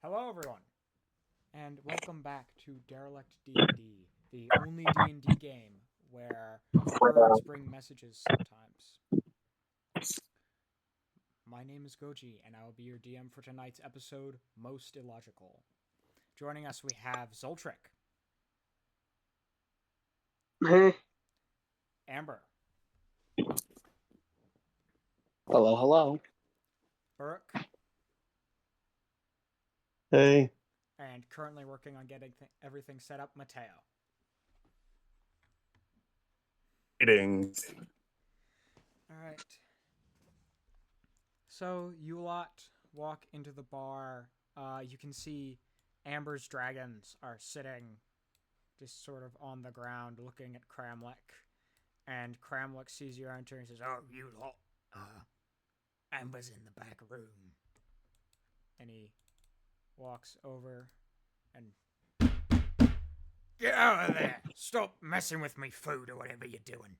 Hello, everyone, and welcome back to Derelict D&D, the only D&D game where words bring messages sometimes. My name is Goji, and I will be your DM for tonight's episode, Most Illogical. Joining us, we have Zoltric, Hey. Amber, Hello, hello. Burke, Hey. and currently working on getting everything set up, Mateo. Greetings. All right. So you lot walk into the bar. You can see Amber's dragons are sitting just sort of on the ground looking at Cramlick. And Cramlick sees you enter and says, "Oh, you lot. Amber's in the back room." And he walks over and, "Get out of there! Stop messing with me food or whatever you're doing."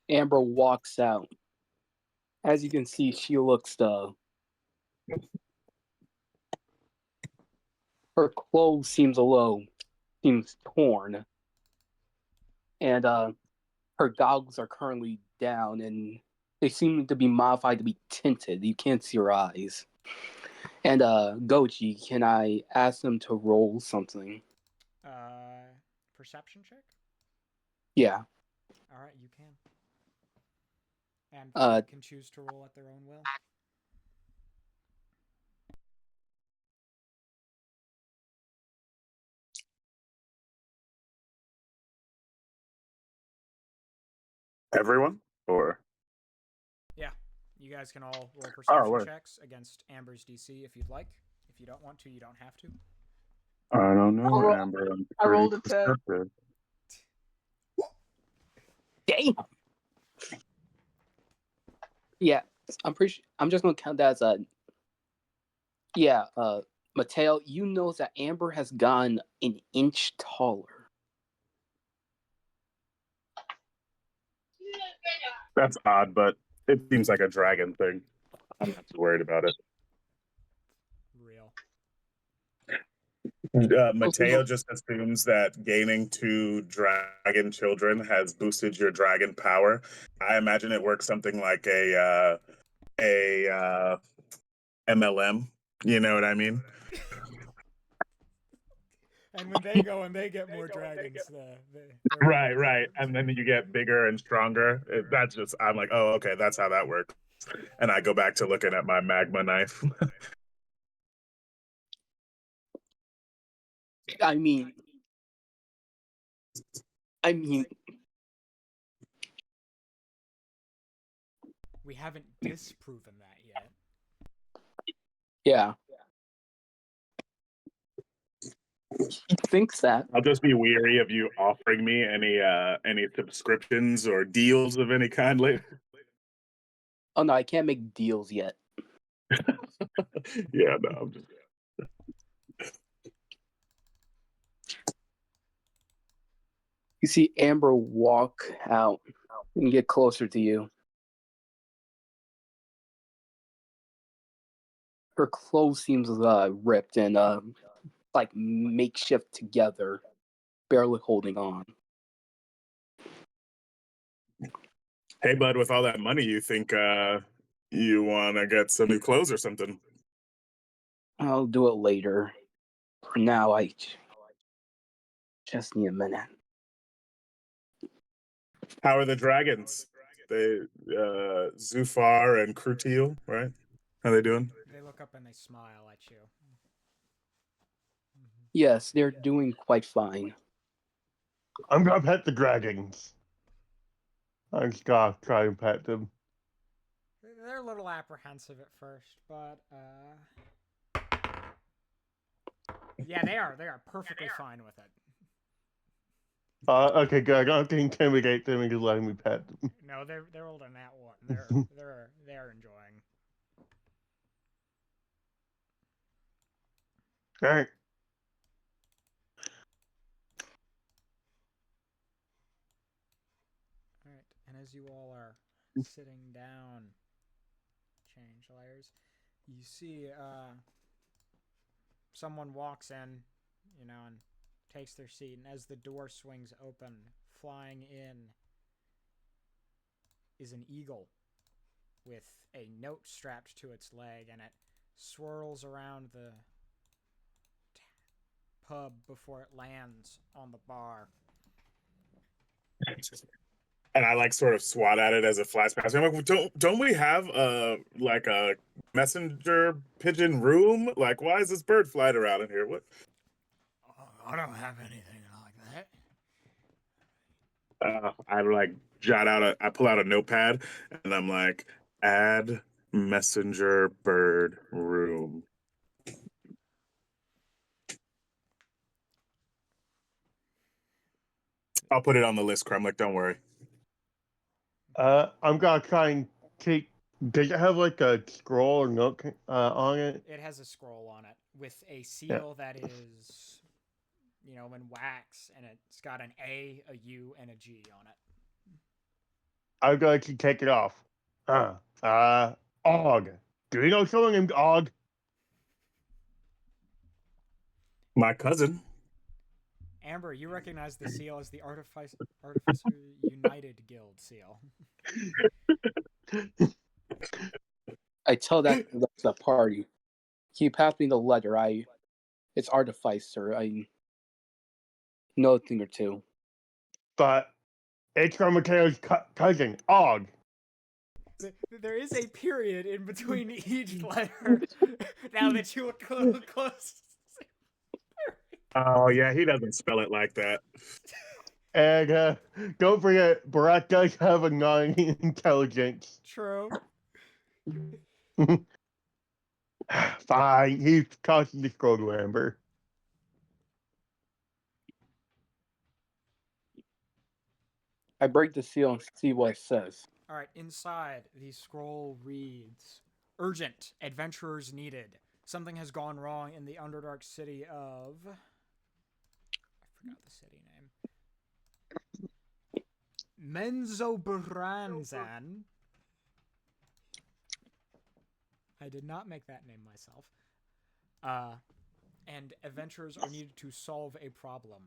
Amber walks out. As you can see, she looks her clothes seems torn. And her goggles are currently down and they seem to be modified to be tinted. You can't see her eyes. And Goji, can I ask them to roll something? Perception check? Yeah. Alright, you can. And they can choose to roll at their own will. Everyone? Or Yeah, you guys can all roll perception word. checks against Amber's DC if you'd like. If you don't want to, you don't have to. I don't know, Amber. I rolled a 10. Damn. Yeah, I'm just gonna count that as a. Yeah, Mateo, you know that Amber has gone an inch taller. That's odd, but it seems like a dragon thing. I'm not too worried about it. Real. Mateo just assumes that gaining two dragon children has boosted your dragon power. I imagine it works something like a MLM. You know what I mean? And when they go and they get more dragons, Right. And then you get bigger and stronger. I'm like, oh, okay, that's how that works. And I go back to looking at my magma knife. I mean, we haven't disproven that yet. Yeah. He thinks that. I'll just be weary of you offering me any subscriptions or deals of any kind later. Oh no, I can't make deals yet. Yeah, no, I'm just. You see Amber walk out and get closer to you. Her clothes seems ripped and like makeshift together, barely holding on. Hey, bud, with all that money, you think you want to get some new clothes or something? I'll do it later. For now, I just need a minute. How are the dragons? They Zufar and Krutil, right? How they doing? They look up and they smile at you. Yes, they're doing quite fine. I'm gonna pet the dragons. I'm just gonna try and pet them. They're a little apprehensive at first, but yeah, they are perfectly fine with it. Okay, good. I'm not gonna intimidate them and just letting me pet them. No, they're older than that one. They're enjoying. Alright. All right, and as you all are sitting down, change layers. You see someone walks in, and takes their seat, and as the door swings open, flying in is an eagle with a note strapped to its leg, and it swirls around the pub before it lands on the bar. And I like sort of swat at it as it flies past me. I'm like, don't we have a messenger pigeon room? Like, why is this bird flying around in here? What? Oh, I don't have anything like that. I I pull out a notepad, and I'm like, add messenger bird room. I'll put it on the list, Kremlik. Don't worry. I'm gonna try and take. Does it have like a scroll or note on it? It has a scroll on it with a Yeah. seal that is, in wax, and it's got an A, a U, and a G on it. I'm going to take it off. Og. Do you know someone named Og? My cousin. Amber, you recognize the seal as the Artificer United Guild seal. I tell that to the party. He passed me the letter. It's Artificer. I know a thing or two. But it's from Mateo's cousin, Og. There is a period in between each letter. Now that you look close. Oh yeah, he doesn't spell it like that. And don't forget, Barack does have a non-intelligence. True. Fine, he's causing the scroll to Amber. I break the seal and see what it says. All right, inside, the scroll reads, Urgent, adventurers needed. Something has gone wrong in the Underdark city of... I forgot the city name. Menzoberranzan. I did not make that name myself. And adventurers are needed to solve a problem.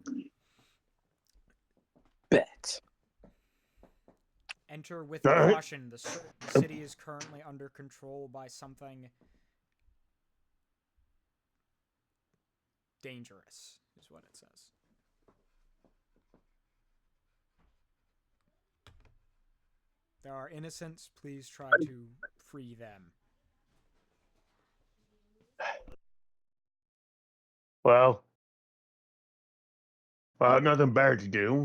Bet. Enter with caution. The city is currently under control by something dangerous, is what it says. There are innocents. Please try to free them. Well, nothing better to do.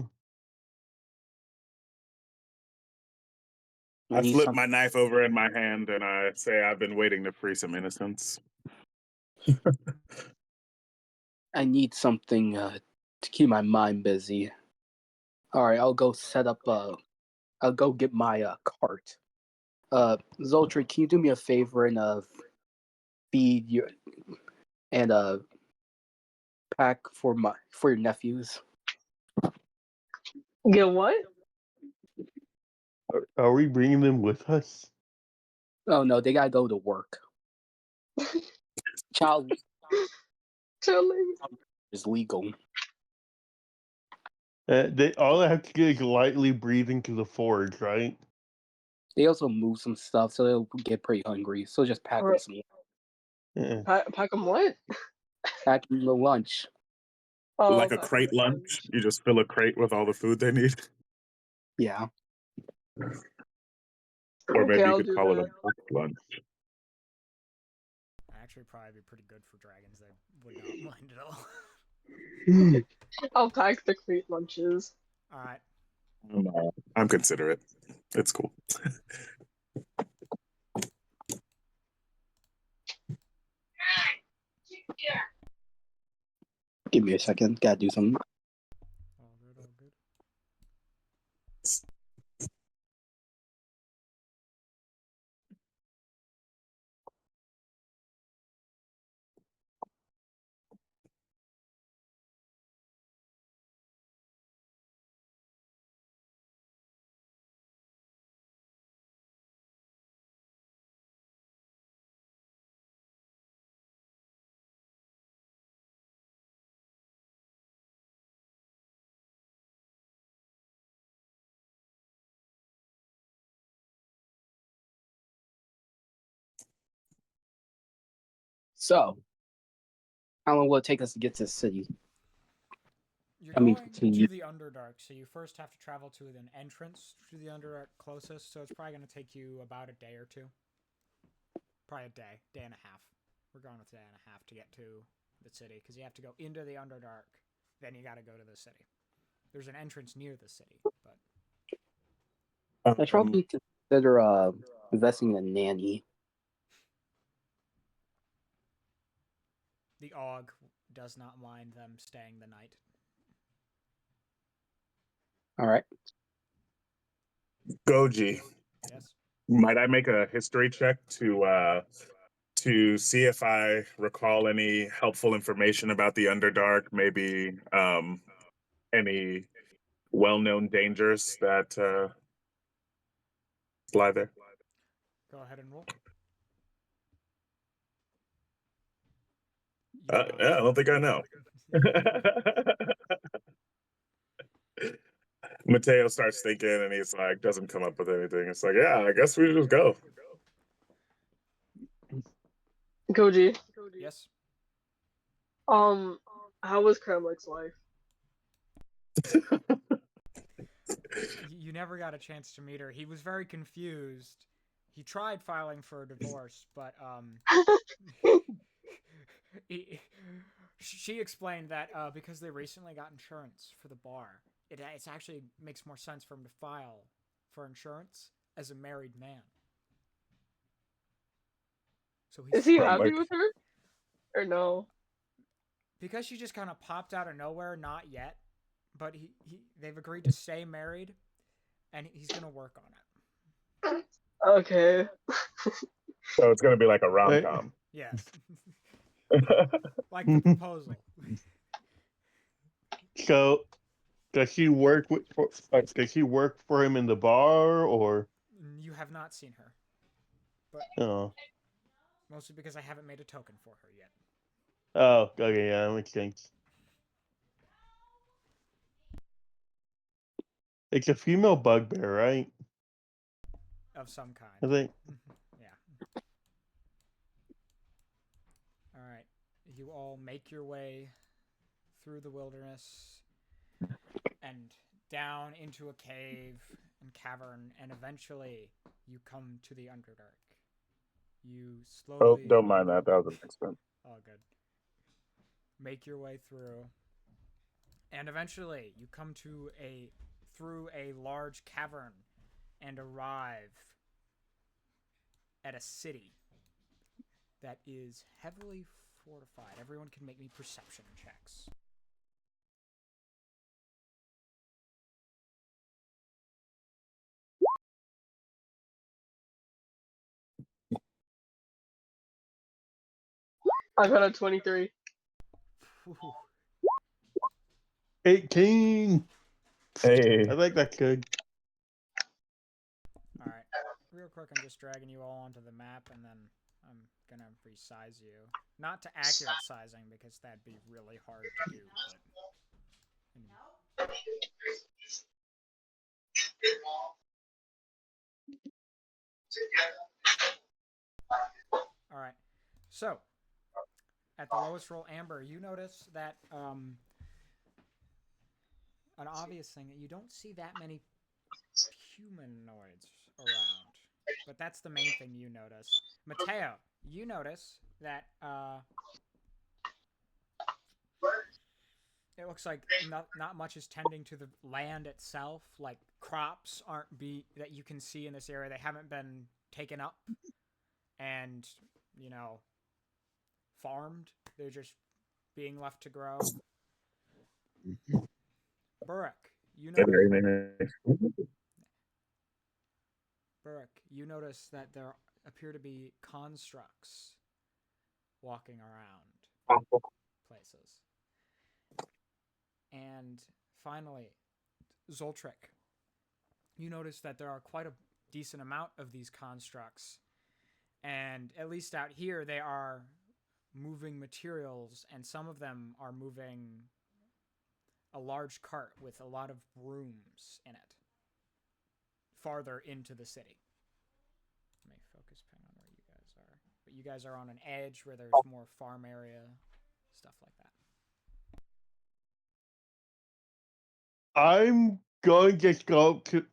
I flip my knife over in my hand and I say I've been waiting to free some innocents. I need something to keep my mind busy. All right, I'll go set up. I'll go get my cart. Zoltry, can you do me a favor and feed your and pack for your nephews? Get what? Are we bringing them with us? Oh no, they gotta go to work. Child Chilling. is legal. They all have to get lightly breathing to the forge, right? They also move some stuff, so they'll get pretty hungry. So just pack them some. Yeah. Pack them what? Pack them the lunch. Oh, Like a pack 'em crate lunch. You just fill a crate with all the food they need. Yeah. Or maybe Okay, you I'll could do call it that. a packed lunch. Actually, probably be pretty good for dragons. They would not mind at all. I'll pack the crate lunches. All right. I'm considerate. It's cool. Give me a second. Gotta do something. All good, all good. So, how long will it take us to get to the city? You're I mean, going to to you. the Underdark, so you first have to travel to an entrance to the Underdark closest, so it's probably going to take you about a day or two. Probably a day and a half. We're going with a day and a half to get to the city, because you have to go into the Underdark, then you got to go to the city. There's an entrance near the city, but... I should probably consider investing in a nanny. The A.U.G does not mind them staying the night. All right. Goji, Yes? might I make a history check to see if I recall any helpful information about the Underdark? Maybe any well-known dangers that lie there. Go ahead and roll. You do not. Yeah, I don't think I know. Mateo starts thinking, and he's like, doesn't come up with anything. It's like, yeah, I guess we should just go. Goji. Yes? How was Kremlik's life? You never got a chance to meet her. He was very confused. He tried filing for a divorce, but she explained that because they recently got insurance for the bar, it actually makes more sense for him to file for insurance as a married man. So Is he I'm happy like- with her? Or no? Because she just kind of popped out of nowhere, not yet, but they've agreed to stay married, and he's gonna work on it. Okay. So it's gonna be like a rom-com. Yes. Like the proposal. So, does he work does he work for him in the bar, or? You have not seen her, but Oh, mostly because I haven't made a token for her yet. oh, okay, yeah, that makes sense. It's a female bugbear, right? Of some kind. I think. Yeah. All right. You all make your way through the wilderness and down into a cave and cavern, and eventually you come to the Underdark. You Oh, slowly... don't mind that. That was an accident. Oh, good. Make your way through, and eventually you come through a large cavern and arrive at a city that is heavily fortified. Everyone can make me perception checks. I got a 23. Whew. 18. Hey, I think that's good. All right. Real quick, I'm just dragging you all onto the map, and then I'm gonna resize you. Not to accurate sizing, because that'd be really hard to do, but... All right. So, at the lowest roll, Amber, you notice that an obvious thing that you don't see that many humanoids around, but that's the main thing you notice. Mateo, you notice that it looks like not much is tending to the land itself. Like crops aren't that you can see in this area. They haven't been taken up and farmed. They're just being left to grow. Burek, you notice that there appear to be constructs walking around places. And finally, Zoltric, you notice that there are quite a decent amount of these constructs. And at least out here, they are moving materials, and some of them are moving a large cart with a lot of brooms in it farther into the city. Let me focus pen on where you guys are. but you guys are on an edge where there's more farm area, stuff like that. I'm going to just go to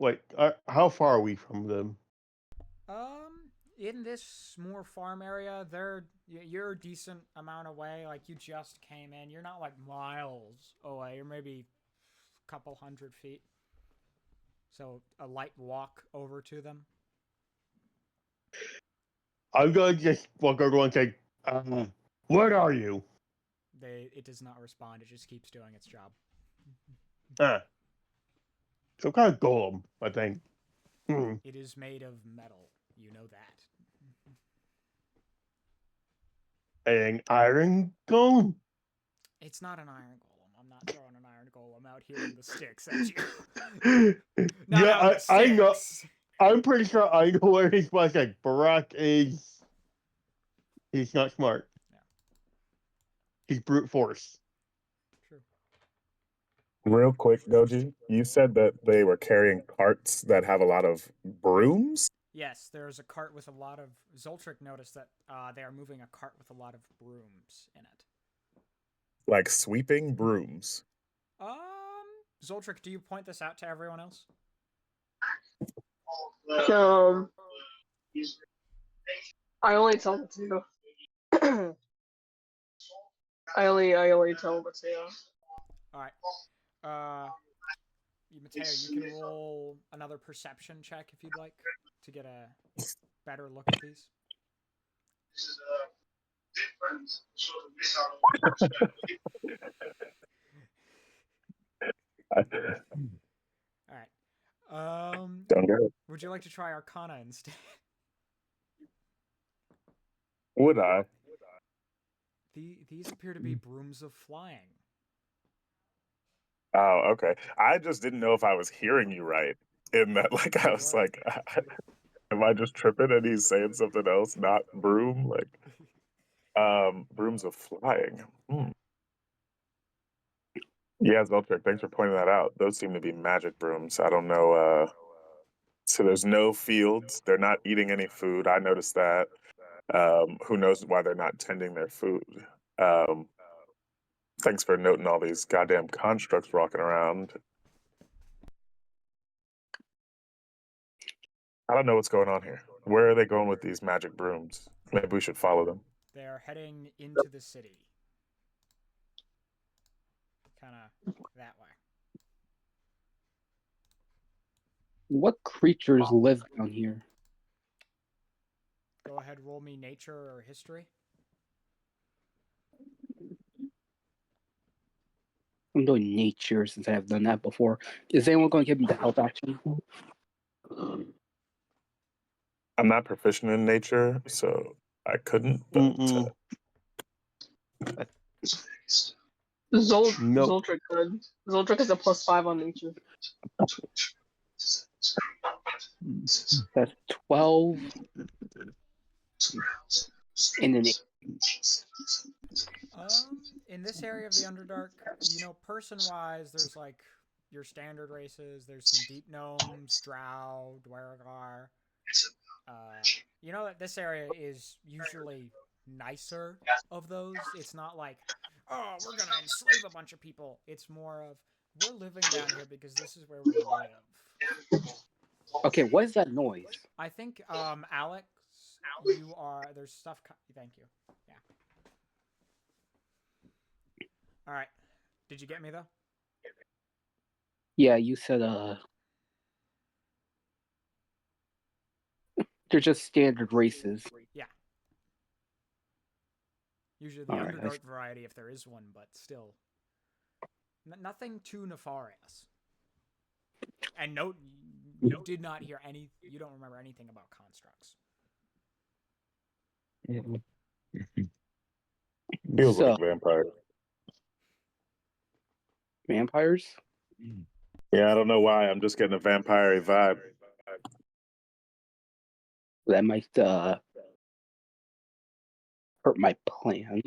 how far are we from them? In this more farm area, you're a decent amount away. Like, you just came in. You're not like miles away. You're maybe a couple 100 feet. So a light walk over to them. I'm going to just walk over and say, "What are you?" It does not respond. It just keeps doing its job. Some kind of golem, I think. It is made of metal. You know that. An iron golem. It's not an iron golem. I'm not throwing an iron golem out here in the sticks at you. Not Yeah, out in the I know. sticks. I'm pretty sure I know where he's like. Barack is. He's not smart. Yeah. He's brute force. True. Real quick, Goji, you said that they were carrying carts that have a lot of brooms? Yes, there's a cart with a lot of... Zoltric noticed that they are moving a cart with a lot of brooms in it. Like sweeping brooms. Zoltric, do you point this out to everyone else? I only tell Mateo. I only tell Mateo. Alright. Mateo, you can roll another perception check if you'd like to get a better look at these. Alright. Don't get it. Would you like to try Arcana instead? Would I? These appear to be brooms of flying. Oh, okay. I just didn't know if I was hearing you right. In that, like, I was like, am I just tripping and he's saying something else, not broom? Like, brooms of flying. Yeah, Zeltric, thanks for pointing that out. Those seem to be magic brooms. I don't know. So there's no fields. They're not eating any food. I noticed that. Who knows why they're not tending their food? Thanks for noting all these goddamn constructs walking around. I don't know what's going on here. Where are they going with these magic brooms? Maybe we should follow them. They're heading into the city. Kind of that way. What creatures live down here? Go ahead, roll me nature or history. I'm doing nature since I have done that before. Is anyone going to give me the help action? I'm not proficient in nature, so I couldn't. But Zoltric could. Zoltric is a +5 on nature. That's 12. And then In this area of the Underdark, person-wise, there's like your standard races. There's some deep gnomes, drow, dwergar. That this area is usually nicer of those. It's not like, oh, we're gonna enslave a bunch of people. It's more of, we're living down here because this is where we live. Okay, what is that noise? I think, Alex, there's stuff, thank you. Yeah. Alright. Did you get me, though? Yeah, you said, they're just standard races. Yeah. Usually the Underdark variety, if there is one, but still. Nothing too nefarious. And note, you did not hear any, you don't remember anything about constructs. Feels like vampire. Vampires? Yeah, I don't know why. I'm just getting a vampire vibe. That might hurt my plan.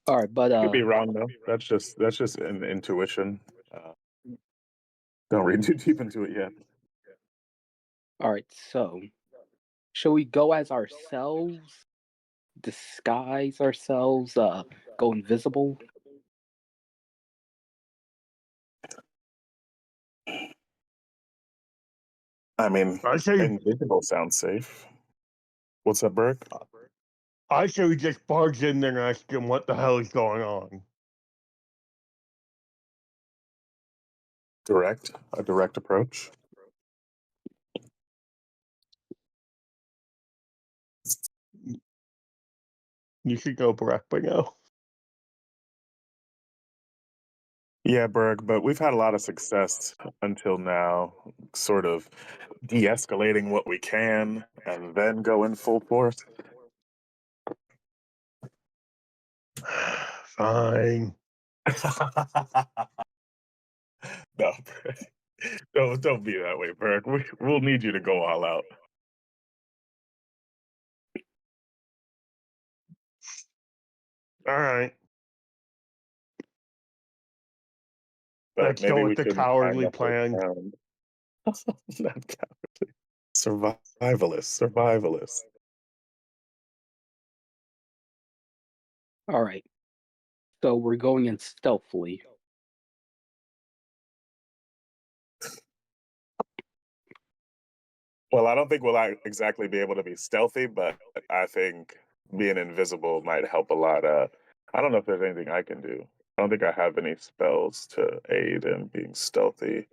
All right, but Could be wrong though. That's just an intuition. Don't read too deep into it yet. All right, so Shall we go as ourselves? Disguise ourselves? Go invisible? I mean, I say invisible sounds safe. What's up, Burke? we just barge in there and ask him what the hell is going on. A direct approach. You should go Brackbingo. Yeah, Berg, but we've had a lot of success until now, sort of de-escalating what we can and then go in full force. Fine. No, don't be that way, Berg. We'll need you to go all out. All right. But Let's maybe go we with the shouldn't find cowardly the first plan. round. Not cowardly. Survivalist. Alright. So we're going in stealthily. Well, I don't think we'll exactly be able to be stealthy, but I think being invisible might help a lot. I don't know if there's anything I can do. I don't think I have any spells to aid in being stealthy.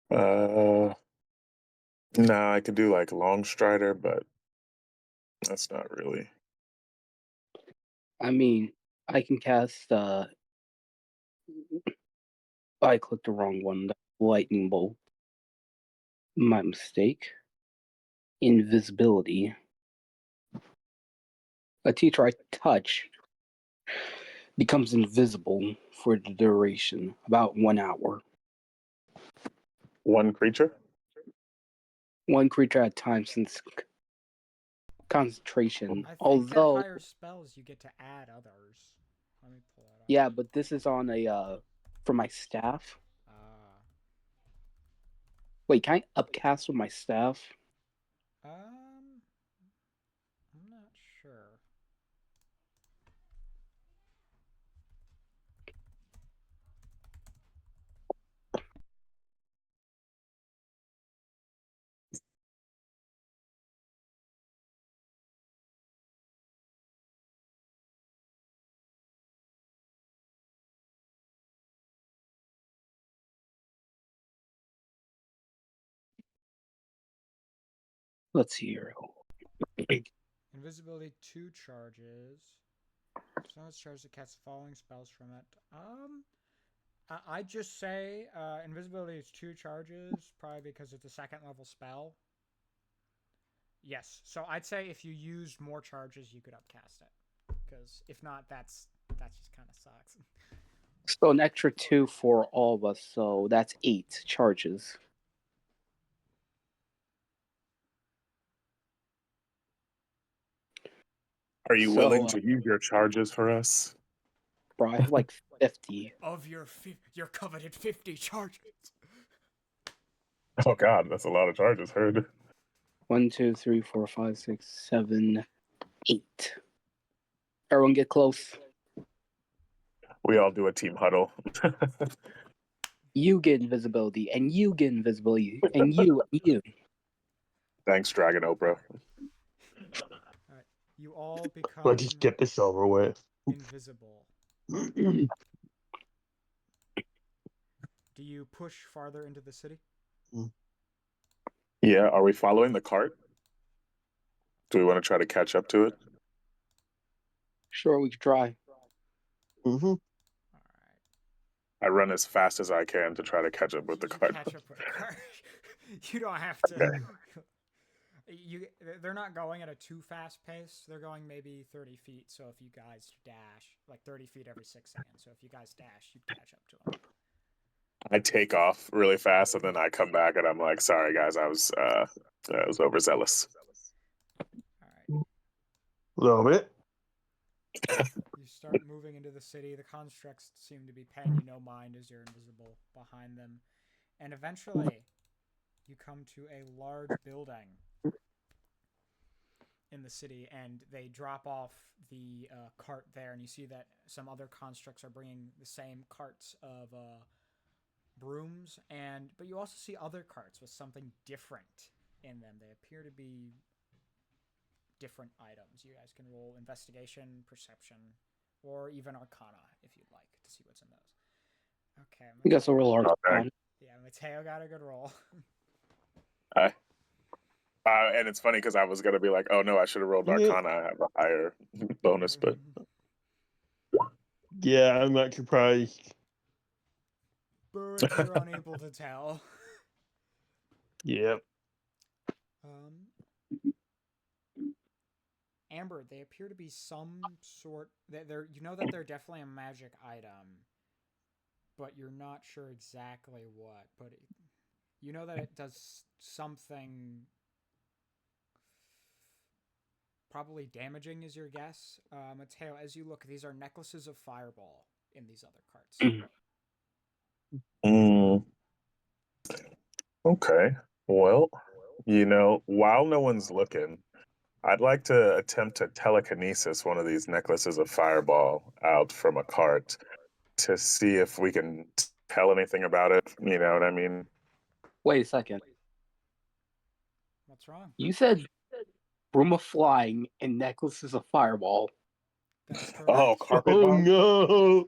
No, I could do like Long Strider, but that's not really. I mean, I can cast, I clicked the wrong one. Lightning bolt. My mistake. Invisibility. A teacher I touch becomes invisible for the duration, about 1 hour. One creature? One creature at a time since concentration. I think Although, at higher spells you get to add others. Let me pull that up. yeah, but this is on for my staff. Wait, can I upcast with my staff? I'm not sure. Let's see here. Invisibility 2 charges. So it's charged to cast the following spells from it. I'd just say invisibility is 2 charges, probably because it's a 2nd level spell. Yes, so I'd say if you used more charges, you could upcast it. Because if not, that just kind of sucks. So an extra 2 for all of us, so that's 8 charges. Are you So, willing to use your charges for us? bro, I have like 50. Of your coveted 50 charges. Oh God, that's a lot of charges. Heard. 1, 2, 3, 4, 5, 6, 7, 8. Everyone get close. We all do a team huddle. You get invisibility, and you get invisibility, and you. Thanks, Dragon Oprah. Alright, you all become Let's just get this over with. invisible. Do you push farther into the city? Yeah, are we following the cart? Do we want to try to catch up to it? Sure, we could try. Mm-hmm. Alright. I run as fast as I can to try to catch up with the cart. Catch up with the cart. You don't have to. Okay. They're not going at a too fast pace. They're going maybe 30 feet. So if you guys dash, like 30 feet every 6 seconds. So if you guys dash, you'd catch up to them. I take off really fast and then I come back and I'm like, sorry guys, I was overzealous. All right. A little bit. You start moving into the city. The constructs seem to be paying you no mind as you're invisible behind them. And eventually, you come to a large building. in the city, and they drop off the cart there, and you see that some other constructs are bringing the same carts of brooms, but you also see other carts with something different in them. They appear to be different items. You guys can roll investigation, perception, or even arcana if you'd like to see what's in those. Okay. I guess I'll roll Okay. Arcana. Yeah, Mateo got a good roll. And it's funny because I was gonna be like, oh no, I should have rolled Arcana. I have a higher bonus, but Yeah, I'm not surprised. Burrick, you're unable to tell. Yep. Amber, they appear to be some sort. They're you know that they're definitely a magic item, but you're not sure exactly what. But you know that it does something. Probably damaging is your guess. Mateo, as you look, these are necklaces of fireball in these other carts. Okay. Well, while no one's looking, I'd like to attempt to telekinesis one of these necklaces of fireball out from a cart to see if we can tell anything about it. You know what I mean? Wait a second. What's wrong? You said broom of flying and necklaces of fireball. That's correct. Oh, carpet Oh bomb? no!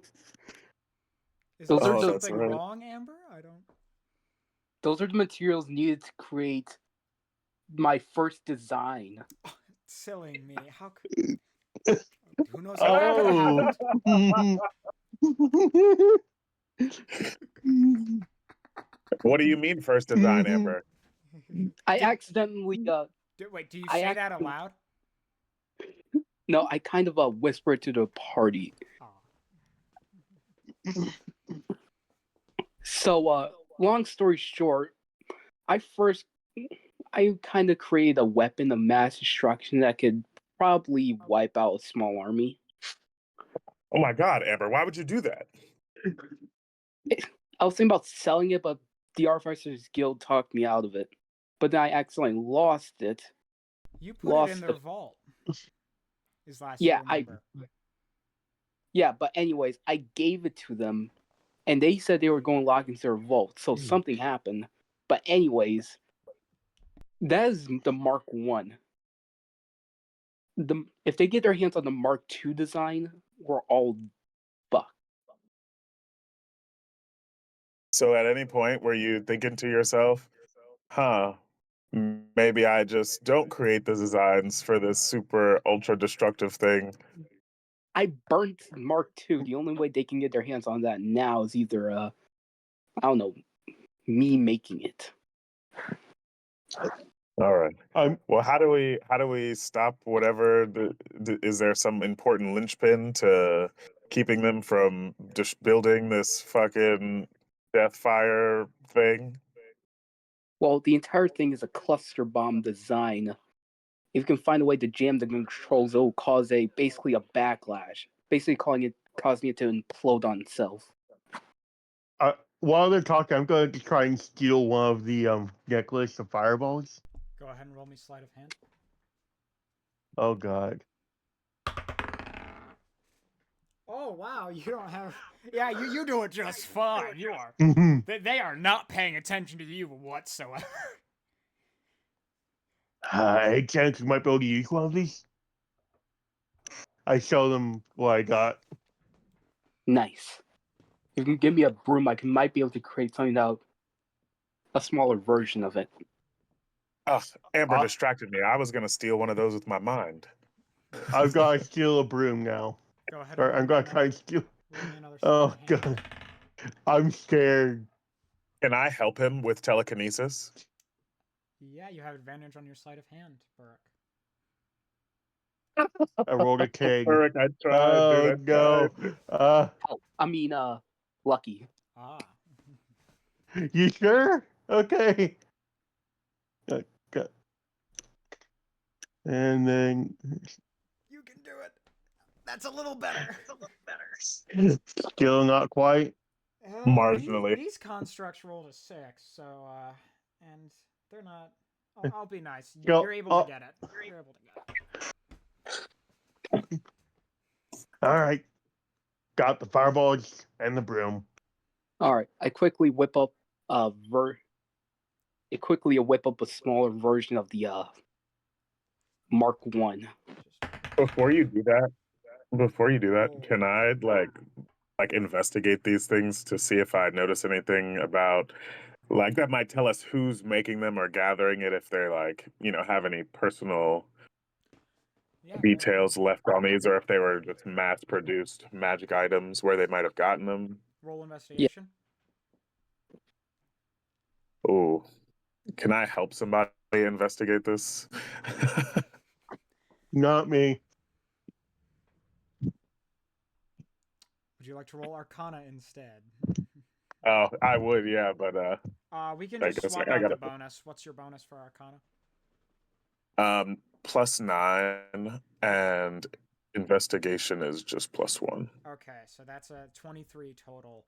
Is Those there are something right. wrong, Amber? I don't. Those are the materials needed to create my first design. Silly me. How could? Who knows how that could have Oh. happened? What do you mean first design, Amber? I accidentally Wait, do you I say that aloud? No, I kind of whispered to the party. Oh. So long story short, I kind of created a weapon of mass destruction that could probably wipe out a small army. Oh my God, Amber, why would you do that? I was thinking about selling it, but the Artificers Guild talked me out of it. But then I accidentally lost it. You put it in their vault. Is last you remember. Yeah, but anyways, I gave it to them, and they said they were going to lock into their vault, so something happened. But anyways, that is the Mark 1. If they get their hands on the Mark 2 design, we're all fucked. So at any point were you thinking to yourself, maybe I just don't create the designs for this super ultra destructive thing? I burnt Mark 2. The only way they can get their hands on that now is either, I don't know, me making it. All right. Well, how do we stop whatever? Is there some important linchpin to keeping them from just building this fucking Deathfire thing? Well, the entire thing is a cluster bomb design. If you can find a way to jam the controls, it will cause basically a backlash. Basically causing it to implode on itself. While they're talking, I'm going to try and steal one of the necklace of fireballs. Go ahead and roll me sleight of hand. Oh God. Oh wow, you don't have. Yeah, you do it just fine. You are. They are not paying attention to you whatsoever. Any chance you might be able to use one of these? I show them what I got. Nice. If you can give me a broom, I might be able to create something out, a smaller version of it. Oh, Amber distracted me. I was gonna steal one of those with my mind. I've got to steal a broom now. Go ahead. I'm going to try and steal. Roll me another Oh sleight of hand. God. I'm scared. Can I help him with telekinesis? Yeah, you have advantage on your sleight of hand, Burrick. I rolled a king. Eric, I tried, Oh dude. I tried. No. Lucky. Ah. You sure? Okay. Okay. And then You can do it. That's a little better. still not quite. Marginally. These constructs rolled a 6, so and they're not. I'll be nice. You're able to get it. You're able to get it. All right. Got the fireballs and the broom. All right. I quickly whip up a smaller version of the Mark One. Before you do that, Roll. can I like investigate these things to see if I notice anything about like that might tell us who's making them or gathering it, if they're like, have any personal Yeah, details left on these, or if they were just mass produced magic items where they might have gotten them. roll investigation. Oh, can I help somebody investigate this? Not me. Would you like to roll Arcana instead? Oh, I would, yeah, but We can I just guess swap I out the gotta bonus. What's your bonus for Arcana? +9, and investigation is just +1. Okay, so that's a 23 total.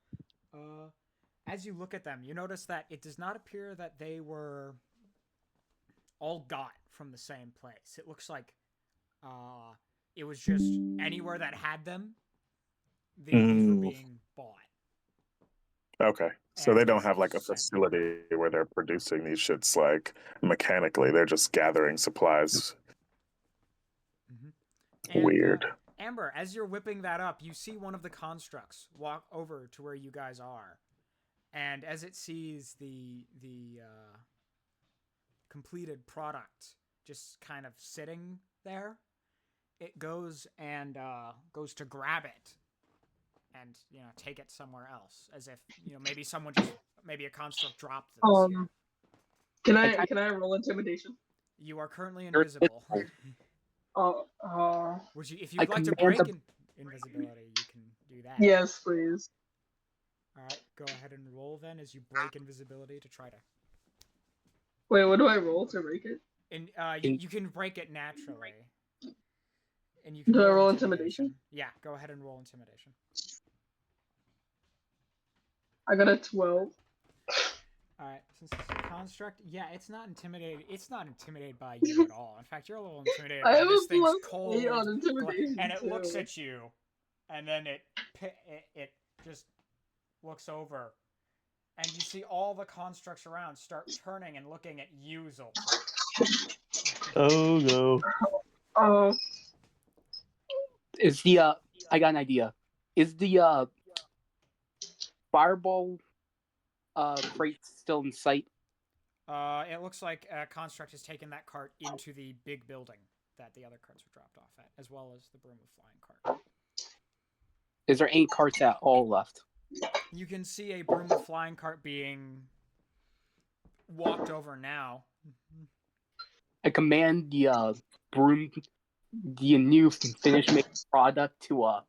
As you look at them, you notice that it does not appear that they were all got from the same place. It looks like it was just anywhere that had them, these were being bought. Okay, so And they don't have like a sent. facility where they're producing these shits like mechanically. They're just gathering supplies. And, Weird. Amber, as you're whipping that up, you see one of the constructs walk over to where you guys are, and as it sees the completed product just kind of sitting there, it goes and goes to grab it and take it somewhere else, as if maybe a construct dropped this here. Can I roll intimidation? You are currently invisible. If you'd like to break invisibility, you can do that. Yes, please. All right, go ahead and roll then as you break invisibility to try to. Wait, what do I roll to break it? And you can break it naturally. And you can Do I roll intimidation? Yeah, go ahead and roll intimidation. I got a 12. All right, since it's a construct, yeah, it's not intimidated. It's not intimidated by you at all. In fact, you're a little intimidated I by have this a thing's +8 cold, on intimidation and it too. looks at you, and then it just looks over, and you see all the constructs around start turning and looking at you, Zoltan. Oh no. Oh, Is the I got an idea. Is the fireball crate still in sight? It looks like a construct has taken that cart into the big building that the other carts were dropped off at, as well as the broom of flying cart. Is there any carts at all left? You can see a broom of flying cart being walked over now. I command the broom, the new finished made product, to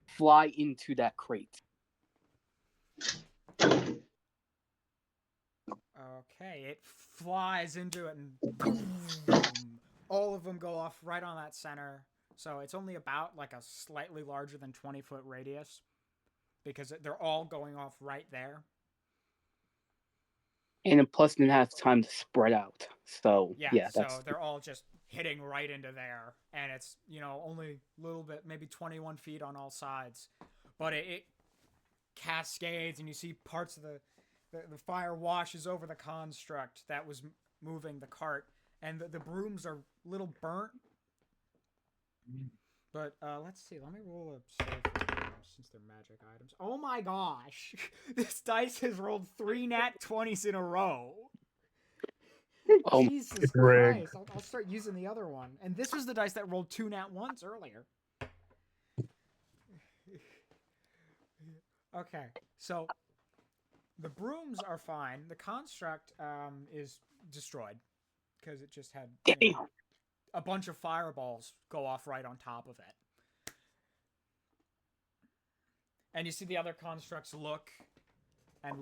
fly into that crate. Okay, it flies into it and boom, all of them go off right on that center. So it's only about like a slightly larger than 20-foot radius because they're all going off right there. And then plus didn't have time to spread out. So yeah, so that's they're all just hitting right into there, and it's only a little bit, maybe 21 feet on all sides, but it cascades, and you see parts of the fire washes over the construct that was moving the cart, and the brooms are a little burnt. But let's see. Let me roll a save for them since they're magic items. Oh my gosh! This dice has rolled 3 nat 20s in a row. Jesus Christ! I'll start using the other one. And this was the dice that rolled 2 nat 1s earlier. Okay, so the brooms are fine. The construct is destroyed because it just had a bunch of fireballs go off right on top of it. And you see the other constructs look at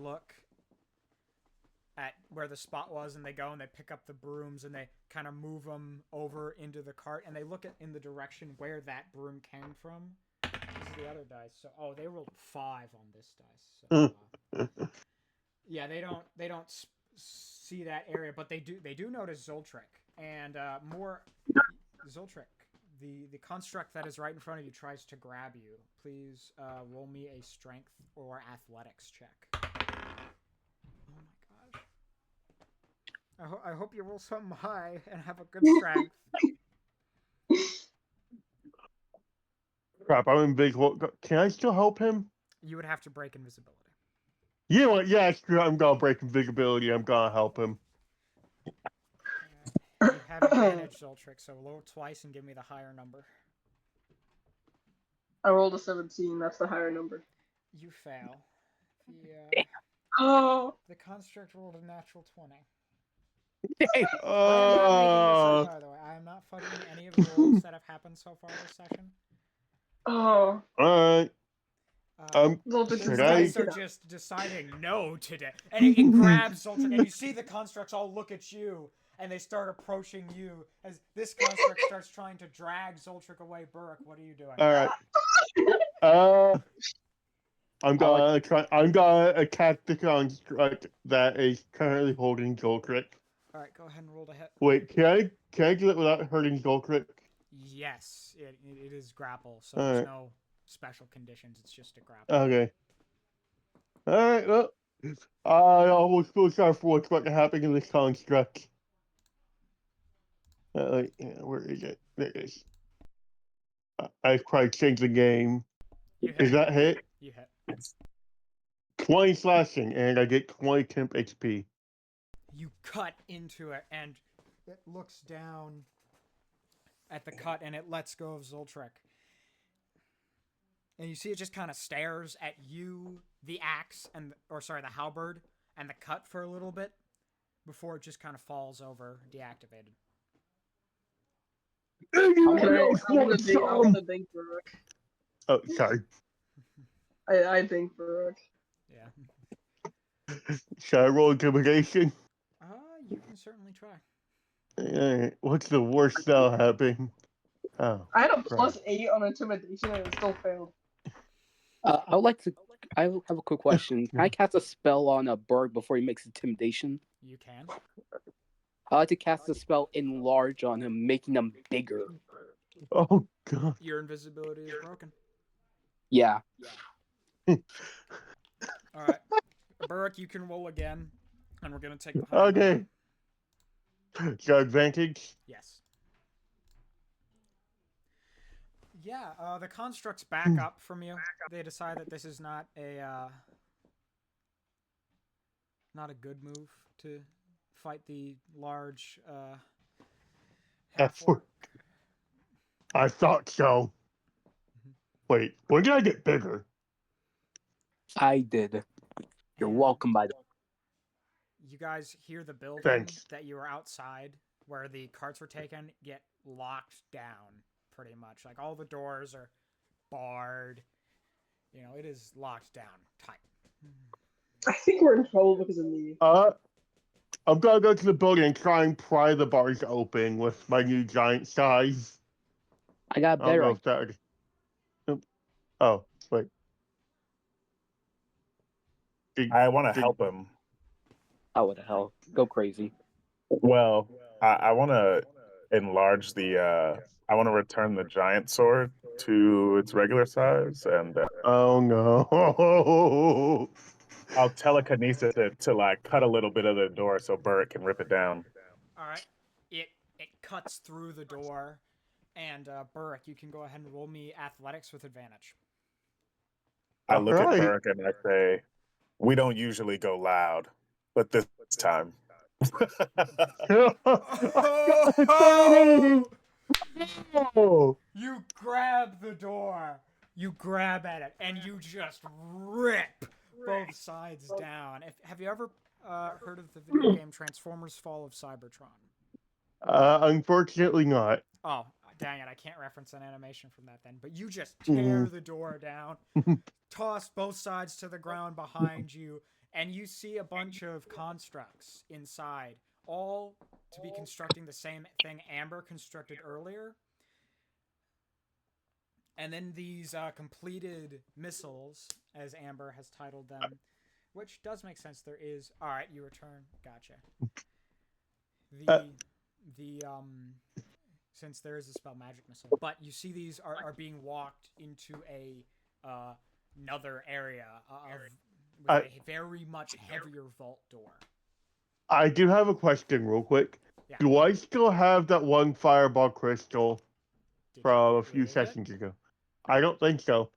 where the spot was, and they go and they pick up the brooms and they kind of move them over into the cart, and they look in the direction where that broom came from. This is the other dice. So they rolled 5 on this dice. So yeah, they don't see that area, but they do notice Zoltric and more Zoltric. the construct that is right in front of you tries to grab you. Please roll me a strength or athletics check. Oh my gosh. I hope you roll something high and have a good strength. Crap, I'm invisible. Can I still help him? You would have to break invisibility. You know what? Yeah, screw it. I'm gonna break invisibility. I'm gonna help him. You have advantage, Zoltric, so roll twice and give me the higher number. I rolled a 17. That's the higher number. You fail. Oh. The construct rolled a natural 20. I Damn. am not making this up, by the way. I am not fucking any of the rolls that have happened so far this session. Oh. Alright. Zoltric, These Should guys I? are just deciding no today. And it grabs Zoltric, and you see the constructs all look at you, and they start approaching you as this construct starts trying to drag Zoltric away. Burrick, what are you doing? Alright. I'm gonna attack the construct that is currently holding Joltric. Alright, go ahead and roll to hit. Wait, can I do it without hurting Joltric? Yes, it is grapple, so All there's right. no special conditions. It's just a grapple. Okay. Alright, well, I almost feel sorry for what's about to happen in this construct. Where is it? There it is. I've probably changed the game. You hit. Is that hit? You hit. 20 slashing, and I get 20 temp HP. You cut into it, and it looks down at the cut, and it lets go of Zoltrek. And you see it just kind of stares at you, the axe, the halberd, and the cut for a little bit before it just kind of falls over, deactivated. I want to thank Burrick. Oh, sorry. I thank Burrick. Yeah. Should I roll intimidation? You can certainly try. Alright, what's the worst that'll happen? Oh, I had a crap. +8 on intimidation and it still failed. I would like to. I have a quick question. Can I cast a spell on a bird before he makes intimidation? You can. I like to cast a spell enlarge on him, making him bigger. Oh, God. Your invisibility is broken. Yeah. Alright. Burrick, you can roll again, and we're going to take the high Okay. Got advantage? Yes. Yeah, the constructs back up from you. They decide that this is not a good move to fight the large half-orc. I thought so. Wait, when did I get bigger? I did. You're welcome, by the way. You guys hear the building Thanks. that you were outside, where the carts were taken, get locked down, pretty much. Like, all the doors are barred. You know, it is locked down tight. I think we're in trouble because of me. I'm gonna go to the building and try and pry the bars open with my new giant size. I got I don't know better. if that. Oh, wait. I want to help him. Oh, what the hell? Go crazy. Well, I want to enlarge the. I want to return the giant sword to its regular size, and Oh no! I'll telekinesis it to like cut a little bit of the door so Burrick can rip it down. All right. It cuts through the door, and Burrick, you can go ahead and roll me athletics with advantage. I look Alright. at Burrick and I say, "We don't usually go loud, but this time." Oh! You grab the door. You grab at it, and you just rip both sides down. Have you ever heard of the video game Transformers: Fall of Cybertron? Unfortunately not. Oh, dang it, I can't reference an animation from that then. But you just tear the door down, toss both sides to the ground behind you, and you see a bunch of constructs inside, all to be constructing the same thing Amber constructed earlier. And then these completed missiles, as Amber has titled them, which does make sense. There is... All right, you return. Gotcha. since there is a spell magic missile. But you see these are being walked into another area with a very much heavier vault door. I do have a question real quick. Yeah. Do I still have that one fireball crystal from a few lose it? sessions ago? I don't think so.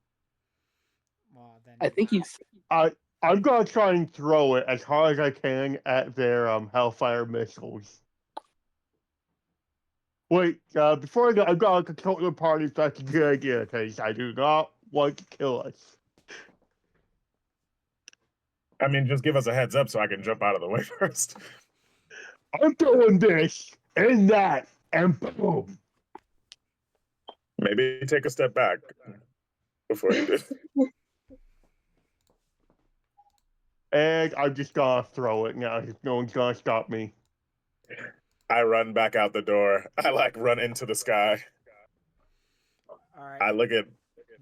Well, then I think he's. I'm gonna try and throw it as hard as I can at their Hellfire missiles. Wait, before I go, I've got to consult the party if that's a good idea, because I do not want to kill us. I mean, just give us a heads up so I can jump out of the way first. I'm throwing this and that, and boom. Maybe take a step back before you do. And I'm just gonna throw it now. No one's gonna stop me. I run back out the door. I run into the sky. All right.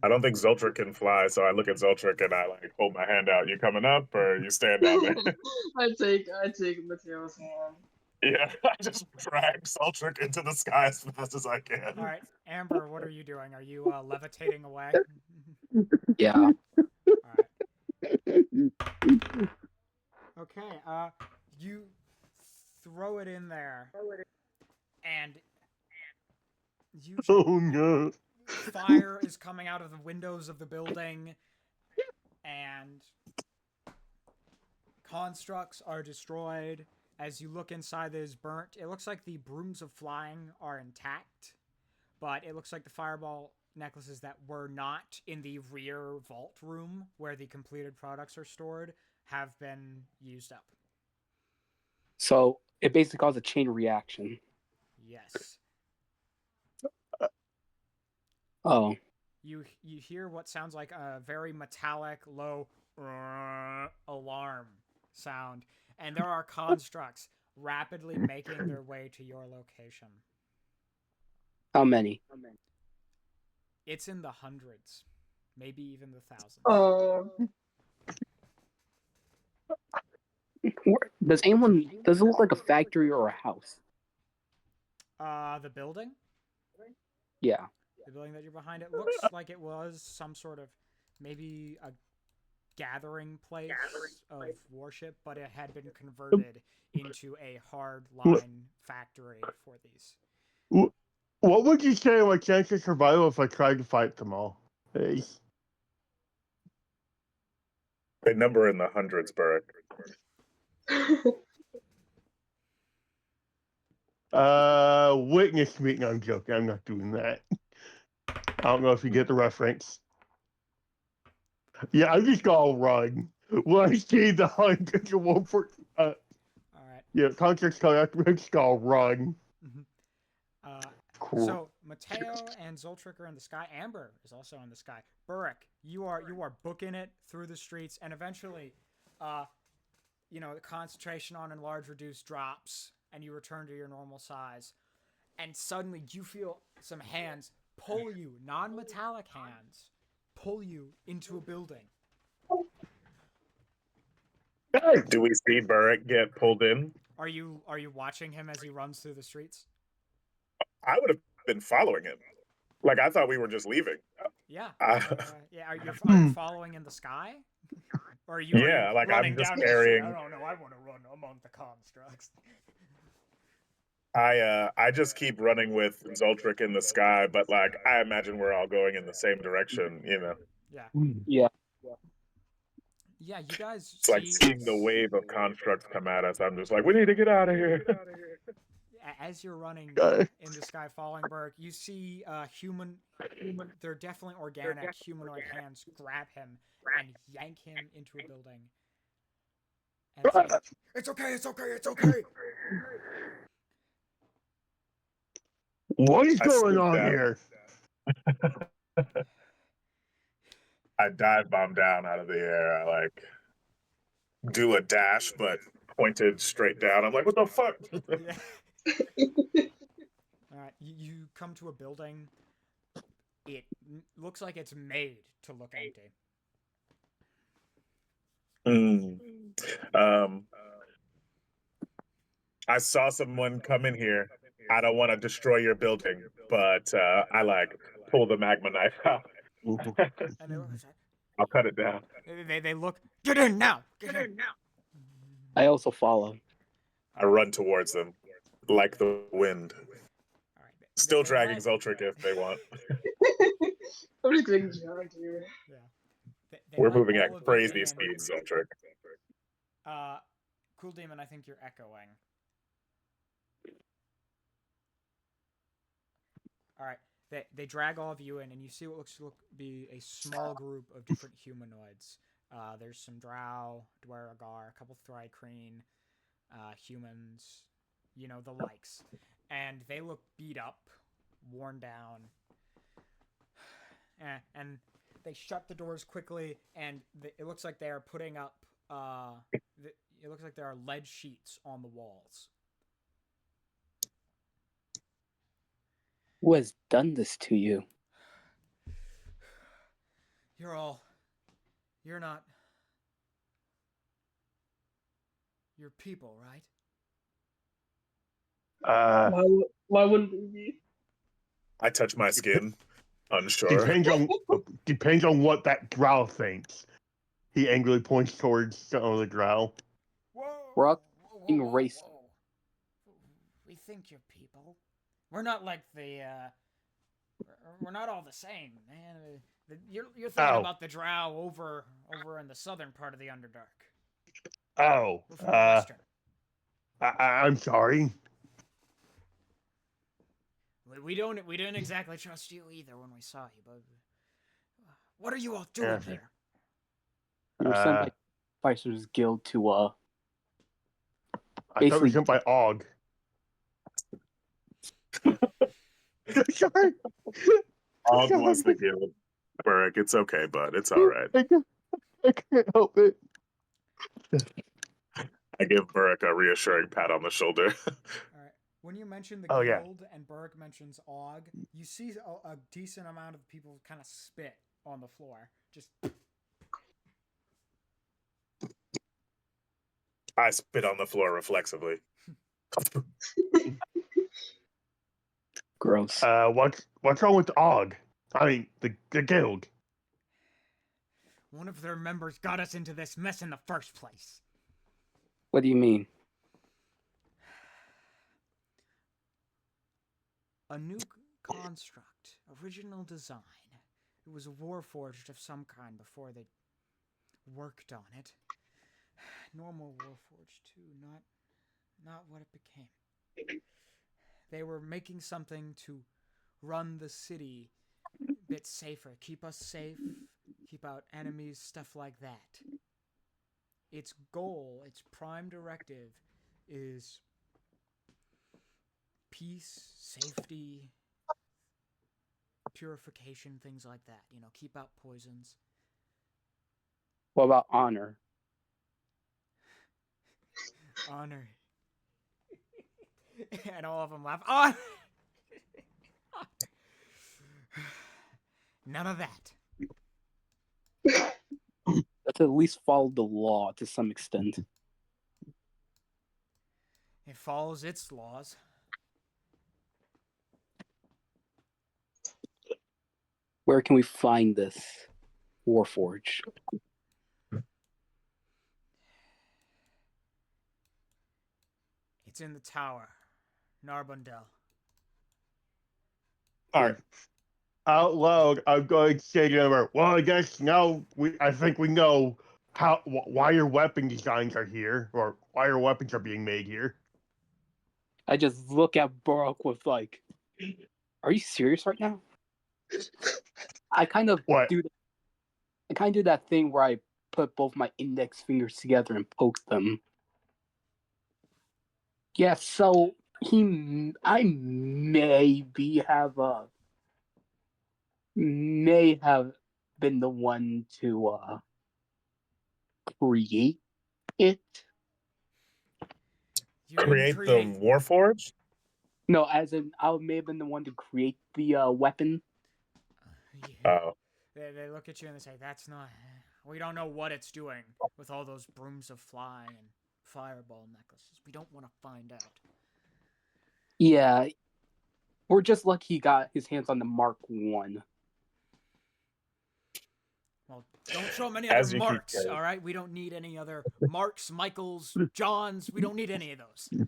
I don't think Zoltric can fly, so I look at Zoltric and I hold my hand out. You coming up or you stand down there? I take Mateo's hand. Yeah, I just drag Zoltric into the sky as fast as I can. All right, Amber, what are you doing? Are you levitating away? Yeah. All right. Okay. You throw it in there, and you. Oh no! Fire is coming out of the windows of the building, and constructs are destroyed. As you look inside, there's burnt. It looks like the brooms of flying are intact, but it looks like the fireball necklaces that were not in the rear vault room where the completed products are stored have been used up. So it basically caused a chain reaction. Yes. Oh. You hear what sounds like a very metallic, low alarm sound, and there are constructs rapidly making their way to your location. How many? It's in the hundreds, maybe even the thousands. Oh. Does it look like a factory or a house? The building? Yeah. The building that you're behind, it looks like it was some sort of maybe a gathering place of worship, but it had been converted into a hard-line factory for these. What would you say my chance of survival if I tried to fight them all? Hey. They number in the hundreds, Burrick. Witness me. No, I'm joking. I'm not doing that. I don't know if you get the reference. Yeah, I'm just gonna run. When I see the hundreds of one for all right. Yeah, contracts I'm just gonna run. Cool. So Mateo and Zoltric are in the sky. Amber is also in the sky. Burrick, you are booking it through the streets, and eventually, the concentration on enlarge reduce drops, and you return to your normal size. And suddenly, you feel some hands pull you, non-metallic hands, pull you into a building. Do we see Burrick get pulled in? Are you watching him as he runs through the streets? I would have been following him. I thought we were just leaving. Yeah. Yeah. Are you following in the sky? Or are you running I'm just down carrying. the street? I don't know. I want to run among the constructs. I just keep running with Zoltric in the sky, but I imagine we're all going in the same direction, Yeah. Yeah. Yeah, you guys it's like seeing the wave of constructs come at us. I'm just like, we need to get out of here. As you're running in the sky following Burke, you see human, they're definitely organic humanoid hands grab him and yank him into a building. And say, it's okay, it's okay, it's okay. What is going on here? I dive bomb down out of the air. I do a dash, but pointed straight down. I'm like, what the fuck? All right, you come to a building. It looks like it's made to look empty. I saw someone come in here I don't want to destroy your building, but I like pull the magma knife out. And they look, I'll cut it down. they look, get in now! Get in! I also follow. I run towards them like the wind. All right. Still They dragging let- Zoltric if they want. I'm just getting dragged here. Yeah. They We're let moving all at of you crazy in. speeds, Zoltric. Cool Demon, I think you're echoing. All right. They drag all of you in, and you see what looks to be a small group of different humanoids. There's some Drow, Dweragar, a couple Thrycreen, humans, you know, the likes. And they look beat up, worn down. And they shut the doors quickly, and it looks like they are putting up, it looks like there are lead sheets on the walls. Who has done this to you? You're not, you're people, right? Why wouldn't we be? I touch my skin, unsure. depends on what that drow thinks. He angrily points towards some of the drow. Whoa! Brock Whoa, being racist. We think you're people. We're not like the, we're not all the same, man. You're thinking about the Drow over in the southern part of the Underdark. Oh, We're from the western. I'm sorry. We didn't exactly trust you either when we saw you, but what are you all doing here? We were sent by Spicer's Guild to I thought we basically were sent by Og. Sorry. Og was the guild. Burrick, it's okay, bud. It's all right. I can't help it. I give Burrick a reassuring pat on the shoulder. All right. When you mention the Oh, yeah. guild and Burke mentions Og, you see a decent amount of people kind of spit on the floor. Just I spit on the floor reflexively. gross. What's wrong with Og? I mean, the guild. one of their members got us into this mess in the first place. What do you mean? A new construct, original design. It was warforged of some kind before they worked on it. Normal warforged too, not what it became. They were making something to run the city a bit safer, keep us safe, keep out enemies, stuff like that. Its goal, its prime directive, is peace, safety, purification, things like that. You know, keep out poisons. What about honor? Honor. And all of them laugh. Oh! None of that. Let's at least follow the law to some extent. It follows its laws. Where can we find this Warforge? It's in the tower. Narbundel. Alright. Out loud, I'm going to say to them, well, I guess now I think we know why your weapon designs are here, or why your weapons are being made here. I just look at Barak with like, are you serious right now? I kind of What? do that thing where I put both my index fingers together and poke them. Yeah, so I may have been the one to create it. You Create the Warforge? No, as in I may have been the one to create the weapon. Yeah. Oh. They look at you and they say, that's not... We don't know what it's doing with all those brooms of fly and fireball necklaces. We don't want to find out. Yeah, we're just lucky he got his hands on the Mark 1. Well, don't show him any other As you keep marks, all right? We don't need any other Marks, Michaels, Johns. We don't need any of those. Do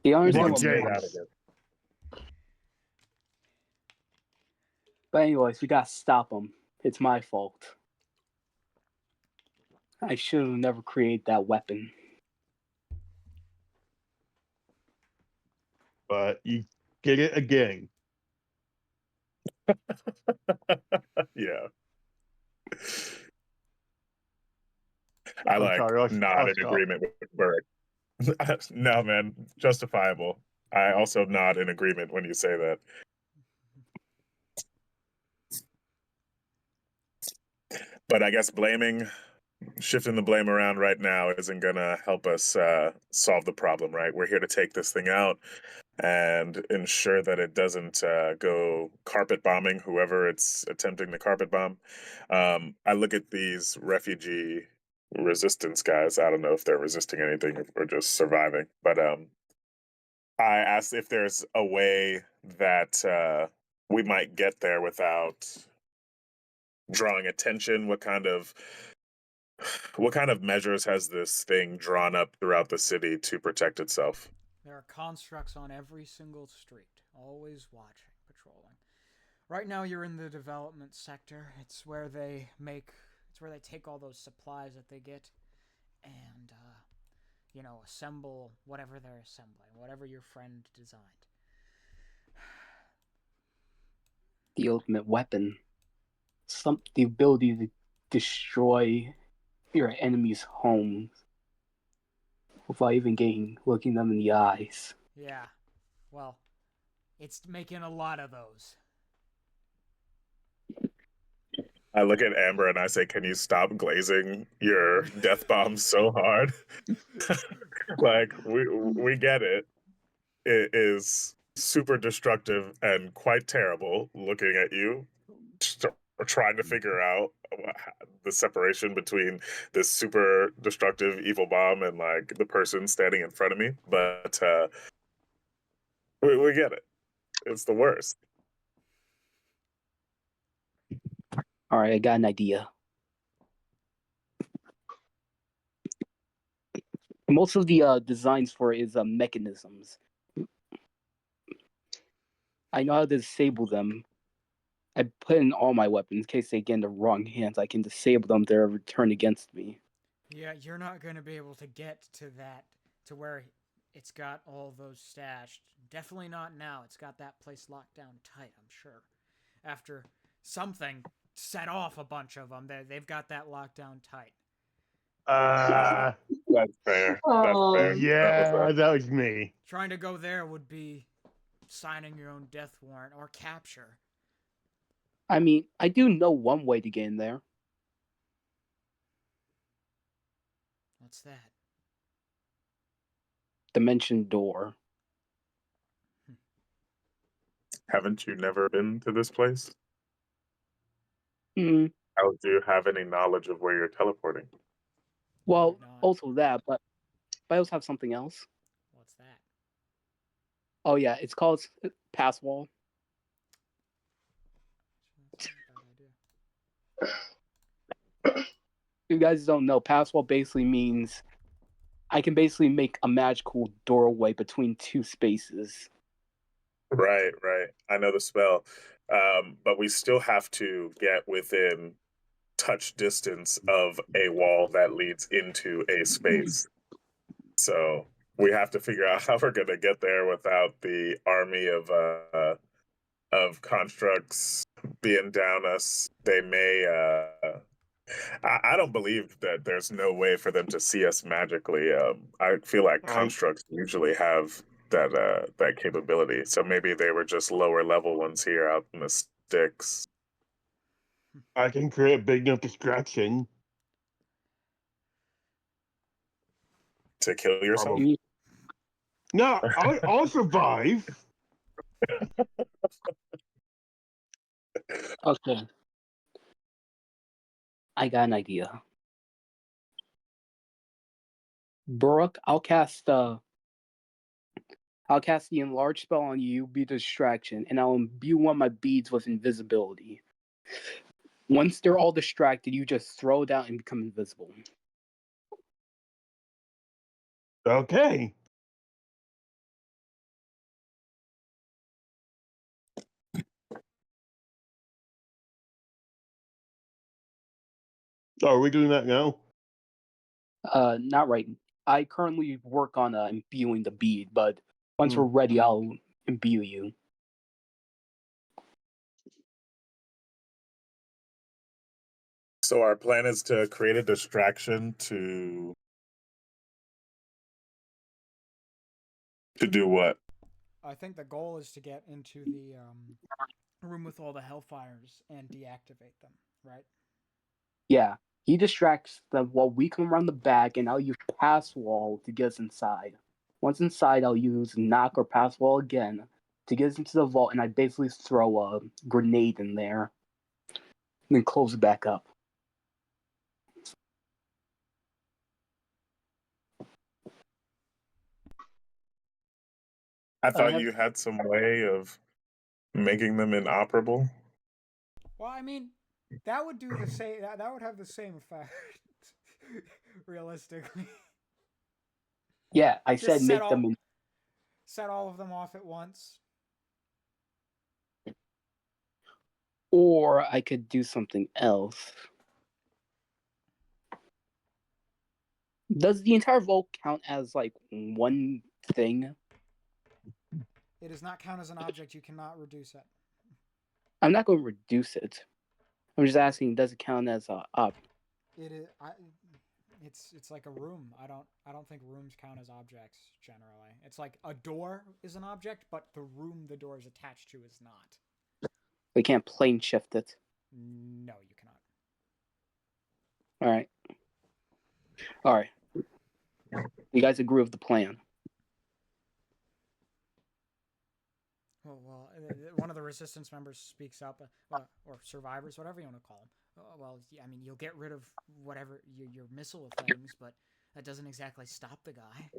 you understand One what get James. out Mark? of here. But anyways, we gotta stop him. It's my fault. I should have never created that weapon. But you get it again. Yeah. I I'm sorry, nod I'll in stop. agreement with Burke. No, man, justifiable. I also nod in agreement when you say that. But I guess shifting the blame around right now isn't gonna help us solve the problem, right? We're here to take this thing out and ensure that it doesn't go carpet bombing whoever it's attempting to carpet bomb. I look at these refugee resistance guys. I don't know if they're resisting anything or just surviving, but I asked if there's a way that we might get there without drawing attention. What kind of measures has this thing drawn up throughout the city to protect itself? There are constructs on every single street, always watching, patrolling. Right now, you're in the development sector. It's where they take all those supplies that they get, and assemble whatever they're assembling, whatever your friend designed. The ultimate weapon. The ability to destroy your enemy's homes without even looking them in the eyes. Yeah, well, it's making a lot of those. I look at Amber and I say, "Can you stop glazing your death bombs so hard?" Like we get it. It is super destructive and quite terrible looking at you, trying to figure out the separation between this super destructive evil bomb and like the person standing in front of me. But we get it. It's the worst. All right, I got an idea. Most of the designs for it is mechanisms. I know how to disable them. I put in all my weapons in case they get in the wrong hands. I can disable them. They're returned against me. Yeah, you're not going to be able to get to where it's got all those stashed. Definitely not now. It's got that place locked down tight, I'm sure. After something set off a bunch of them, they've got that locked down tight. That's fair. That's fair. Yeah, that was me. Trying to go there would be signing your own death warrant or capture. I mean, I do know one way to get in there. What's that? Dimension door. Haven't you never been to this place? Hmm. How do you have any knowledge of where you're teleporting? Well, Might not. also that, but I also have something else. What's that? Oh yeah, it's called pass wall. That's not a bad idea. You guys don't know, pass wall basically means I can basically make a magical doorway between two spaces. Right, right. I know the spell. But we still have to get within touch distance of a wall that leads into a space. So we have to figure out how we're going to get there without the army of constructs being down us. They may. I don't believe that there's no way for them to see us magically. I feel like constructs usually have that capability. So maybe they were just lower level ones here out in the sticks. I can create a big enough distraction. To kill yourself? Probably. No, I'll survive. Okay. I got an idea. Brooke, I'll cast I'll cast the enlarge spell on you, be distraction, and I'll imbue one of my beads with invisibility. Once they're all distracted, you just throw it out and become invisible. Okay. Are we doing that now? Not right. I currently work on imbuing the bead, but once we're ready, I'll imbue you. So our plan is to create a distraction to do what? I think the goal is to get into the room with all the Hellfires and deactivate them, right? Yeah, he distracts them while we come around the back, and I'll use pass wall to get us inside. Once inside, I'll use knock or pass wall again to get us into the vault, and I basically throw a grenade in there, and then close it back up. I thought you had some way of making them inoperable. Well, I mean, that would do the same. That would have the same effect, realistically. Yeah, I Just said make them. Set all of them off at once. Or I could do something else. Does the entire vault count as like one thing? It does not count as an object. You cannot reduce it. I'm not going to reduce it. I'm just asking, does it count as up? It is. It's like a room. I don't think rooms count as objects generally. It's like a door is an object, but the room the door is attached to is not. We can't plane shift it. No, you cannot. All right. All right. You guys agree with the plan? Well, one of the resistance members speaks up, or survivors, whatever you want to call them. Well, I mean, you'll get rid of whatever your missile things, but that doesn't exactly stop the guy.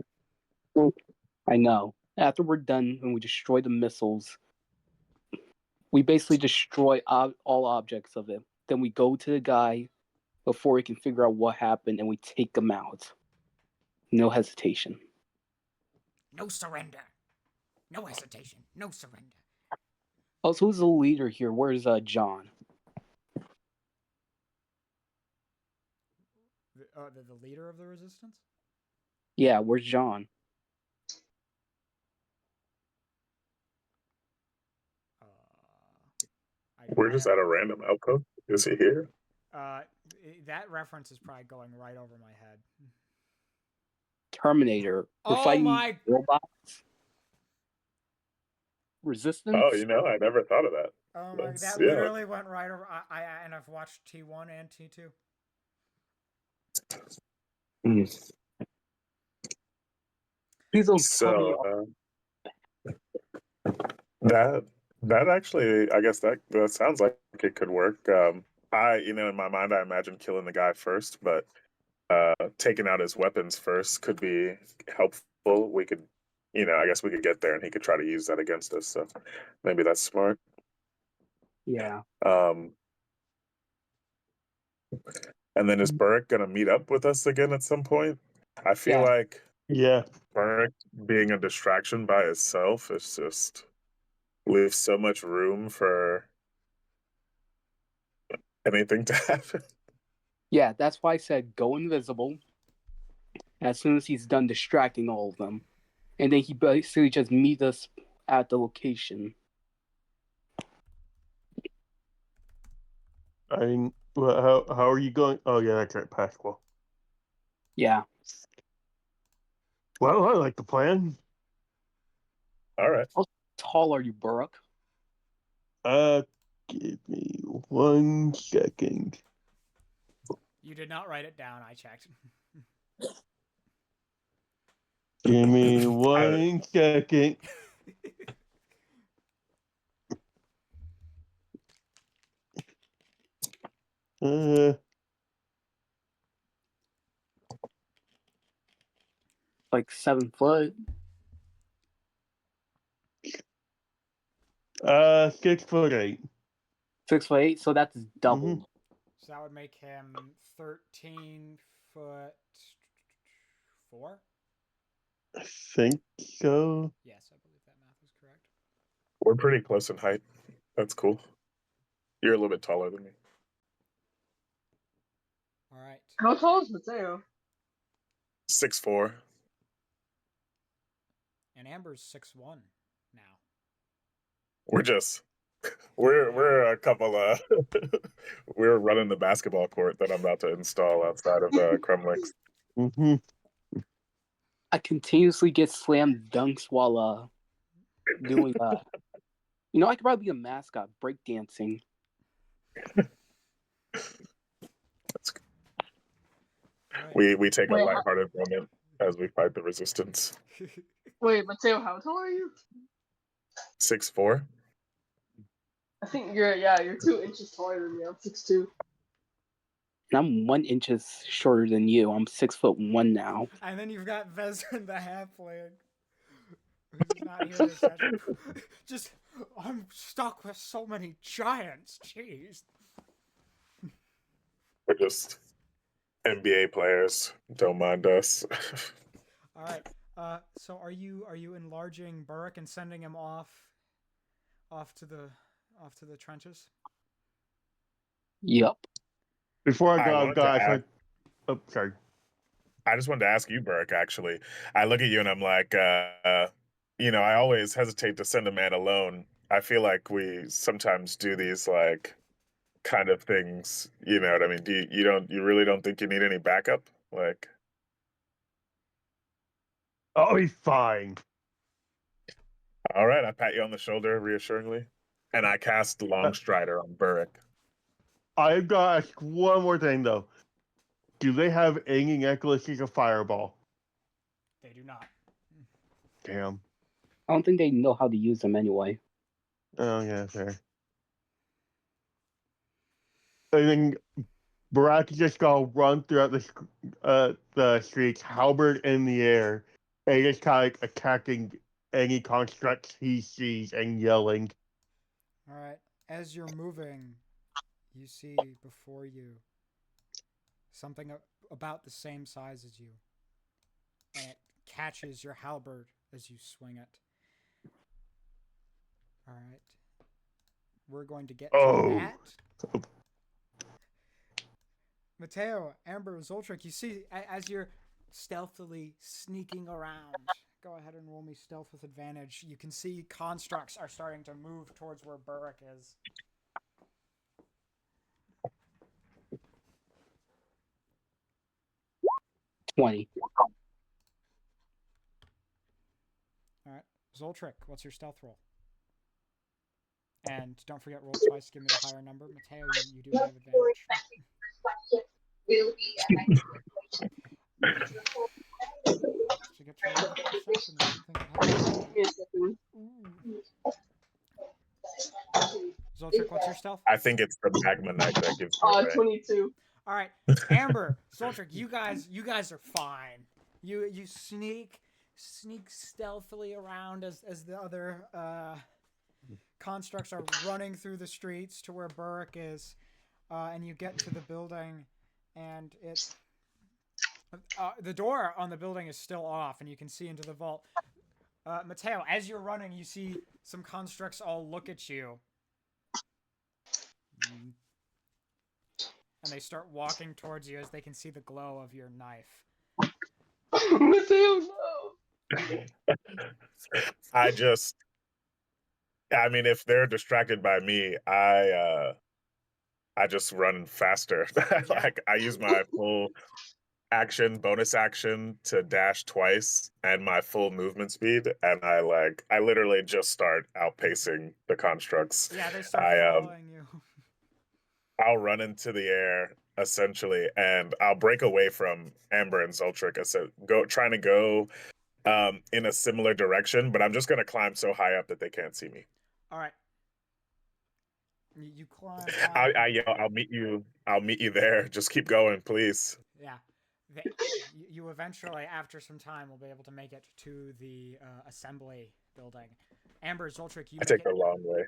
I know. After we're done and we destroy the missiles, we basically destroy all objects of it. Then we go to the guy before he can figure out what happened, and we take him out. No hesitation. No surrender. No hesitation. No surrender. Oh, so who's the leader here? Where's John? The leader of the resistance? Yeah, where's John? We're just at a random outpost. Is he here? That reference is probably going right over my head. Terminator. We're fighting robots. Resistance. Oh, I never thought of that. Oh my! That literally went right over. And I've watched T1 and T2. Please don't tell me. That actually, I guess that sounds like it could work. In my mind, I imagine killing the guy first, but taking out his weapons first could be helpful. We could, I guess we could get there, and he could try to use that against us. So maybe that's smart. Yeah. And then is Burrick gonna meet up with us again at some point? I feel like Burrick being a distraction by itself is just leaves so much room for anything to happen. Yeah, that's why I said go invisible as soon as he's done distracting all of them. And then he basically just meet us at the location. I mean, how are you going? Oh, yeah, that's right, Pascal. Yeah. Well, I like the plan. All right. How tall are you, Burrick? Give me 1 second. You did not write it down. I checked. Give me 1 second. Like 7 foot. 6'8". 6'8", so that's double. Mhm. So that would make him 13'4". I think so. Yes, I believe that math is correct. We're pretty close in height. That's cool. You're a little bit taller than me. All right. How tall is Mateo? 6'4". And Amber's 6'1" now. We're a couple we're running the basketball court that I'm about to install outside of Kremlick's. Mm-hmm. I continuously get slam dunks while doing I could probably be a mascot breakdancing. Right. We take a Wait, lighthearted moment as we fight the resistance. Wait, Mateo, how tall are you? 6'4". I think you're 2 inches taller than me. I'm 6'2". And I'm 1 inch shorter than you. I'm 6'1" now. And then you've got Vezran the halfling, who's not here this session. Just, I'm stuck with so many giants. Jeez. We're just NBA players. Don't mind us. All right. So are you enlarging Burrick and sending him off to the trenches? Yep. Before I I go, wanted to guys, ask, sorry. I just wanted to ask you, Burke, actually. I look at you and I'm like, I always hesitate to send a man alone. I feel like we sometimes do these like kind of things. You know what I mean? You really don't think you need any backup? Like, I'll be fine. all right, I pat you on the shoulder reassuringly, and I cast Long Strider on Burrick. I've got to ask one more thing though. Do they have any necklaces of fireball? They do not. Damn. I don't think they know how to use them anyway. Oh yeah, fair. I think Barak just gonna run throughout the streets, halberd in the air, and just kind of attacking any constructs he sees and yelling. All right. As you're moving, you see before you something about the same size as you, and it catches your halberd as you swing it. All right. We're going to get to that. Mateo, Amber, Zoltrak, you see as you're stealthily sneaking around. Go ahead and roll me stealth with advantage. You can see constructs are starting to move towards where Burrick is. $20. All right. Zoltrak, what's your stealth roll? And don't forget, roll twice. Give me the higher number. Mateo, you do have advantage. To get to roll the perception, I didn't think it had. Give me a second. Zoltrak, what's your stealth? I think it's the Magma Knight that gives me away. 22. All right, Amber, Zoltrak, you guys are fine. You sneak stealthily around as the other constructs are running through the streets to where Burrick is, and you get to the building, and the door on the building is still off, and you can see into the vault. Mateo, as you're running, you see some constructs all look at you. And they start walking towards you as they can see the glow of your knife. Mateo, no. I mean, if they're distracted by me, I just run faster. Like I use my full bonus action to dash twice and my full movement speed, and I literally just start outpacing the constructs. Yeah, they start following you. I'll run into the air essentially, and I'll break away from Amber and Zoltrik. Trying to go in a similar direction, but I'm just gonna climb so high up that they can't see me. All right. You climb. I yell, I'll meet you there. Just keep going, please. Yeah. You eventually, after some time, will be able to make it to the assembly building, Amber, Zoltric, you I make take it. the long way.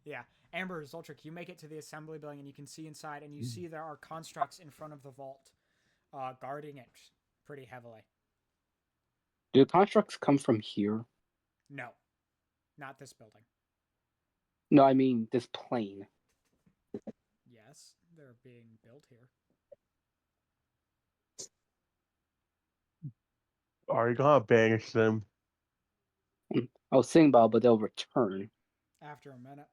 Yeah, Amber, Zoltric, you make it to the assembly building, and you can see inside, and you see there are constructs in front of the vault, guarding it pretty heavily. Do the constructs come from here? No, not this building. No, I mean this plane. Yes, they're being built here. Are you gonna banish them? I was thinking about it, but they'll return. After a minute.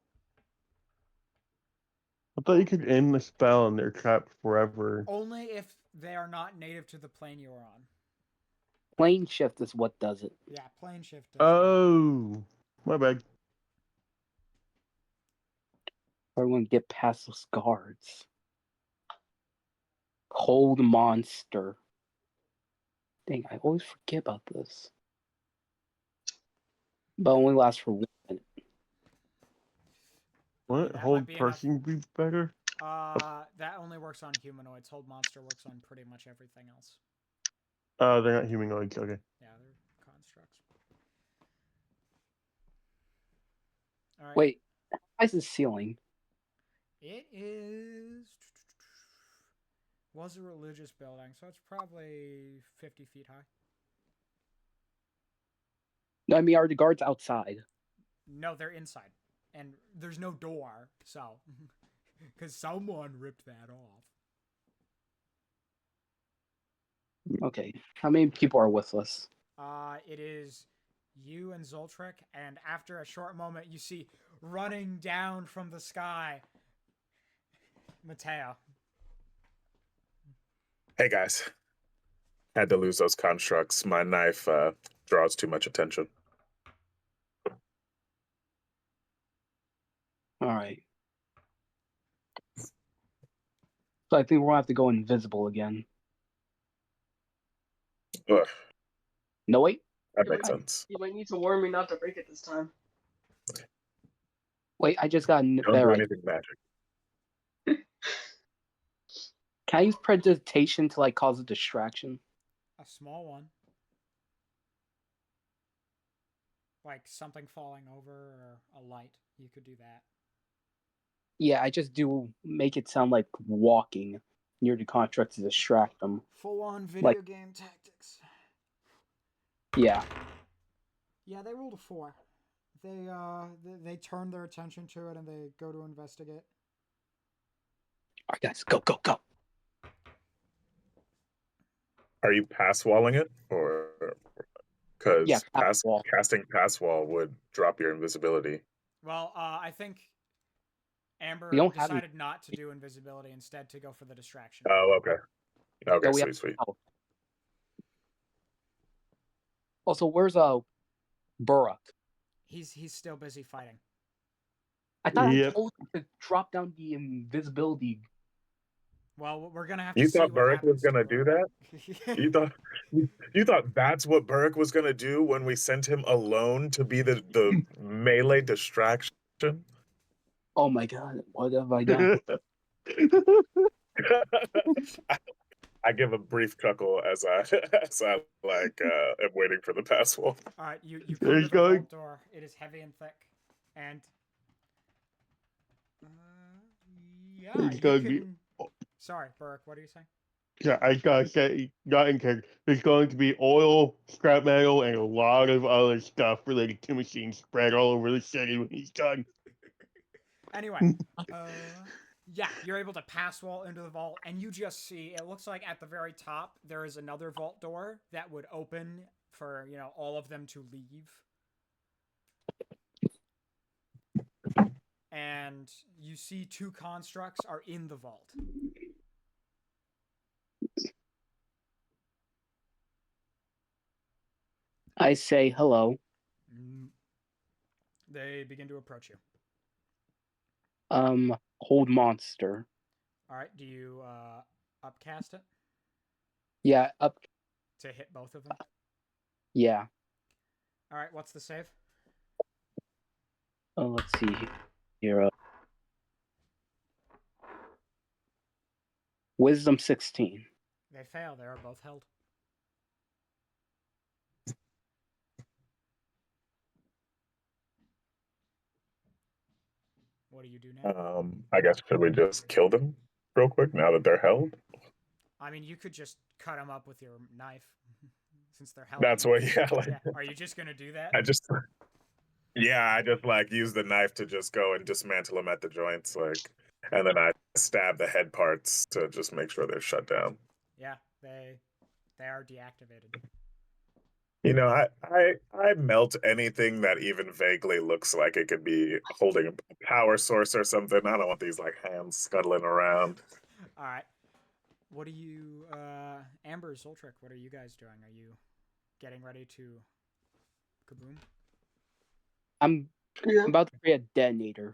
I thought you could end the spell and they're trapped forever. Only if they are not native to the plane you are on. Plane shift is what does it. Yeah, plane shift does Oh, my bad. Everyone get past those guards. Cold monster. Dang, I always forget about this. But only lasts for 1 minute. What? that Hold might be enough. person be better? That only works on humanoids. Hold monster works on pretty much everything else. They're not humanoids. Okay. Yeah, they're constructs. All right. Wait, why is the ceiling? It is. Was a religious building, so it's probably 50 feet high. No, I mean, are the guards outside? No, they're inside. And there's no door, so. Because someone ripped that off. Okay. How many people are with us? It is you and Zoltric, and after a short moment, you see running down from the sky Mateo. Hey guys, had to lose those constructs. My knife draws too much attention. All right. So I think we're gonna have to go invisible again. Ugh, No, wait. that makes sense. You might need to warn me not to break it this time. Wait, I just got a Don't better do idea. anything magic. Can I use predidigitation to like cause a distraction? A small one. Like something falling over or a light. You could do that. Yeah, I just do make it sound like walking near the construct to distract them. Full on video game tactics. Yeah. Yeah, they rolled a 4. They turn their attention to it and they go to investigate. All right, guys, go, go, go. Are you pass walling it, or because Yeah, pass wall. casting pass wall would drop your invisibility? Well, I think We Amber don't have decided not to do invisibility, instead to go for the distraction. Oh, okay. Okay, Yeah, we sweet, sweet. have. Also, where's Burrock? He's still busy fighting. I thought Yep. I told him to drop down the invisibility. Well, we're gonna have to You see thought what Burrick was happens to gonna do that? You thought you thought that's what Burrick was gonna do when we sent him alone to be the melee distraction? Oh my god, what have I done? I give a brief chuckle as I like am waiting for the pass wall. All right, you come to There's the going. vault door. It is heavy and thick, and yeah, There's you going can. to be. Sorry, Burke. What are you saying? Yeah, I gotta say, not in character. There's going to be oil, scrap metal, and a lot of other stuff related to machines spread all over the city when he's done. Anyway, yeah, you're able to pass wall into the vault, and you just see it looks like at the very top there is another vault door that would open for all of them to leave. And you see 2 constructs are in the vault. I say hello. They begin to approach you. Hold monster. All right, do you upcast it Yeah, up. to hit both of them? Yeah. All right, what's the save? Oh, let's see here. Wisdom 16. They fail. They are both held. What do you do now? I guess should we just kill them real quick now that they're held? I mean, you could just cut them up with your knife, since they're held. That's what. Yeah, like Yeah. Are you just gonna do that? I just. Yeah, I just like use the knife to just go and dismantle them at the joints, like, and then I stab the head parts to just make sure they're shut down. Yeah, they are deactivated. You know, I melt anything that even vaguely looks like it could be holding a power source or something. I don't want these like hands scuttling around. All right. What are you, Amber, Zoltric? What are you guys doing? Are you getting ready to kaboom? I'm Yeah. about to create a detonator.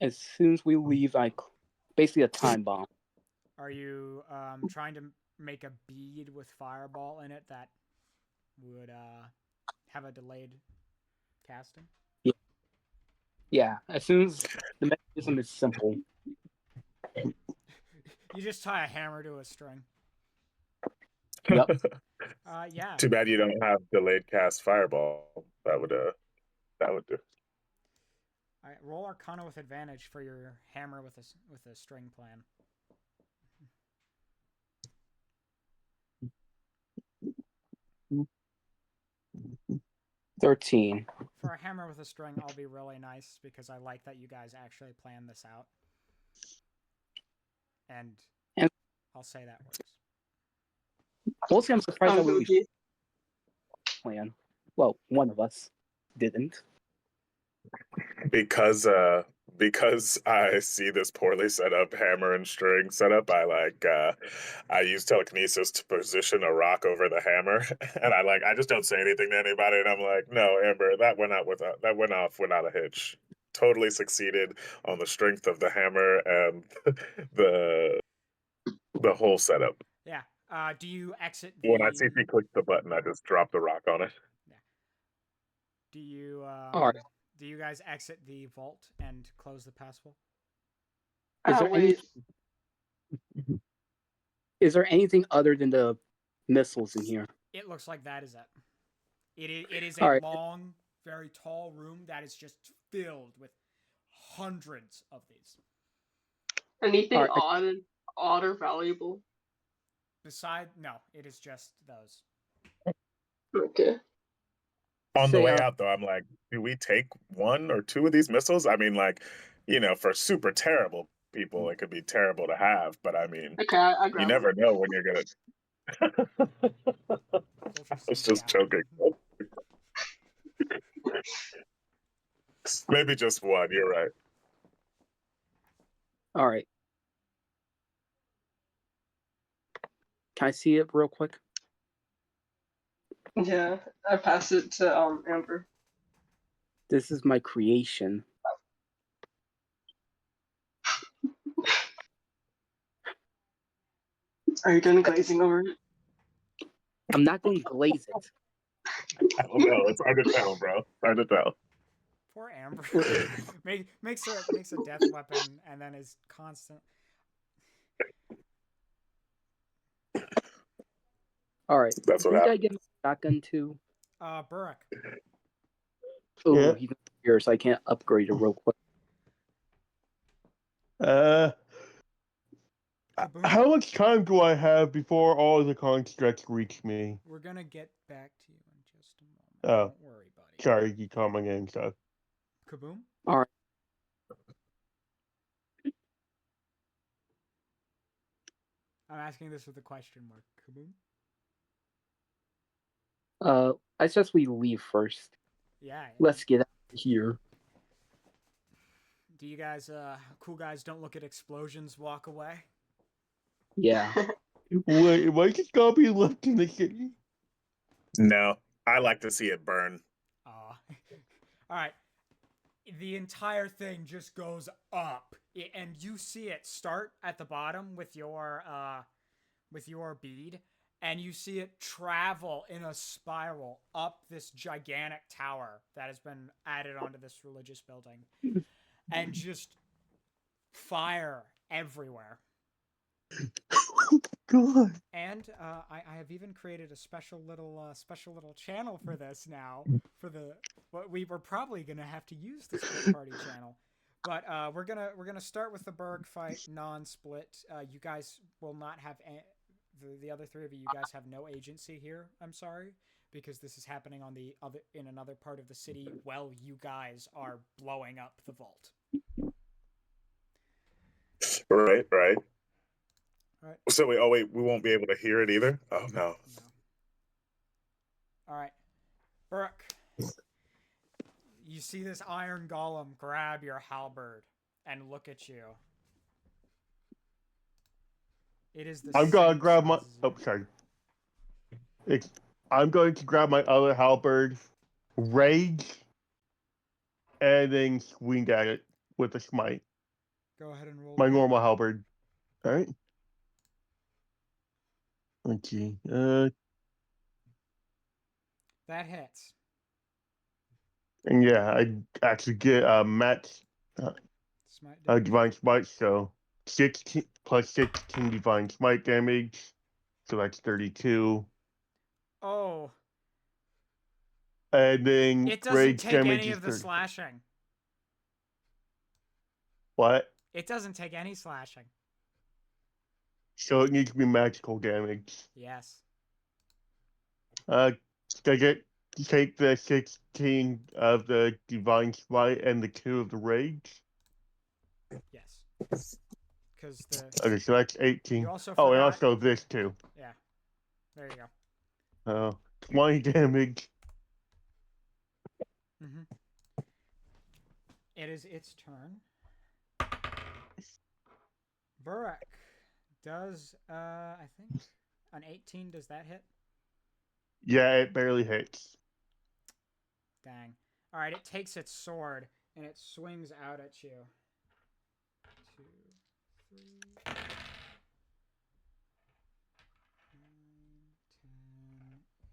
As soon as we leave, basically a time bomb. Are you trying to make a bead with fireball in it that would have a delayed casting? Yeah, as soon as the mechanism is simple. You just tie a hammer to a string. Yep. Yeah. Too bad you don't have delayed cast fireball. That would do. All right, roll Arcana with advantage for your hammer with a string plan. $13. For a hammer with a string, I'll be really nice because I like that you guys actually planned this out. And I'll say that works. Mostly, I'm surprised that we Okay. plan. Well, one of us didn't. Because I see this poorly set up hammer and string setup, I use telekinesis to position a rock over the hammer, and I just don't say anything to anybody, and I'm like, no, Amber, that went off without a hitch. Totally succeeded on the strength of the hammer and the whole setup. Yeah. Do you exit the? When I see he clicks the button, I just drop the rock on it. Yeah. Do you? All right. Do you guys exit the vault and close the passwall? Is there anything other than the missiles in here? It looks like that is it. It is All a right. long, very tall room that is just filled with hundreds of these. Anything Alright. odd or valuable? No, it is just those. Okay. On the Say, way out, though, I'm like, do we take one or two of these missiles? I mean, like, for super terrible people, it could be terrible to have, but I mean, Okay, I you grab never them. know when you're gonna. I was just joking. Maybe just one. You're right. all right. Can I see it real quick? Yeah, I pass it to Amber. This is my creation. Are you done glazing over it? I'm not going to glaze it. I don't know. It's hard to tell, bro. Hard to tell. Poor Amber. makes a death weapon and then is constant. All right. That's what Who did I happened. get my shotgun to? Burek. Oh, Yeah. he's here, so I can't upgrade it real quick. Kaboom. How much time do I have before all the constructs reach me? We're gonna get back to you in just a moment. Oh. Don't worry, buddy. Sorry, you coming in, so. Kaboom. All right. I'm asking this with a question mark. Kaboom. I suggest we leave first. Yeah. Let's get out of here. Do you guys, cool guys, don't look at explosions, walk away? Yeah. Wait, am I just gonna be left in the city? No, I like to see it burn. All right. The entire thing just goes up, and you see it start at the bottom with your bead, and you see it travel in a spiral up this gigantic tower that has been added onto this religious building, and just fire everywhere. Oh God! And I have even created a special little channel for this now. For the what we were probably gonna have to use the split party channel, But we're gonna start with the Berg fight non-split. You guys will not have the other three of you. You guys have no agency here. I'm sorry, because this is happening on the other in another part of the city while you guys are blowing up the vault. Right. All right. So wait, we won't be able to hear it either. Oh no. No. All right, Brooke. You see this iron golem grab your halberd and look at you. It is the I'm gonna same grab my. size as you. Oh, sorry. I'm going to grab my other halberd, rage, and then swing at it with a smite. Go ahead and roll. My to hit. normal halberd. All right. Okay. That hits. And yeah, I actually get Matt's Smite damage. divine smite, so 16 plus 16 divine smite damage, so that's 32. Oh, And then it doesn't rage take damage any is of the 30. slashing. What? It doesn't take any slashing. So it needs to be magical damage. Yes. Does it take the 16 of the divine smite and the 2 of the rage? Yes. Because the Okay, so that's 18. you also Oh, and forgot. also this too. Yeah. There you go. 20 damage. Mm-hmm. It is its turn. Burek does I think an 18. Does that hit? Yeah, it barely hits. Dang. All right. It takes its sword and it swings out at you. 2, 3, 9, 10,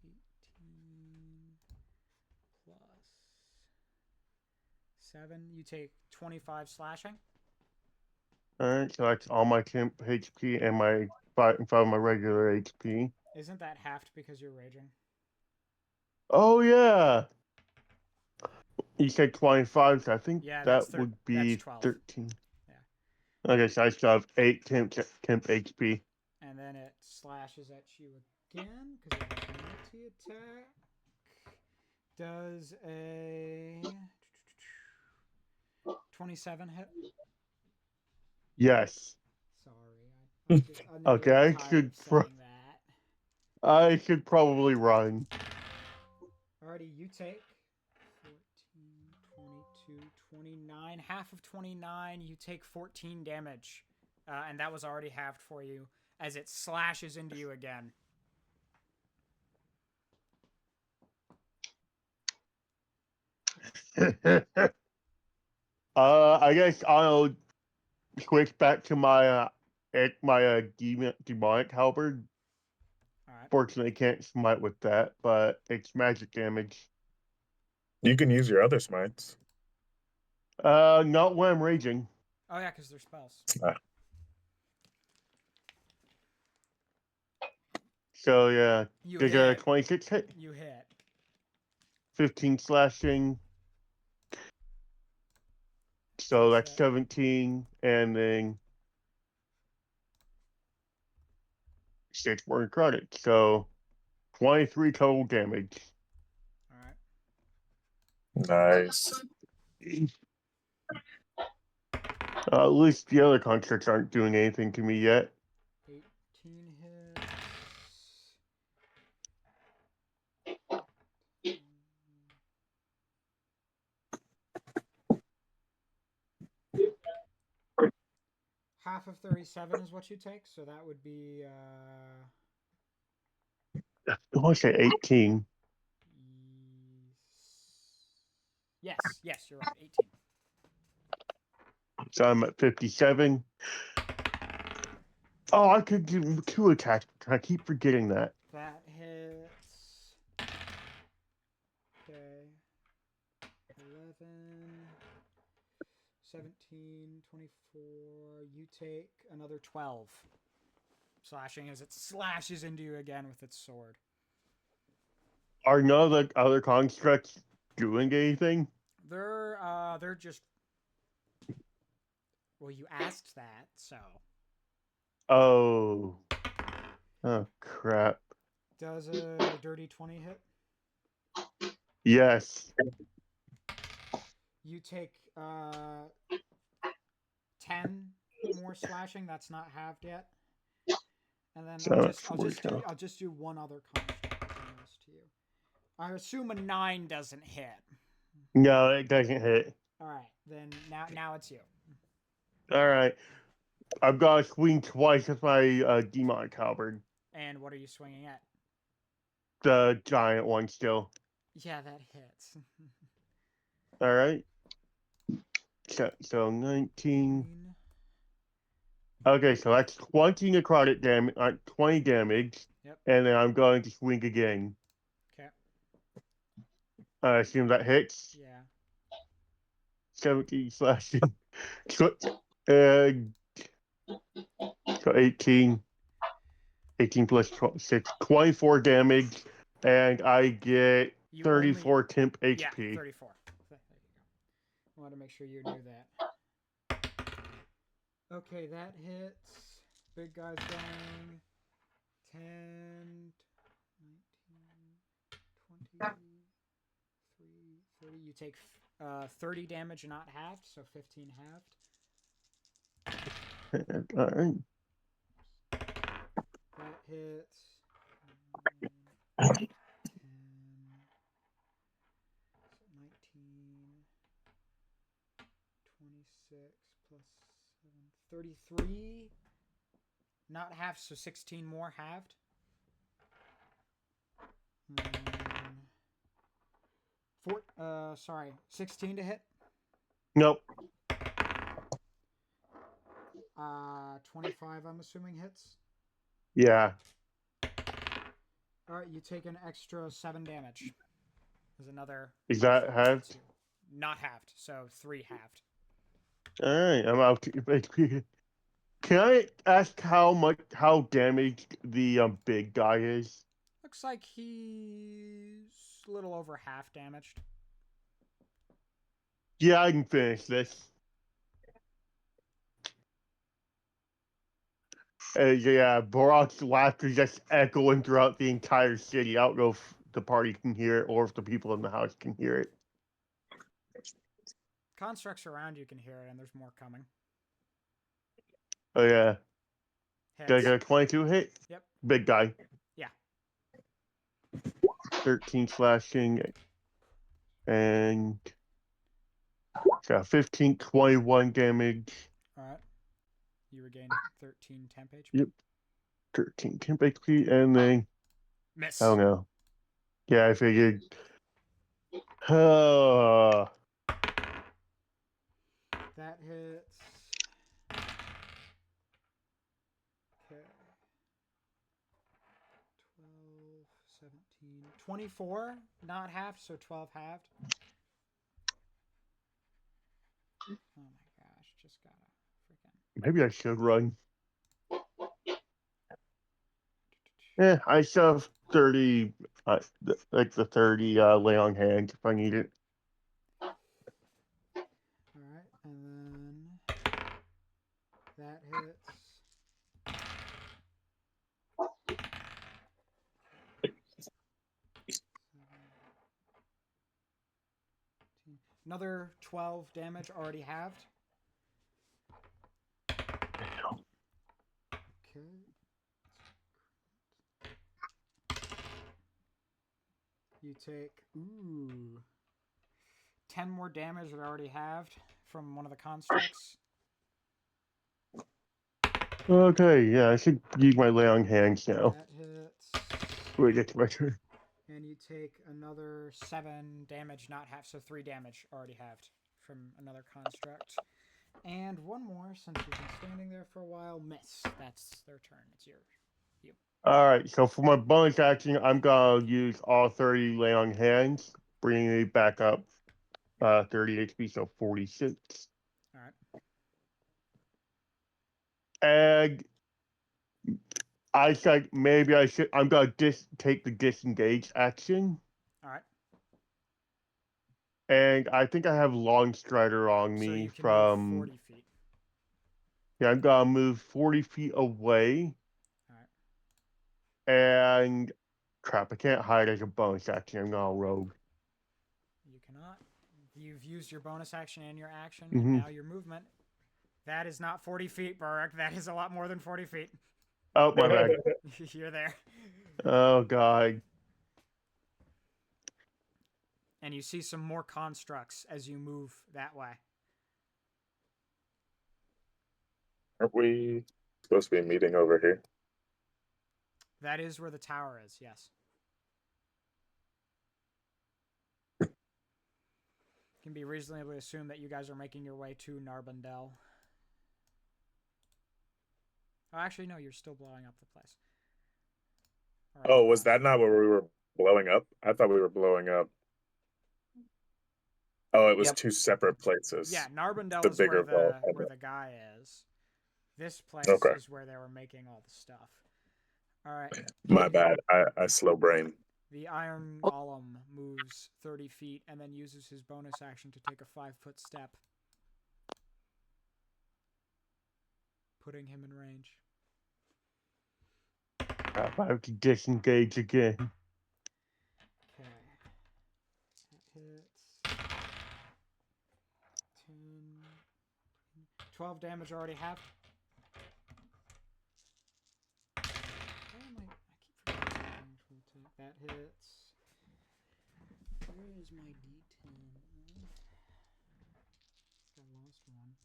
18 plus 7. You take 25 slashing. Alright, so that's all my temp HP and my 5 of my regular HP. Isn't that halved because you're raging? Oh, yeah! You said 25, so I think Yeah, that that's would that's be 12. 13. Yeah. Okay, so I still have 8 temp HP. And then it slashes at you again because it has a multi-attack. Does a 27 hit? Yes. Sorry, I'm just a Okay, little I tired of should saying that. I should probably run. Alrighty, you take 14, 22, 29. Half of 29, you take 14 damage. And that was already halved for you as it slashes into you again. I guess I'll switch back to my demonic halberd. Alright. Fortunately, I can't smite with that, but it's magic damage. You can use your other smites. Not when I'm raging. Oh, yeah, because they're spells. So yeah, You did a hit. 26 hit? You hit. 15 slashing. So that's 17, and then 6 more necrotic. So 23 total damage. Alright. Nice. At least the other constructs aren't doing anything to me yet. 18 hits. Half of 37 is what you take, so that would be I want to say 18. Yes, you're right. 18. So I'm at 57. Oh, I could do 2 attacks. I keep forgetting that. That hits. Okay. 11, 17, 24. You take another 12. Slashing as it slashes into you again with its sword. Are none of the other constructs doing anything? They're just Well, you asked that, so. Oh. Oh, crap. Does a dirty 20 hit? Yes. You take 10 more slashing. That's not halved yet. And then So I'll just do one other construct to you. I assume a 9 doesn't hit. No, it doesn't hit. All right, then now it's you. All right. I've got to swing twice with my demonic halberd. And what are you swinging at? The giant one still. Yeah, that hits. All right. So 19. Okay, so that's 20 necrotic damage, 20 damage. Yep. And then I'm going to swing again. Okay. I assume that hits. Yeah. 17 slashing. So 18. 18 plus 6. 24 damage. And I get 34 temp HP. Yeah, 34. There you go. I wanted to make sure you knew that. Okay, that hits. Big guy's going. 10, 19, 20, 30. You take 30 damage not halved, so 15 halved. All right. That hits. 10, 19, 26 plus 7, 33. Not half, so 16 more halved. Sorry, 16 to hit. Nope. 25, I'm assuming hits. Yeah. All right, you take an extra 7 damage. There's another. Is that halved? Not halved, so 3 halved. All right, I'm out. Can I ask how damaged the big guy is? Looks like he's a little over half damaged. Yeah, I can finish this. Yeah, Borak's laughter just echoing throughout the entire city. I don't know if the party can hear it or if the people in the house can hear it. Constructs around you can hear it, and there's more coming. Oh, yeah. Hits. Did I get a 22 hit? Yep. Big guy. Yeah. 13 slashing. And 15, 21 damage. All right. You regain 13 temp HP. Yep. 13 temp HP, and then... Miss. I don't know. Yeah, I figured. That hits. Okay. 12, 17, 24. Not half, so 12 halved. Oh my gosh, just gotta freaking. Maybe I should run. Yeah, I still have 30, like the 30 lay on hand if I need it. Alright, and then that hits. Another 12 damage already halved. Okay. You take 10 more damage that already halved from one of the constructs. Okay, yeah, I should use my lay on hands now. That hits. Wait, it's my turn. And you take another 7 damage, not half, so 3 damage already halved from another construct. And one more, since you've been standing there for a while, miss. That's their turn. It's you. Alright, so for my bonus action, I'm gonna use all 30 lay on hands, bringing me back up 30 HP, so 46. Alright. And I said maybe I'm gonna take the disengage action. Alright. And I think I have Long Strider on So me you can move from. 40 feet. Yeah, I'm gonna move 40 feet away. Alright. And crap, I can't hide as a bonus action. I'm gonna rogue. You cannot. You've used your bonus action and your action, and Mhm. now your movement. That is not 40 feet, Burrick. That is a lot more than 40 feet. Oh, my bad. You're there. Oh, God. And you see some more constructs as you move that way. Aren't we supposed to be meeting over here? That is where the tower is, yes. It can be reasonably assumed that you guys are making your way to Narbundel. Oh, actually, no, you're still blowing up the place. Right, Oh, was that not where we were blowing up? I thought we were blowing up. Oh, it was Yep. two separate places. Yeah, Narbundel The is where bigger vault. where the guy is. This place Okay. is where they were making all the stuff. All right. My bad. I slow brain. The Iron Golem moves 30 feet and then uses his bonus action to take a 5-foot step, putting him in range. Crap, I have to disengage again. Okay. That hits. 10. 12 damage already halved. Where am I keep forgetting to attack. That hits. Where is my D10? I lost one.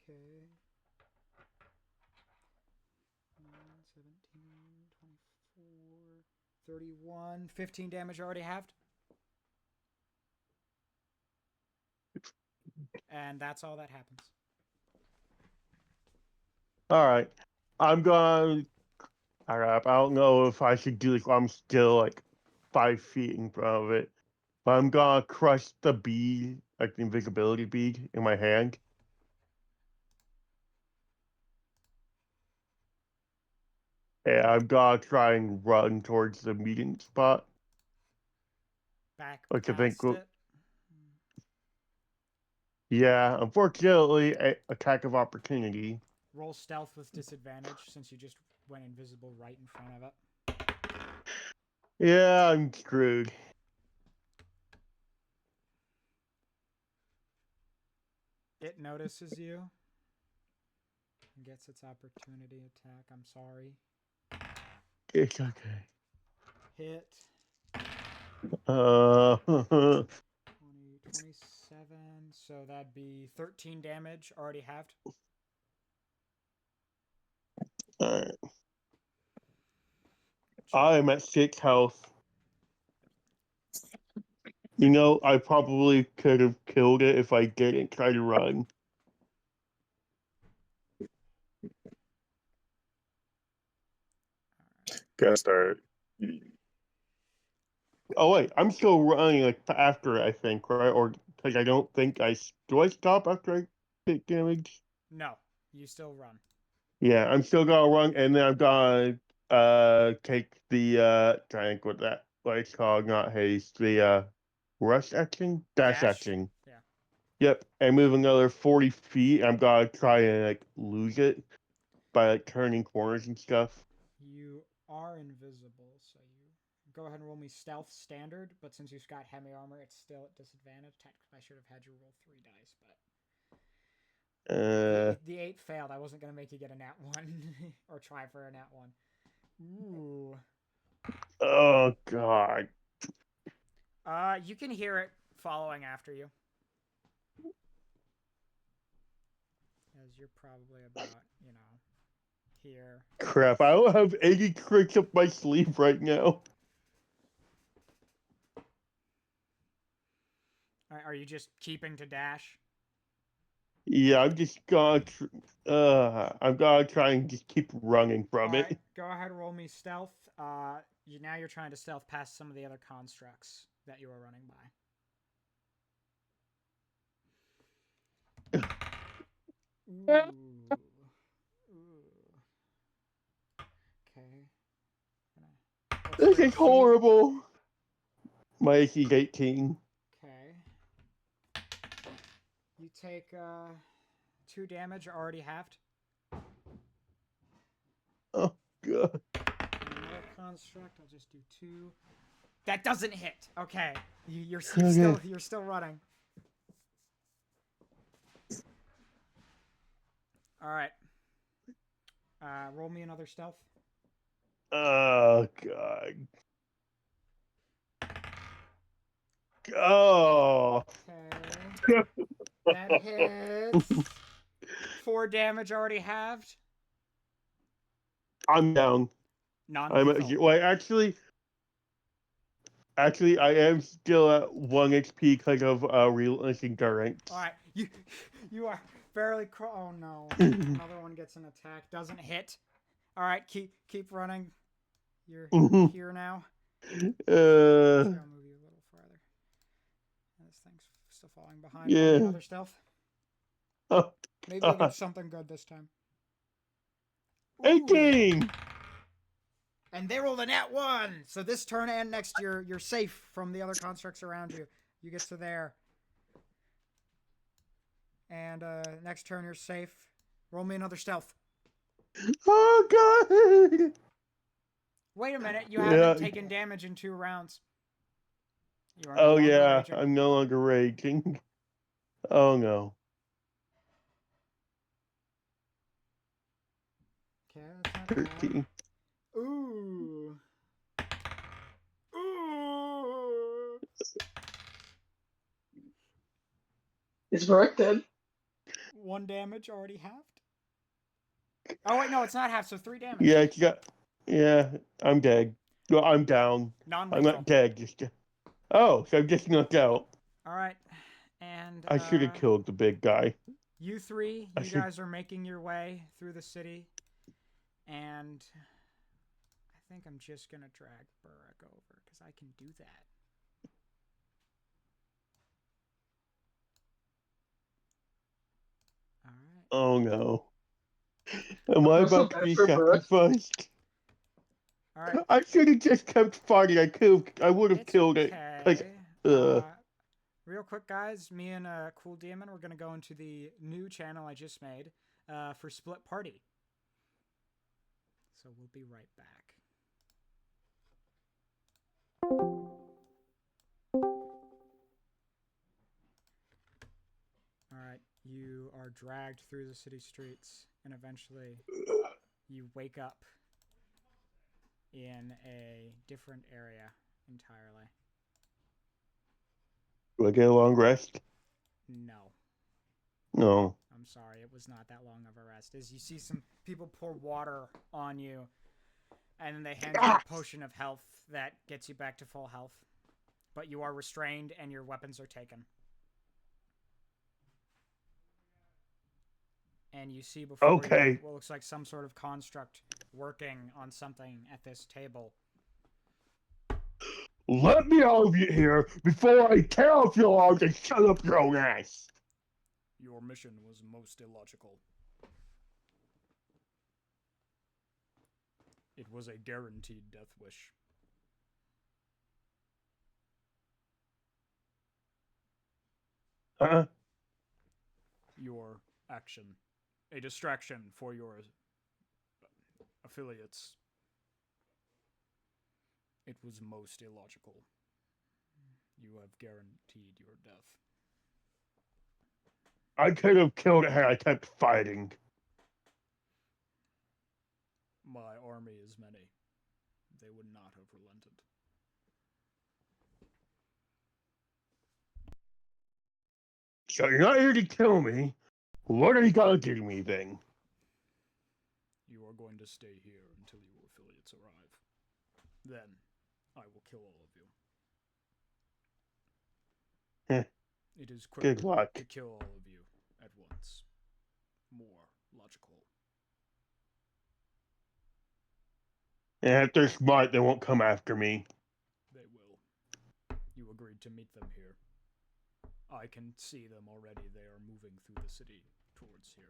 Okay. 17, 24, 31. 15 damage already halved. And that's all that happens. All right. I'm gonna. Crap, I don't know if I should do this while I'm still like 5 feet in front of it. But I'm gonna crush the bead, like the invisibility bead, in my hand. And I'm gonna try and run towards the meeting spot. Back Which I past think. it. Yeah, unfortunately, attack of opportunity. Roll stealth with disadvantage since you just went invisible right in front of it. Yeah, I'm screwed. It notices you. And gets its opportunity attack. I'm sorry. It's okay. Hit. 20. 20, 27. So that'd be 13 damage already halved. Alright. I'm at 6 health. You know, I probably could have killed it if I didn't try to run. Gotta start. Oh wait, I'm still running like after it, I think, right? Or because I don't think do I stop after I take damage? No, you still run. Yeah, I'm still gonna run, and then I'm gonna take the think what that what it's called, not haste, the rush action, dash action. Yeah. Yep, and move another 40 feet. I'm gonna try and like lose it by like turning corners and stuff. You are invisible, so you go ahead and roll me stealth standard, but since you've got hemi armor, it's still at disadvantage. Technically, I should have had you roll 3 dice, but the 8 failed. I wasn't gonna make you get a nat 1 or try for a nat 1. Ooh. Oh god. You can hear it following after you. As you're probably about, here. Crap, I don't have any tricks up my sleeve right now. Are you just keeping to dash? Yeah, I'm gonna try and just keep running from Alright, it. go ahead and roll me stealth. Now you're trying to stealth past some of the other constructs that you were running by. Ooh. Okay. This is horrible. My AC is 18. Okay. You take 2 damage, already halved. Oh god. And another construct. I'll just do 2. That doesn't hit. Okay, you're Okay. you're still running. All right. Roll me another stealth. Oh god. Oh. Okay. That hits. 4 damage, already halved. I'm down. Non-lethal. Well, actually, I am still at 1 HP because of relentless endurance. All right, you are barely. Oh no! Another one gets an attack. Doesn't hit. All right, keep running. You're here now. Actually, I'll move you a little farther. This thing's still falling behind. Roll me Yeah. another stealth. Oh, Maybe you'll get something good this time. Ooh. 18! And they rolled a nat 1. So this turn and next you're safe from the other constructs around you. You get to there. And next turn you're safe. Roll me another stealth. Oh god! Wait a minute, you haven't taken damage in 2 rounds. You are no Oh longer yeah, raging. I'm no longer raging. Oh no. Okay, that's not bad. 13. Ooh. Ooh. Is Varric dead? 1 damage, already halved. Oh wait, no, it's not half, so 3 damage. Yeah, yeah, I'm dead. Well, I'm down. I'm Non-lethal. not dead, just oh, so I'm just knocked out. Alright. And I should have killed the big guy. you 3, you guys are making your way through the city. And I think I'm just gonna drag Burrick over, because I can do that. Alright. Oh no. Am I I feel so about to bad be for Burrick. sacrificed? Alright. I should have just kept fighting. I would have It's killed okay. it. Real quick, guys, me and Cool Demon, we're going to go into the new channel I just made for Split Party. So we'll be right back. Alright, you are dragged through the city streets, and eventually you wake up in a different area entirely. Do I get a long rest? No. No. I'm sorry, it was not that long of a rest. As you see some people pour water on you, and then they hand you a potion of health that gets you back to full health. But you are restrained, and your weapons are taken. And you see before you what looks like some sort of construct working on something at this table. Let me out of here before I tear off your arms and shut up your own ass. Your mission was most illogical. It was a guaranteed death wish. Huh? Your action. A distraction for your affiliates. It was most illogical. You have guaranteed your death. I could have killed it had I kept fighting. My army is many. They would not have relented. So you're not here to kill me. What are you gonna do to me then? You are going to stay here until your affiliates arrive. Then, I will kill all of you. It is quicker Good luck. to kill all of you at once. More logical. And if they're smart, they won't come after me. They will. You agreed to meet them here. I can see them already. They are moving through the city towards here.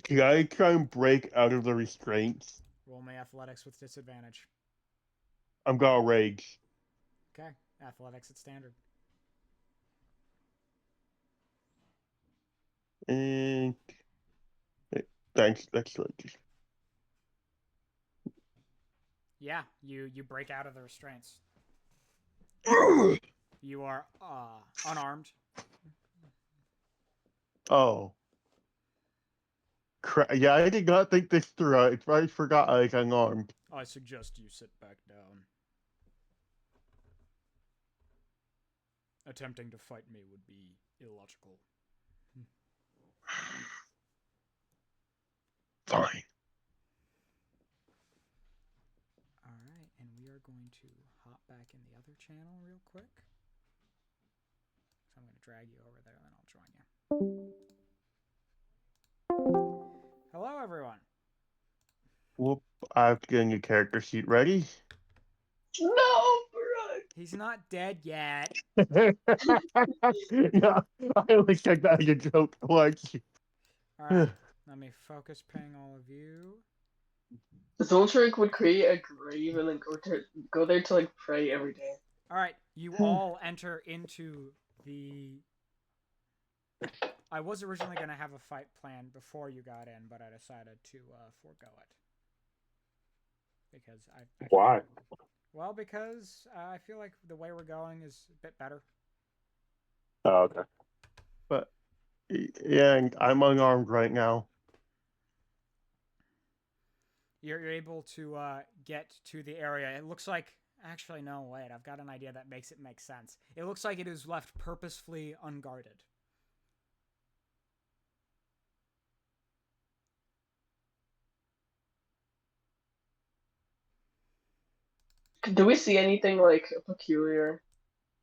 Can I try and break out of the restraints? Roll my athletics with disadvantage. I'm gonna rage. Okay. Athletics at standard. And thanks. Excellent. Yeah, you break out of the restraints. You are unarmed. Oh. Yeah, I did not think this through. I forgot I was unarmed. I suggest you sit back down. Attempting to fight me would be illogical. Fine. Alright, and we are going to hop back in the other channel real quick. So I'm going to drag you over there, and then I'll join you. Hello, everyone. Whoop, I have to get a new character sheet ready. No, Barack. He's not dead yet. Yeah, I only said that as a joke once. Alright, let me focus ping all of you. Zoltrik would create a grave and then go there to like pray every day. Alright, you all enter into the... I was originally going to have a fight planned before you got in, but I decided to forego it. Because I Why? Well, because I feel like the way we're going is a bit better. Oh, okay. But yeah, and I'm unarmed right now. You're able to get to the area. It looks like... Actually, no, wait. I've got an idea that makes it make sense. It looks like it is left purposefully unguarded. Do we see anything like peculiar?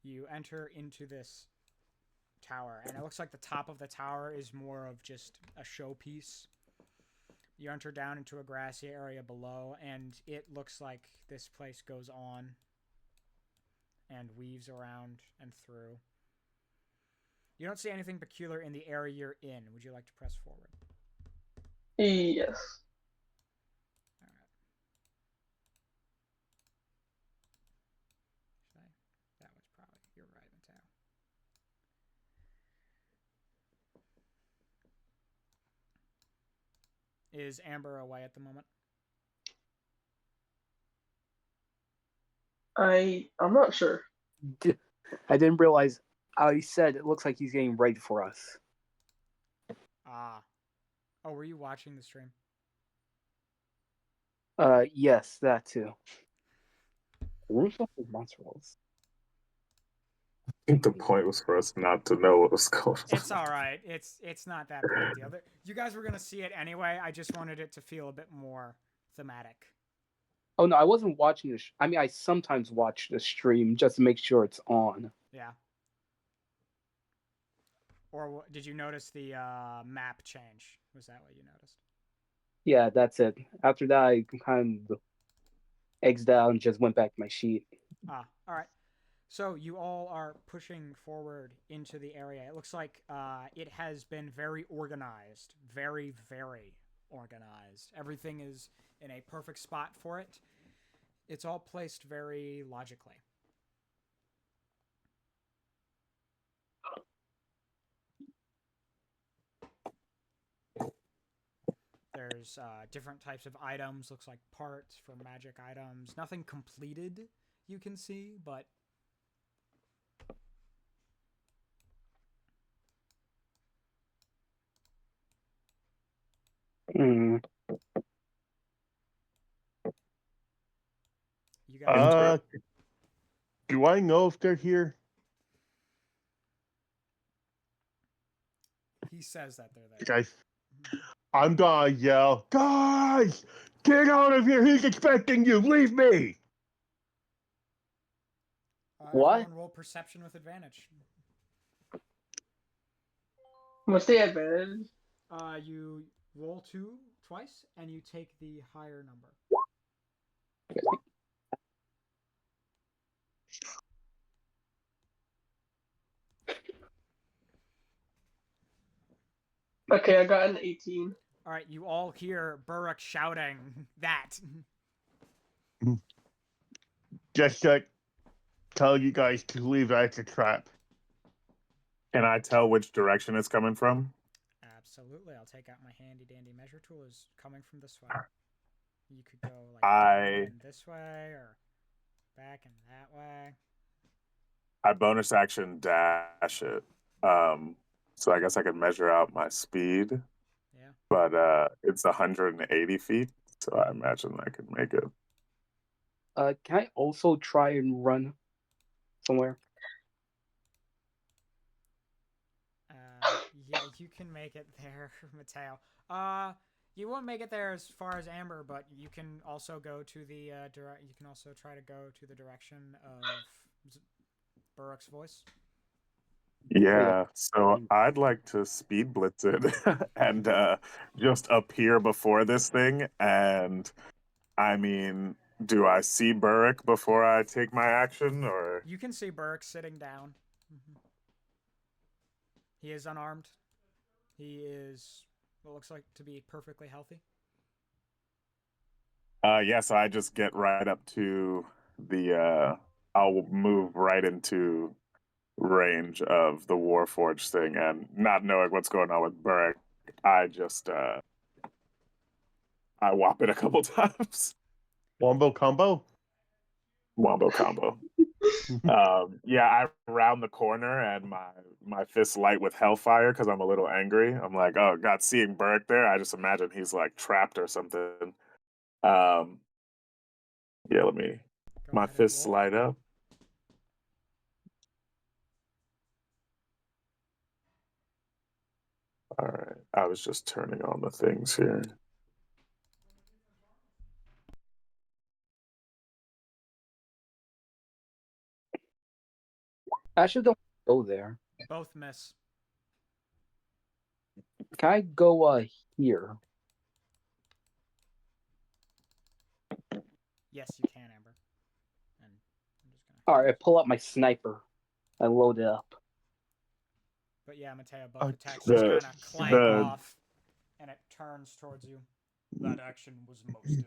You enter into this tower, and it looks like the top of the tower is more of just a showpiece. You enter down into a grassy area below, and it looks like this place goes on and weaves around and through. You don't see anything peculiar in the area you're in. Would you like to press forward? Yes. That was probably... You're right, Mateo. Is Amber away at the moment? I'm not sure. I didn't realize. I said it looks like he's getting ready for us. Ah. Oh, were you watching the stream? Yes, that too. Where's the monster rolls? I think the point was for us not to know what was going on. It's all right. It's not that big a deal. You guys were gonna see it anyway. I just wanted it to feel a bit more thematic. Oh no, I wasn't watching this. I mean, I sometimes watch the stream just to make sure it's on. Yeah. Or did you notice the map change? Was that what you noticed? Yeah, that's it. After that, I kind of eggs down and just went back to my sheet. Ah, all right. So you all are pushing forward into the area. It looks like it has been very organized. Very, very organized. Everything is in a perfect spot for it. It's all placed very logically. There's different types of items. Looks like parts for magic items. Nothing completed you can see, but... Mm. You guys... Do I know if they're here? He says that they're there. Guys, I'm gonna yell, guys, get out of here! He's expecting you. Leave me. What? Everyone roll perception with advantage. What's the advantage? You roll twice, and you take the higher number. Okay, I got an 18. All right, you all hear Burrock shouting that. Just like, tell you guys to leave that as a trap. Can I tell which direction it's coming from? Absolutely. I'll take out my handy dandy measure tool. Is coming from this way. You could go like I in this way or back and that way. bonus action dash it. So I guess I could measure out my speed. Yeah. But it's 180 feet, so I imagine I could make it. Can I also try and run somewhere? Yeah, you can make it there, Mateo. You won't make it there as far as Amber, but you can also go to the You can also try to go to the direction of Burrock's voice. Yeah, so I'd like to speed blitz it and just appear before this thing. And I mean, do I see Burrick before I take my action, or You can see Burrock sitting down. Mm-hmm. He is unarmed. He is what looks like to be perfectly healthy. yeah? So I just get right up to the. I'll move right into range of the Warforged thing, and not knowing what's going on with Burrick, I just I whop it a couple times. Wombo combo? Wombo combo. Yeah, I round the corner and my fist light with hellfire because I'm a little angry. I'm like, oh god, seeing Burke there, I just imagine he's like trapped or something. Yeah, let me. Go My ahead and fists roll. light up. All right, I was just turning on the things here. I actually don't go there. Both miss. Can I go here? Yes, you can, Amber. And I'm just gonna. All right, I pull out my sniper. I load it up. But yeah, Mateo, both attacks The- just kind of clank the- off, and it turns towards you. That action was most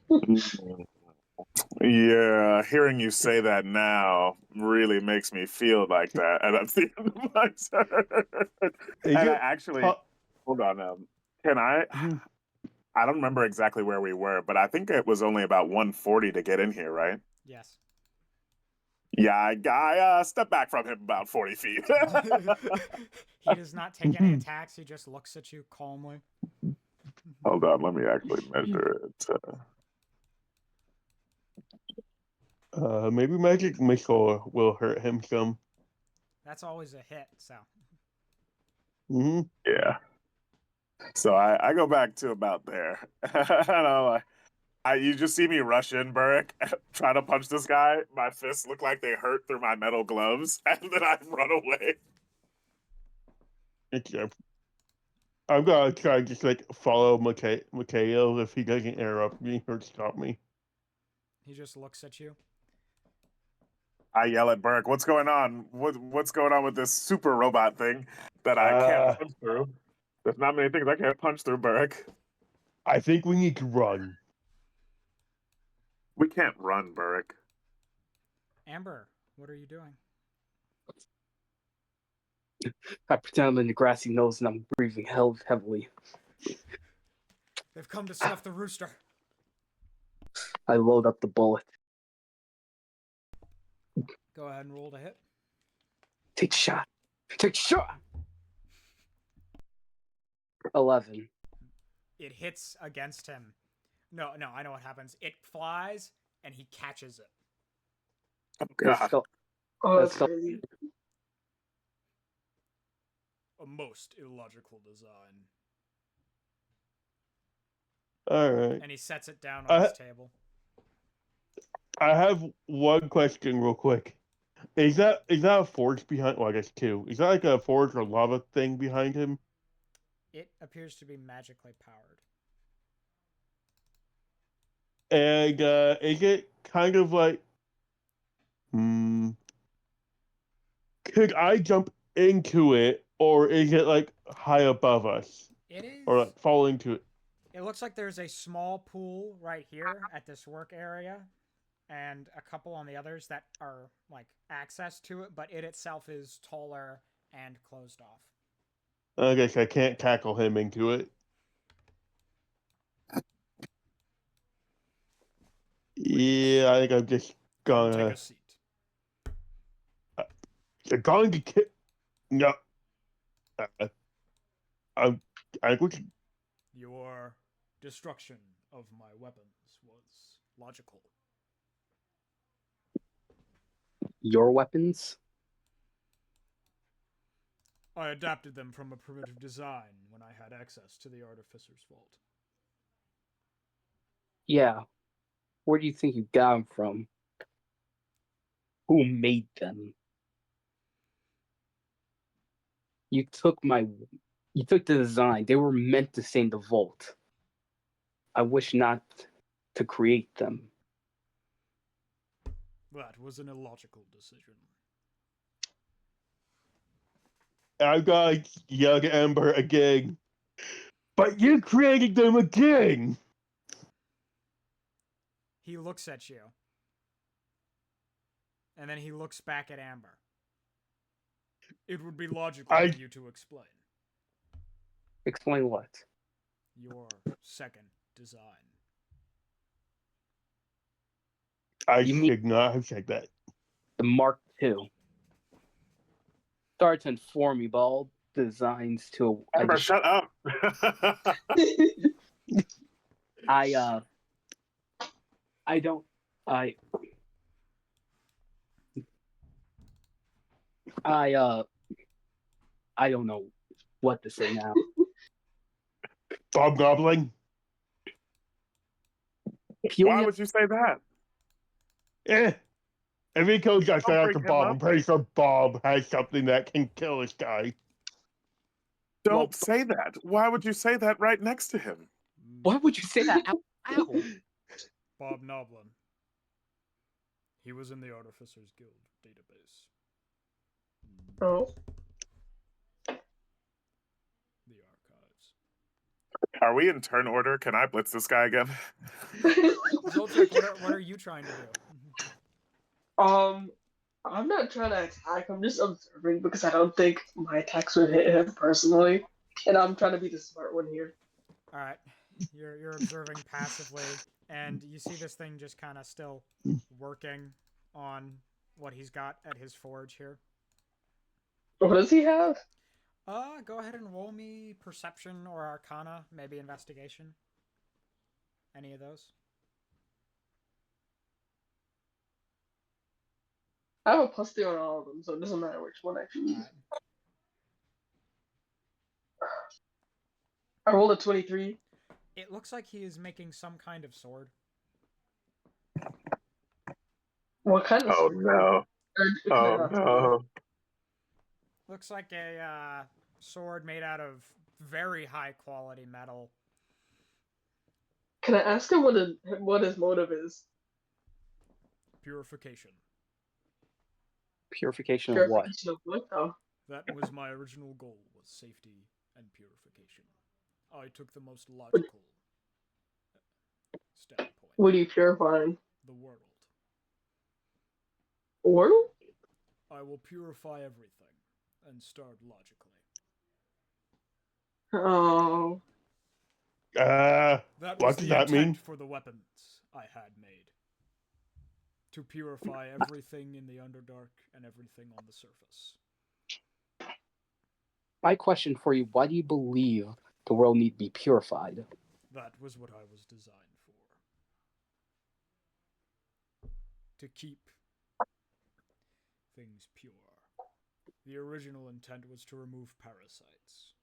illogical. Yeah, hearing you say that now really makes me feel like that, and that's the end of my turn. And I actually, hold on, can I? I don't remember exactly where we were, but I think it was only about 140 to get in here, right? Yes. Yeah, I step back from him about 40 feet. He does not take any attacks. He just looks at you calmly. Hold on, let me actually measure it. Maybe magic missile will hurt him some. That's always a hit, so. Yeah. So I go back to about there. And I'm like, you just see me rush in, Burrick, try to punch this guy. My fists look like they hurt through my metal gloves, and then I run away. I'm gonna try and just like follow Mikhail if he doesn't interrupt me or stop me. He just looks at you. I yell at Burrick, "What's going on? What's going on with this super robot thing that I can't punch through? There's not many things I can't punch through, Burrick. I think we need to run. We can't run, Burrick. Amber, what are you doing? I pretend I'm in the grassy nose and I'm breathing heavily. They've come to snuff the rooster. I load up the bullet. Go ahead and roll to hit. Take shot. Take shot. 11. It hits against him. No, I know what happens. It flies and he catches it. Oh god. Oh, that's crazy. A most illogical design. All right. And he sets it down on his table. I have one question real quick. Is that a forge behind? Well, I guess two. Is that like a forge or lava thing behind him? It appears to be magically powered. And is it kind of like, could I jump into it, or is it like high above us? It is. Or like fall into it? It looks like there's a small pool right here at this work area, and a couple on the others that are like access to it, but it itself is taller and closed off. I guess I can't tackle him into it. Yeah, I think I'm just Come gonna. take a seat. You're going to kill. No. I'm. I would. Your destruction of my weapons was logical. Your weapons? I adapted them from a primitive design when I had access to the Artificer's Vault. Yeah. Where do you think you got them from? Who made them? You took the design. They were meant to stay in the vault. I wish not to create them. That was an illogical decision. I'm gonna yell at Ember again. But you created them again! He looks at you. And then he looks back at Amber. It would be logical for you to explain. Explain what? Your second design. I You should not have said that. The Mark II. Sorry to inform you, but all designs to Amber, shut up. I don't I don't know what to say now. Bob Goblin? Why would you say that? If he kills us Don't after bring him Bob, up. I'm pretty sure Bob has something that can kill this guy. Don't say that. Why would you say that right next to him? Why would you say that out loud? Bob Noblin. He was in the Artificers Guild database. Oh. The archives. Are we in turn order? Can I blitz this guy again? Zoltrek, what are you trying to do? I'm not trying to attack. I'm just observing because I don't think my attacks would hit him personally, and I'm trying to be the smart one here. All right, you're observing passively, and you see this thing just kind of still working on what he's got at his forge here. What does he have? Go ahead and roll me perception or arcana, maybe investigation. Any of those? I have a +3 on all of them, so it doesn't matter which one I choose. All right. I rolled a 23. It looks like he is making some kind of sword. What kind of Oh sword? no. Oh no. Looks like a sword made out of very high quality metal. Can I ask him what his motive is? Purification. Purification of what? Purification of what, though? That was my original goal, was safety and purification. I took the most logical standpoint. What are you purifying? The world. World? I will purify everything and start logically. Oh. That was what the does that intent mean? for the weapons I had made. To purify everything in the Underdark and everything on the surface. My question for you, why do you believe the world need to be purified? That was what I was designed for. To keep things pure. The original intent was to remove parasites.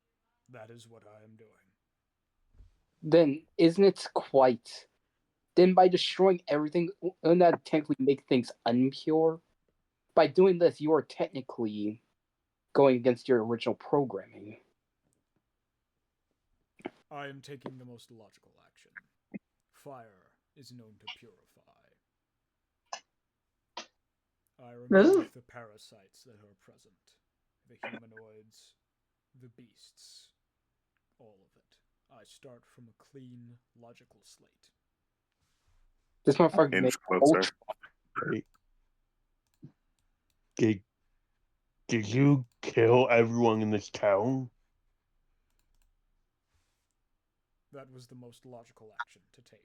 That is what I am doing. Then isn't it quite... Then by destroying everything, wouldn't that technically make things unpure? By doing this, you are technically going against your original programming. I am taking the most logical action. Fire is known to purify. I remove the parasites that are present. The humanoids, the beasts, all of it. I start from a clean, logical slate. This motherfucker Inch makes closer. Wait. Did you kill everyone in this town? That was the most logical action to take.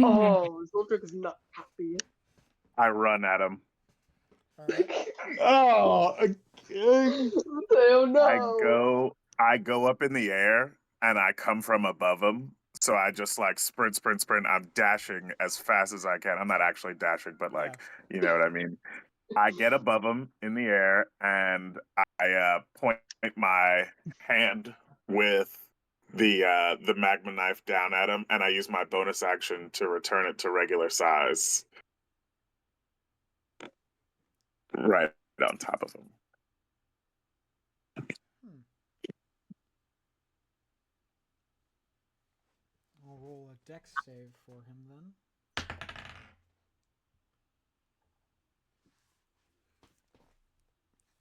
Oh, Zoltrick is not happy. I run at him. Alright. Oh, Oh no! I go up in the air and I come from above him. So I just like sprint. I'm dashing as fast as I can. I'm not actually dashing, but like, you know what I mean? I get above him in the air and I point my hand with the magma knife down at him, and I use my bonus action to return it to regular size. Right on top of him. I'll roll a dex save for him then.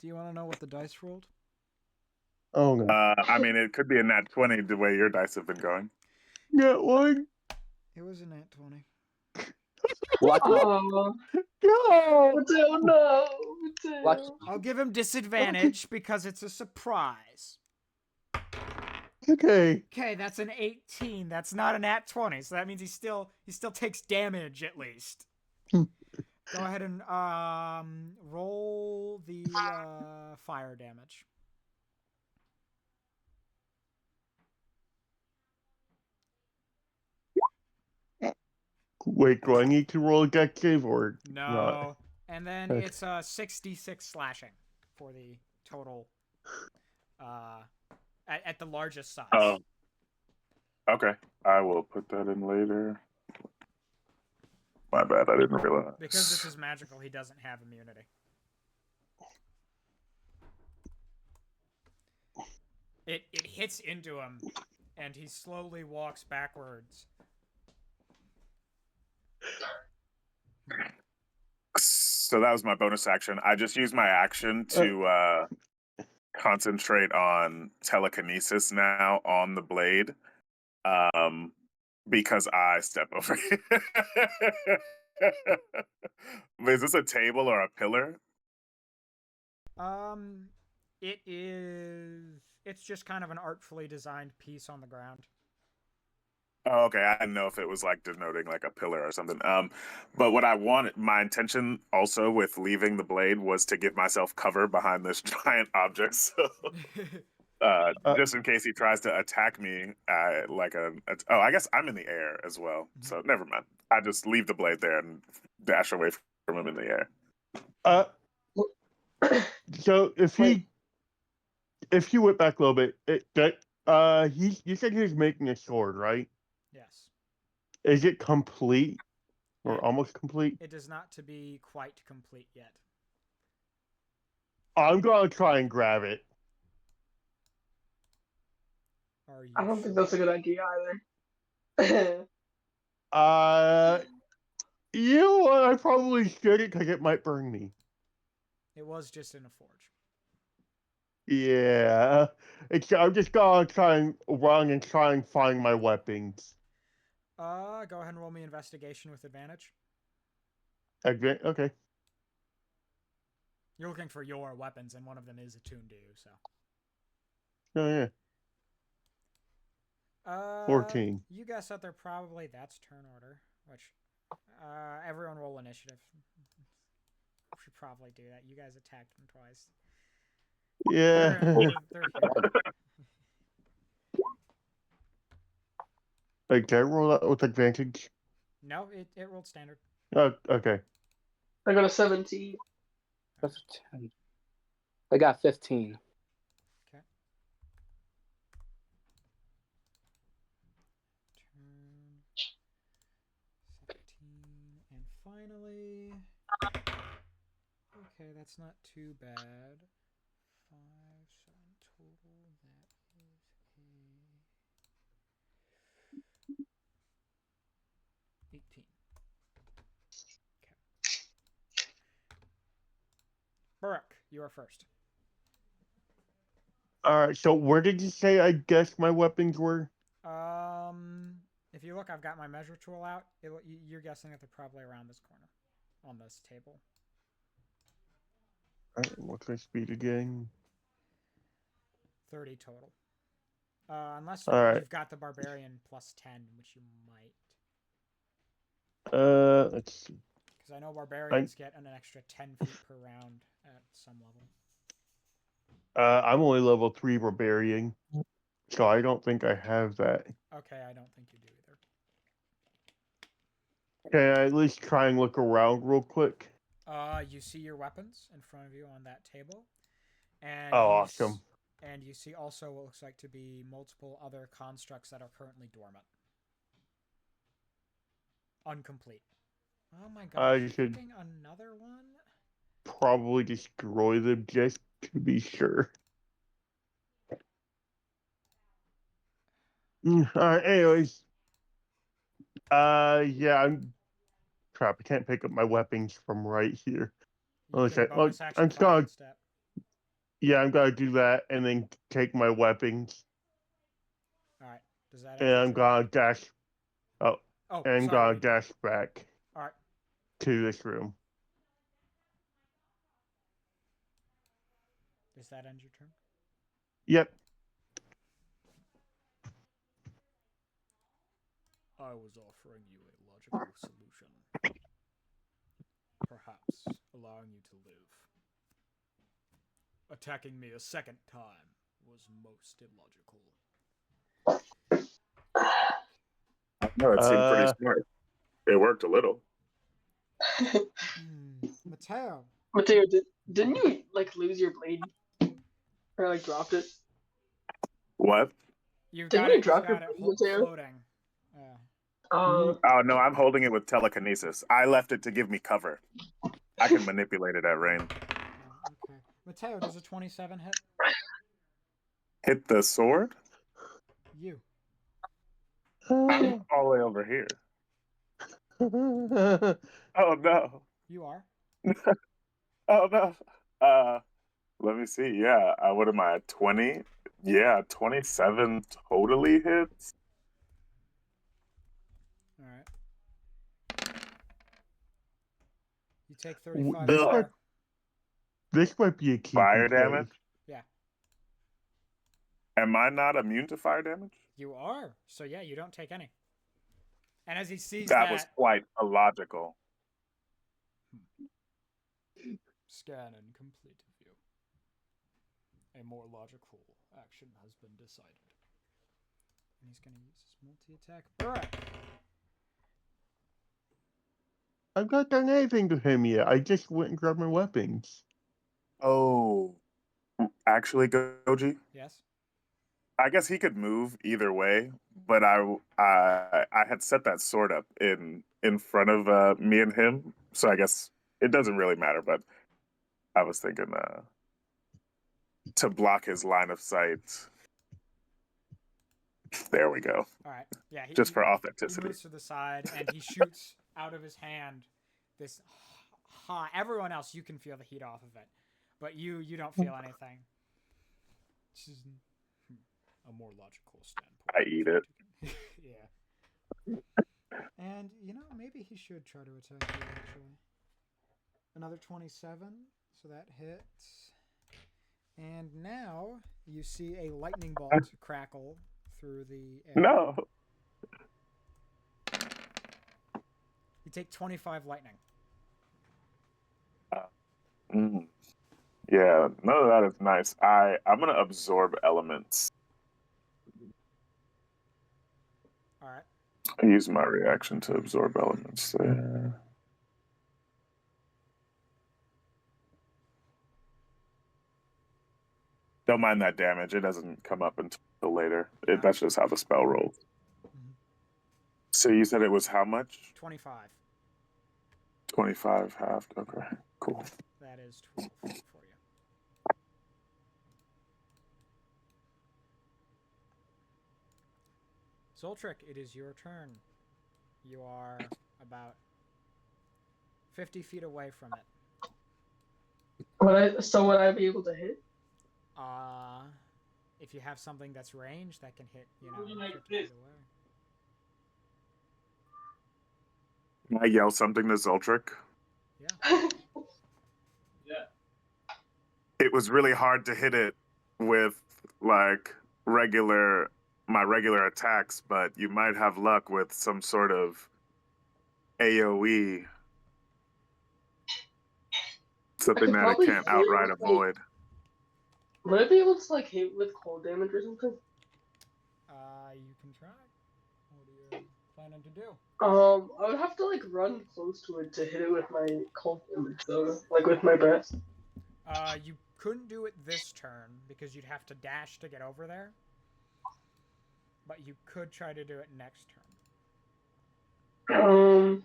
Do you want to know what the dice rolled? oh no. I mean, it could be a nat 20 the way your dice have been going. Nat 1? It was a nat 20. Watch it. Oh, No! Mateo, no! Mateo. Watch. I'll give him disadvantage because it's a surprise. Okay. Okay, that's an 18. That's not a nat 20, so that means he still takes damage at least. Go ahead and roll the fire damage. Wait, do I need to roll a dex save or No. not? And then Okay. it's 66 slashing for the total at the largest size. Oh. Okay. I will put that in later. My bad, I didn't realize. Because this is magical, he doesn't have immunity. It hits into him, and he slowly walks backwards. So that was my bonus action. I just used my action to concentrate on telekinesis now on the blade. Because I step over it. Is this a table or a pillar? It's just kind of an artfully designed piece on the ground. Oh, okay. I didn't know if it was like denoting like a pillar or something. But what I wanted, my intention also with leaving the blade was to give myself cover behind this giant object. So, just in case he tries to attack me, oh, I guess I'm in the air as well. So never mind. I just leave the blade there and dash away from him in the air. So if you went back a little bit, you said he was making a sword, right? Yes. Is it complete or almost complete? It does not to be quite complete yet. I'm gonna try and grab it. Are you I don't sure? think that's a good idea either. You know what? I probably should it because it might burn me. It was just in a forge. Yeah, I'm just gonna try and run and try and find my weapons. Go ahead and roll me investigation with advantage. Okay. You're looking for your weapons, and one of them is attuned to you, so. Oh yeah. 14. You guess that they're probably that's turn order, which everyone roll initiative. We should probably do that. You guys attacked them twice. Yeah. They're here. Wait, can I roll that with advantage? No, it rolled standard. Oh, okay. I got a 17. That's a 10. I got 15. Okay. Turn 17, and finally. Okay, that's not too bad. 5, 7 total. That is 18. Okay. Barak, you are first. Alright, so where did you say I guess my weapons were? If you look, I've got my measure tool out. You're guessing that they're probably around this corner. on this table. What's my speed again? 30 total. Unless All right. you've got the barbarian plus 10, which you might. Let's see. Because I know barbarians get an extra 10 feet per round at some level. I'm only level 3 barbarian, so I don't think I have that. Okay, I don't think you do either. Can I at least try and look around real quick? You see your weapons in front of you on that table, and Oh, awesome. And you see also what looks like to be multiple other constructs that are currently dormant, incomplete. Oh my god! I should picking another one. probably destroy them just to be sure. Alright, anyways. Yeah, crap, I can't pick up my weapons from right here. You can bonus action I'm gonna, step. yeah, I'm gonna do that and then take my weapons. Alright, does that And I'm gonna dash. Oh, and I'm sorry. gonna dash back. Alright. To this room. Does that end your turn? Yep. I was offering you a logical solution. Perhaps allowing you to live. Attacking me a second time was most illogical. No, it seemed pretty smart. It worked a little. Mateo. Mateo, didn't you like lose your blade or like dropped it? What? You've Didn't got you it. drop You've your got it blade, Mateo? floating. Oh no, I'm holding it with telekinesis. I left it to give me cover. I can manipulate it at range. Okay. Mateo, does a 27 hit? Hit the sword? You. I'm all the way over here. Oh no. You are. Oh no. Let me see. Yeah, what am I? 20? Yeah, 27 totally hits. All right. You take 35 This fire. This might be a key Fire play. damage? Yeah. Am I not immune to fire damage? You are. So yeah, you don't take any. And as he sees That was quite illogical. Scan incomplete of you. A more logical action has been decided. And he's going to use his multi-attack. Alright. I've not done anything to him yet. I just went and grabbed my weapons. Oh. Actually, Goji? Yes? I guess he could move either way, but I had set that sword up in front of me and him, so I guess it doesn't really matter. But I was thinking to block his line of sight. There we go. All right. Yeah. Just for He authenticity. moves to the side and he shoots out of his hand this hot. Everyone else, you can feel the heat off of it, but you don't feel anything. This is a more logical standpoint. I eat it. Yeah. And maybe he should try to attack you actually. Another 27, so that hits. And now you see a lightning bolt crackle through the air. No. You take 25 lightning. Yeah, none of that is nice. I'm gonna absorb elements. All right. I use my reaction to absorb elements there. Don't mind that damage. It doesn't come up until later. That's just how the spell rolls. Mm-hmm. So you said it was how much? 25. 25 halved. Okay, cool. That is 12 for you. Zoltric, it is your turn. You are about 50 feet away from it. Would I be able to hit? If you have something that's ranged, that can hit, 50 feet away. Can I yell something to Zoltric? Yeah. It was really hard to hit it with like my regular attacks, but you might have luck with some sort of AoE, I something could that it probably can't hit outright with, like, avoid. would I be able to like hit with cold damage or something? You can try. What are you planning to do? I would have to like run close to it to hit it with my cold damage, though, like with my breath. You couldn't do it this turn because you'd have to dash to get over there. But you could try to do it next turn.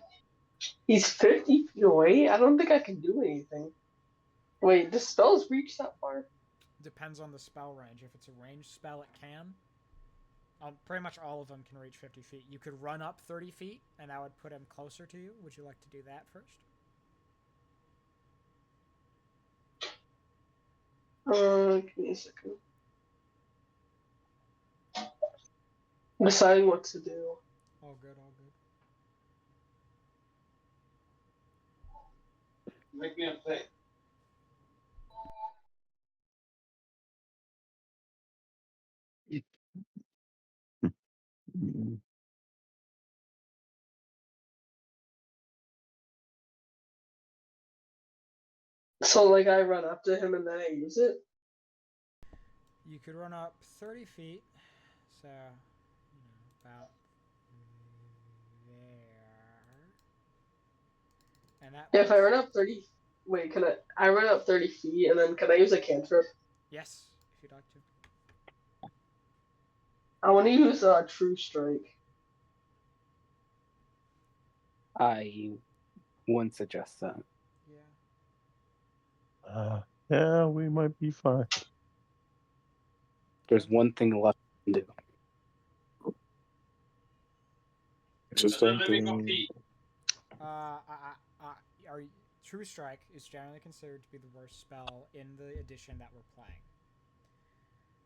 He's 50 feet away. I don't think I can do anything. Wait, do spells reach that far? Depends on the spell range. If it's a ranged spell, it can. Pretty much all of them can reach 50 feet. You could run up 30 feet, and that would put him closer to you. Would you like to do that first? Give me a second. I'm deciding what to do. All good, all good. Make me a thing. So, like, I run up to him and then I use it? You could run up 30 feet, so, about there. And that Yeah, if I run up 30... Wait, can I run up 30 feet and then can I use a cantrip? Yes, if you'd like to. I want to use True Strike. I wouldn't suggest that. Yeah. Yeah, we might be fine. There's one thing left to do. Just something. True Strike is generally considered to be the worst spell in the edition that we're playing.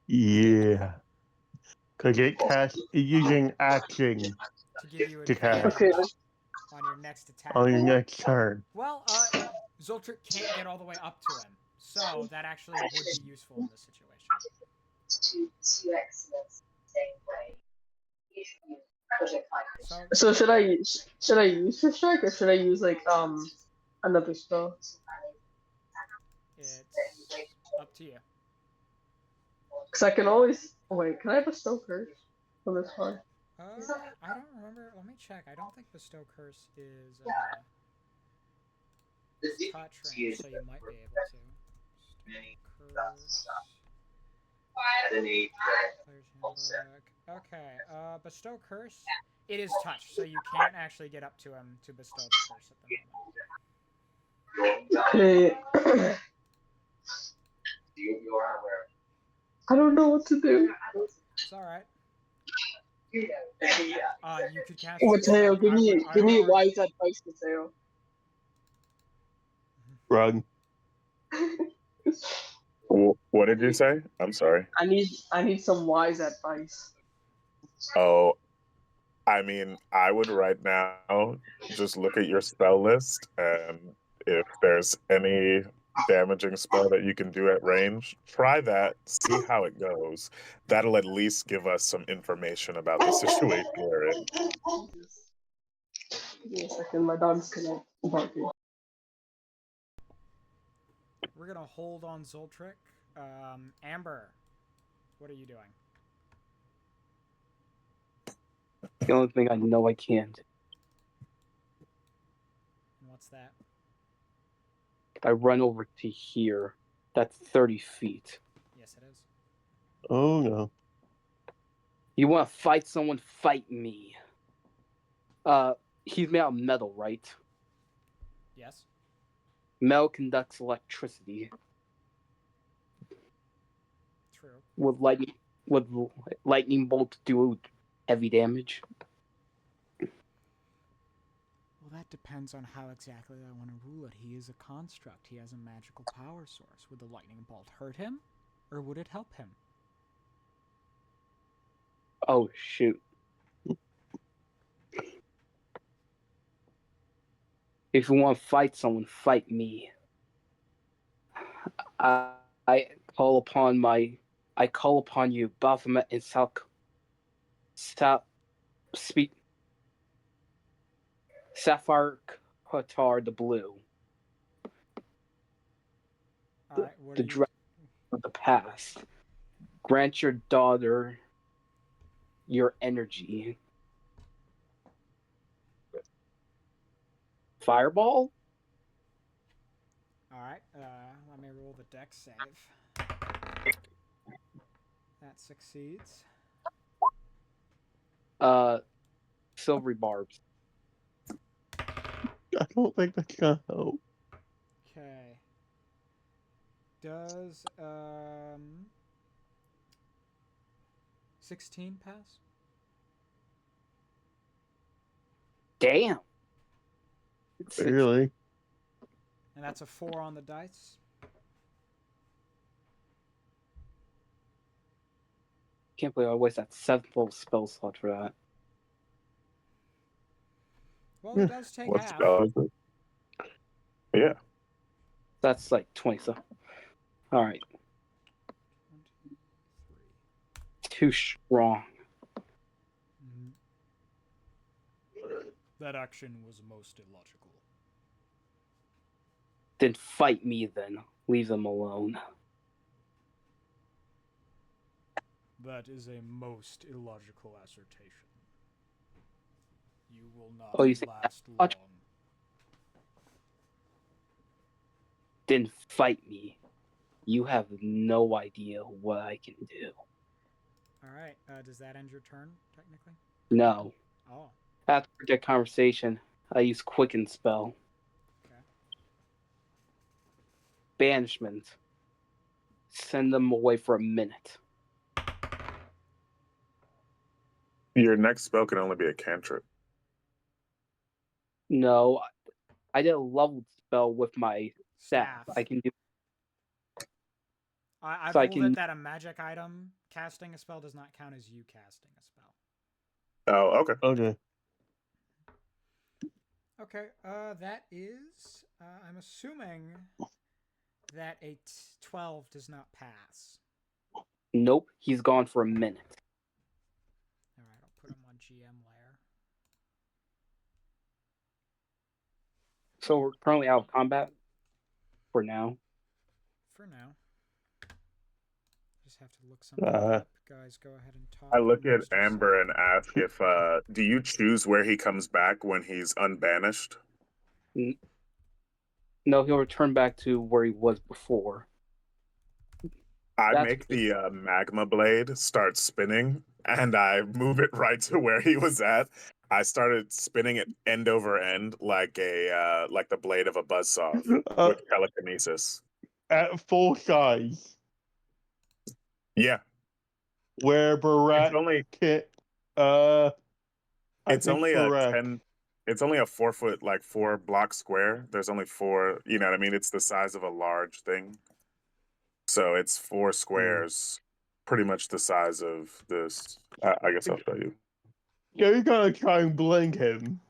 Yeah. Because it casts using action To give you to cast advantage Okay. on your next attack. on your next turn. Well, Zoltric can't get all the way up to him, so that actually would be useful in this situation. So should I use True Strike or should I use like another spell? It's up to you. Because I can always wait. Can I bestow curse on this one? I don't remember. Let me check. I don't think Bestow Curse is touch range, so you might be able to. Bestow Curse. Okay. Bestow Curse. It is touch, so you can't actually get up to him to bestow the curse at the moment. Okay. I don't know what to do. It's all right. You could cast. Mateo, give me wise advice, Mateo. Run. What did you say? I'm sorry. I need some wise advice. Oh, I mean, I would right now just look at your spell list, and if there's any damaging spell that you can do at range, try that, see how it goes. That'll at least give us some information about the situation we're in. Give me a second, my dog's gonna bark. We're gonna hold on Zoltric. Amber, what are you doing? The only thing I know I can't. What's that? If I run over to here, that's 30 feet. Yes, it is. Oh no. You want to fight someone? Fight me. He's made out of metal, right? Yes. Metal conducts electricity. True. Would lightning bolt do heavy damage? Well, that depends on how exactly I want to rule it. He is a construct. He has a magical power source. Would the lightning bolt hurt him, or would it help him? Oh, shoot. If you want to fight someone, fight me. I call upon you, Baphomet and speak Sapphire Qatar the Blue, All right, what the are you? dragon of the past. Grant your daughter your energy. Fireball? All right, let me roll the deck save. That succeeds. Silvery barbs. I don't think that's gonna help. Okay. Does 16 pass? Damn. Really? And that's a 4 on the dice. Can't believe I wasted that 7th level spell slot for that. Well, he does take What half. spell is it? Yeah. That's like 20 so. Alright. 1, 2, 3. Too strong. That action was most illogical. Then fight me then. Leave them alone. That is a most illogical assertion. You will not Oh, you think last long. that's Then fight me. You have no idea what I can do. All right. Does that end your turn, technically? No. Oh. After that conversation, I use Quicken spell. Okay. Banishment. Send them away for a minute. Your next spell can only be a cantrip. No, I did a leveled spell with my staff. Staff. I can do. I've So I ruled can. it that a magic item casting a spell does not count as you casting a spell. Oh, okay. Okay. Okay. That is. I'm assuming that a 12 does not pass. Nope, he's gone for a minute. All right. I'll put him on GM layer. So we're currently out of combat for now. For now. Just have to look something up. Guys, go ahead and talk. I look at amongst Amber yourself. and ask if do you choose where he comes back when he's unbanished? No, he'll return back to where he was before. I That's make the magma blade start spinning, and I move it right to where he was at. I started spinning it end over end like the blade of a buzzsaw with telekinesis. At full size, Yeah, where it's Barat only can, I it's think only a Barat. 10. It's only a 4 foot, like 4 block square. There's only four. You know what I mean? It's the size of a large thing. So it's 4 squares, pretty much the size of this. I guess I'll show you. Yeah, you gotta try and blink him.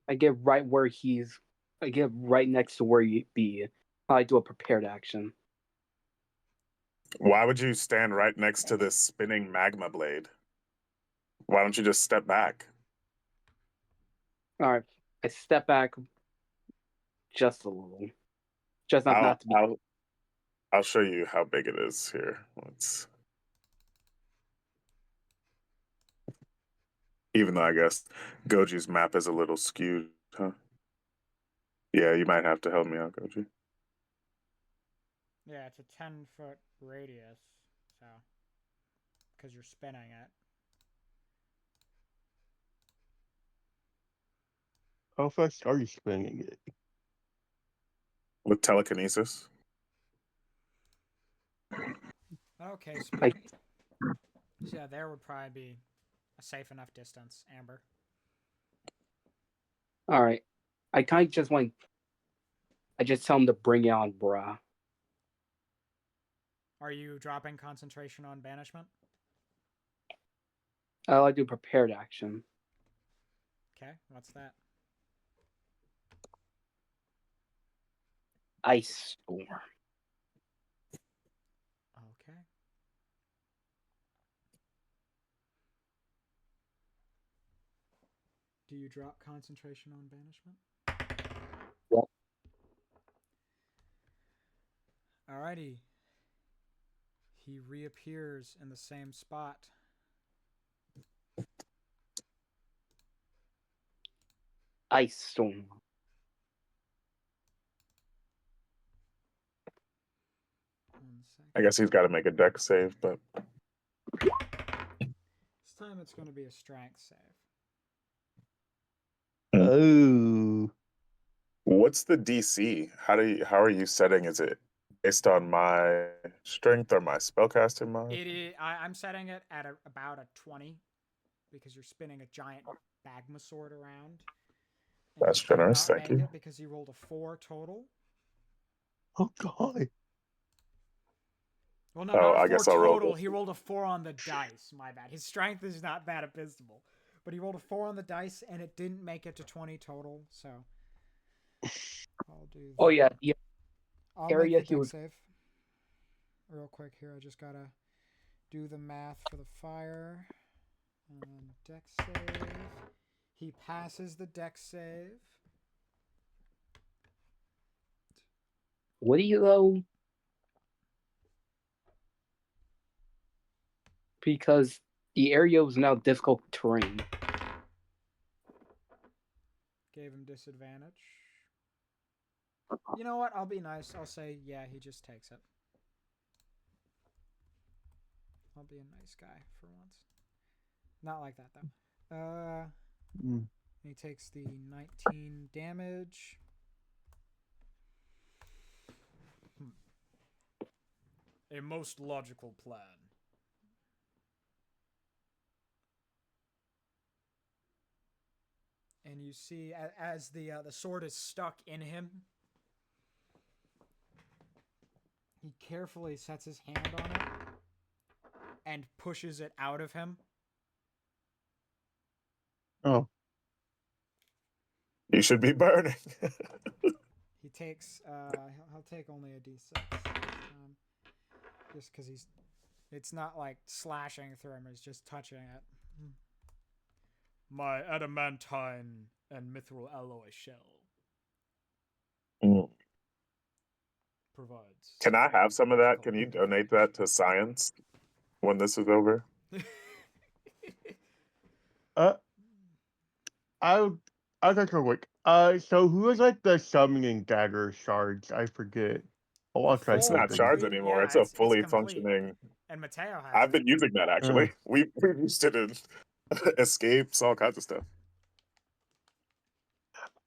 I get right where he's. I get right next to where he'd be. I do a prepared action. Why would you stand right next to this spinning magma blade? Why don't you just step back? All right, I step back just a little, just not I'll not to be. I'll show you how big it is here. Let's. Even though I guess Goji's map is a little skewed, huh? Yeah, you might have to help me out, Goji. Yeah, it's a 10-foot radius, so because you're spinning it. How fast are you spinning it? With telekinesis. Okay, I, speed. So yeah, there would probably be a safe enough distance, Amber. all right, I kind of just want. I just tell him to bring it on, brah. Are you dropping concentration on banishment? I like to do prepared action. Okay, what's that? Ice storm. Okay. Do you drop concentration on banishment? Yep. Alrighty. He reappears in the same spot. Ice storm. I guess he's got to make a deck save, but This time it's going to be a strength save. Oh. what's the DC? How are you setting? Is it based on my strength or my spellcasting mod? I'm setting it at about a 20 because you're spinning a giant Bagma sword around. And That's you did generous, not thank make you. it because you rolled a 4 total. Oh god. Well, no, Oh, not a I 4 guess I'll roll total. this. He rolled a 4 on the dice. My bad. His strength is not that abysmal. But he rolled a 4 on the dice, and it didn't make it to 20 total, so... I'll do Oh yeah, I'll area make the he deck was. save. Real quick here, I just gotta do the math for the fire. And deck save. He passes the deck save. What do you go? Because the area was now difficult terrain. Gave him disadvantage. You know what? I'll be nice. I'll say, yeah, he just takes it. I'll be a nice guy for once. Not like that, though. He takes the 19 damage. A most logical plan. And you see, as the sword is stuck in him, he carefully sets his hand on it and pushes it out of him. Oh. You should be burning. He takes, he'll take only a d6. Just because it's not like slashing through him, it's just touching it. My adamantine and mithril alloy shell provides. Can I have some of that? Can you donate that to science when this is over? I'll take a quick. So who is like the summoning dagger shards? I forget. Oh, I'll try It's not something. shards anymore. Yeah, it's a it's fully complete. functioning. And Mateo has I've it. been using that actually. We've used it in escapes, all kinds of stuff.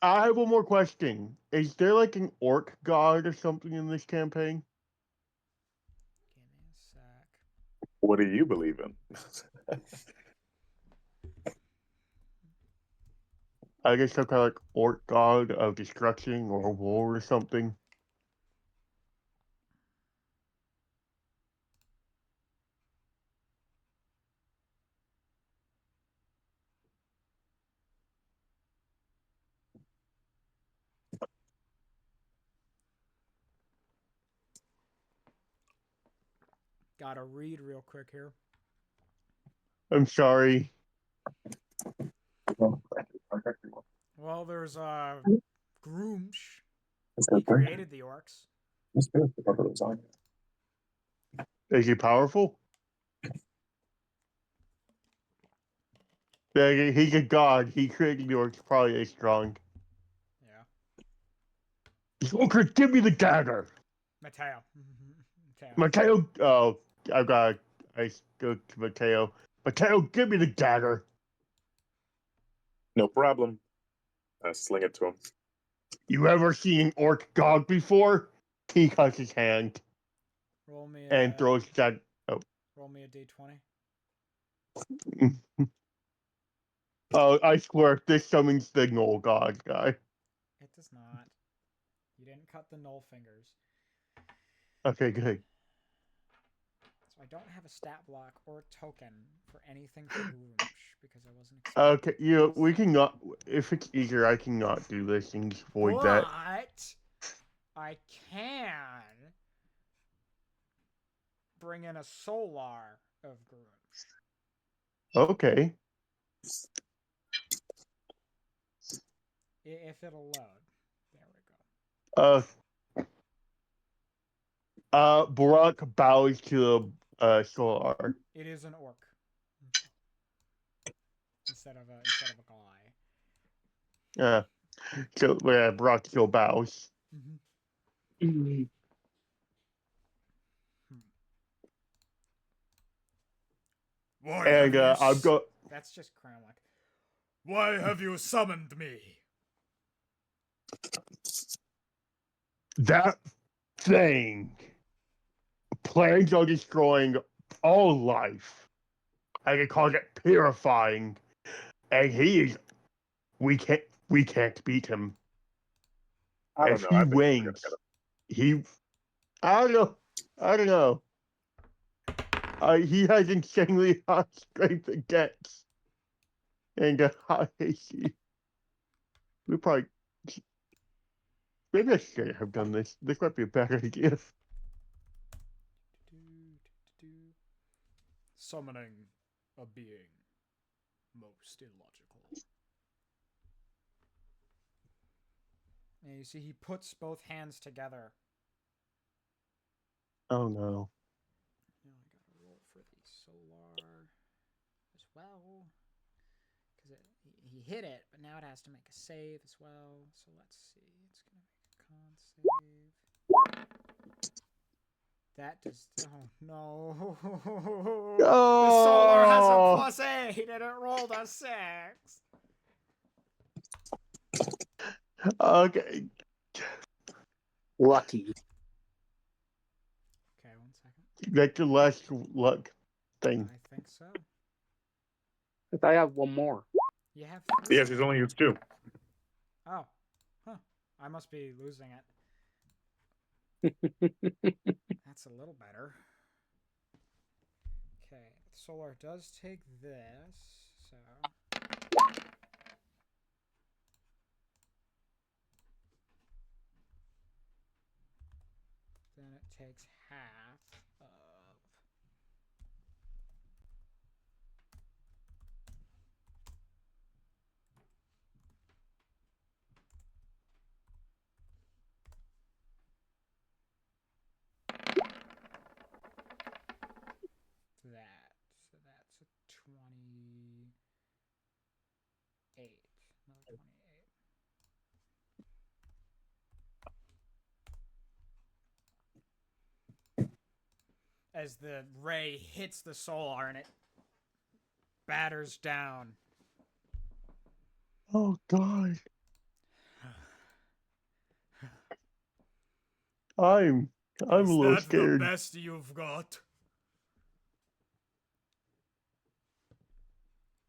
I have one more question. Is there like an orc god or something in this campaign? Give me a sec. What do you believe in? I guess some kind of like orc god of destruction or war or something. Gotta read real quick here. I'm sorry. Well, there's Groomsh. He created the orcs. Is he powerful? Yeah, he's a god. He created the orcs. Probably is strong. Yeah. Joker, give me the dagger. Mateo. Mateo. Oh, I've got. I go to Mateo. Mateo, give me the dagger. No problem. I sling it to him. You ever seen an orc god before? He cuts his hand Roll me and throws that. Oh. Roll me a d20. Oh, I swear, this summons the Knoll God guy. It does not. You didn't cut the null fingers. Okay, good. So I don't have a stat block or a token for anything for Groomsh because I wasn't expecting Okay, we can not. if it's easier, I cannot do this and just avoid that. But I can bring in a solar of Groom. Okay. If it'll load. There we go. Brock bows to the Solar. It is an orc. Instead of a guy. Yeah. So Brock still bows. Mm-hmm. Why And I've got. That's just Cramlick. Why have you summoned me? That thing plans on destroying all life. I can call it purifying. And we can't beat him. I don't If know. he I think we're gonna wins, I don't know. He has insanely high strength and dex. And high AC. We probably maybe I shouldn't have done this. This might be a bad idea. Summoning a being most illogical. And you see he puts both hands together. Oh no. Now I gotta roll for the solar as well. Because he hit it, but now it has to make a save as well. So let's see. It's gonna make a con save. That does. Oh no. Oh! The solar has a +8 and it rolled a 6. Okay. Lucky. Okay, 1 second. That's the last luck thing. I think so. If I have one more. You have 3. Yeah, she's only used 2. Oh. Huh. I must be losing it. That's a little better. Okay. Solar does take this, so. Then it takes half of. That. So that's a 28. Another 28. As the ray hits the solar and it batters down. Oh god. I'm a little scared. The best you've got?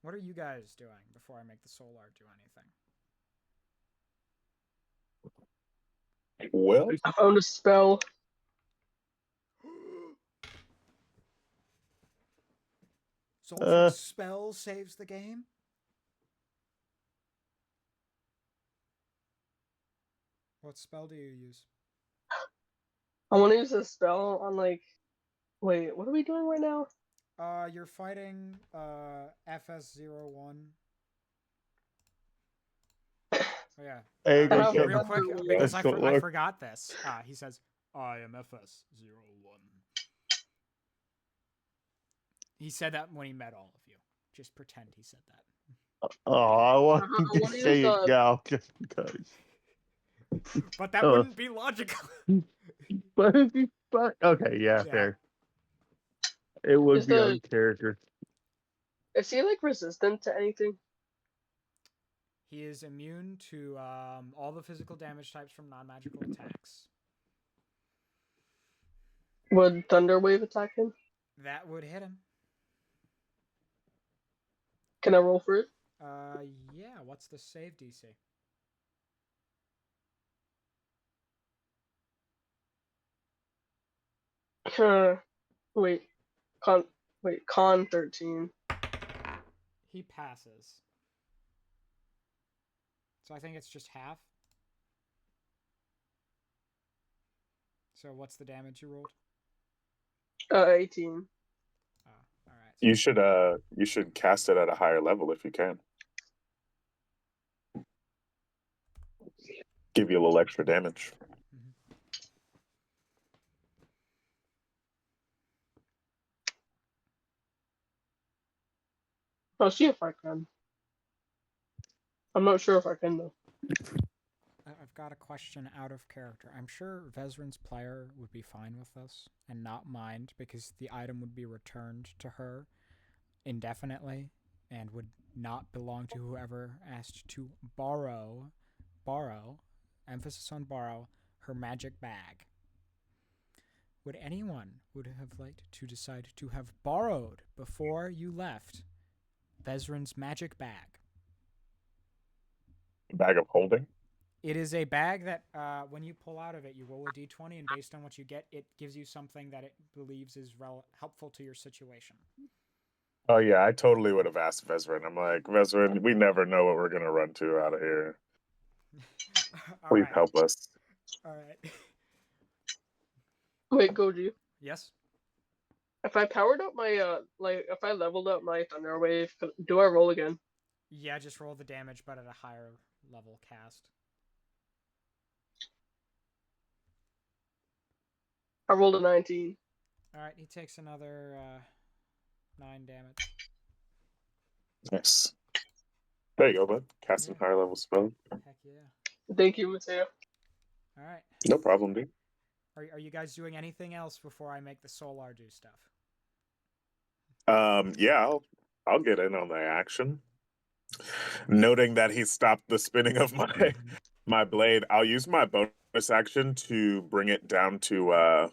What are you guys doing before I make the solar do anything? Well, I found a spell. Soltrick's spell saves the game? What spell do you use? I want to use a spell on like. Wait, what are we doing right now? You're fighting FS01. Oh yeah. Hey, that's real good. quick, because I forgot this. He says, I am FS01. He said that when he met all of you. Just pretend he said that. Oh, I want I to wanna say use it now just because. But that wouldn't be logical. But okay, yeah, fair. It would Is be on character. Is he like resistant to anything? He is immune to all the physical damage types from non-magical attacks. Would Thunderwave attack him? That would hit him. Can I roll for it? Yeah. What's the save DC? Wait, con 13. He passes. So I think it's just half. So what's the damage you rolled? 18. Oh, all right. You should cast it at a higher level if you can. Give you a little extra damage. Mm-hmm. I'll see if I can. I'm not sure if I can though. I've got a question out of character. I'm sure Vezrin's player would be fine with this and not mind because the item would be returned to her indefinitely and would not belong to whoever asked to borrow, emphasis on borrow, her magic bag. Would anyone would have liked to decide to have borrowed before you left Vezrin's magic bag? Bag of holding. It is a bag that when you pull out of it, you roll a d20, and based on what you get, it gives you something that it believes is helpful to your situation. Oh yeah, I totally would have asked Vezrin. I'm like, Vezrin, we never know what we're gonna run to out of here. All Please right. help us. All right. Wait, Goji. Yes. If I powered up my if I leveled up my Thunder Wave, do I roll again? Yeah, just roll the damage, but at a higher level cast. I rolled a 19. All right, he takes another 9 damage. Nice. There you go, bud. Cast some Yeah. higher level spell. Heck yeah. Thank you, Mateo. All right. No problem, dude. Are you guys doing anything else before I make the Solar do stuff? Yeah, I'll get in on the action. Noting that he stopped the spinning of my blade, I'll use my bonus action to bring it down to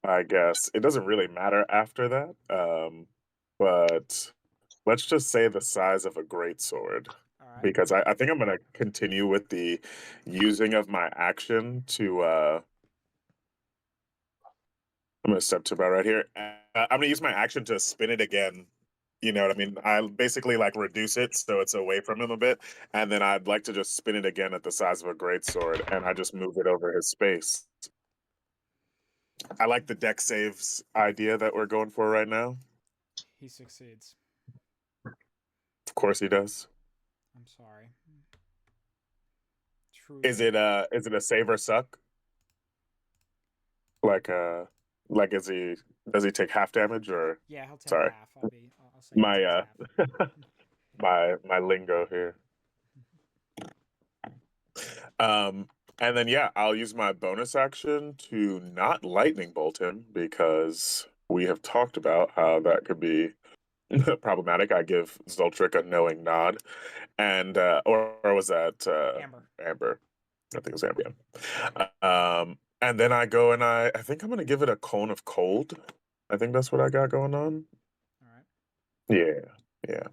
I guess it doesn't really matter after that. But let's just say the size of a great sword. All right. Because I think I'm gonna continue with the using of my action to I'm gonna step to about right here. I'm gonna use my action to spin it again. You know what I mean? I basically like reduce it so it's away from him a bit, and then I'd like to just spin it again at the size of a greatsword, and I just move it over his space. I like the deck saves idea that we're going for right now. He succeeds. Of course he does. I'm sorry. Truly. Is it a save or suck? Like does he take half damage or Yeah, he'll take sorry. half. I'll say he My takes half. my lingo here. And then yeah, I'll use my bonus action to not lightning bolt him because we have talked about how that could be problematic. I give Zoltric a knowing nod, and or was that Amber. Amber? I think it was Amber. Yeah. And then I go and I think I'm gonna give it a cone of cold. I think that's what I got going on. All right. Yeah.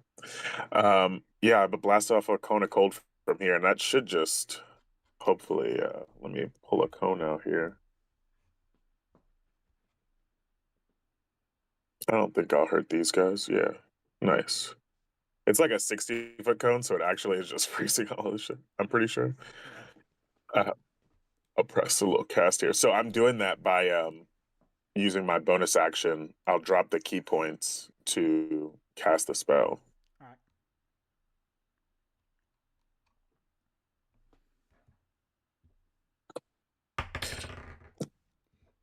Yeah, I blast off a cone of cold from here, and that should just hopefully let me pull a cone out here. I don't think I'll hurt these guys. Yeah. Nice. It's like a 60-foot cone, so it actually is just freezing all this shit. I'm pretty sure. Yeah. I'll press a little cast here. So I'm doing that by using my bonus action. I'll drop the key points to cast the spell. All right.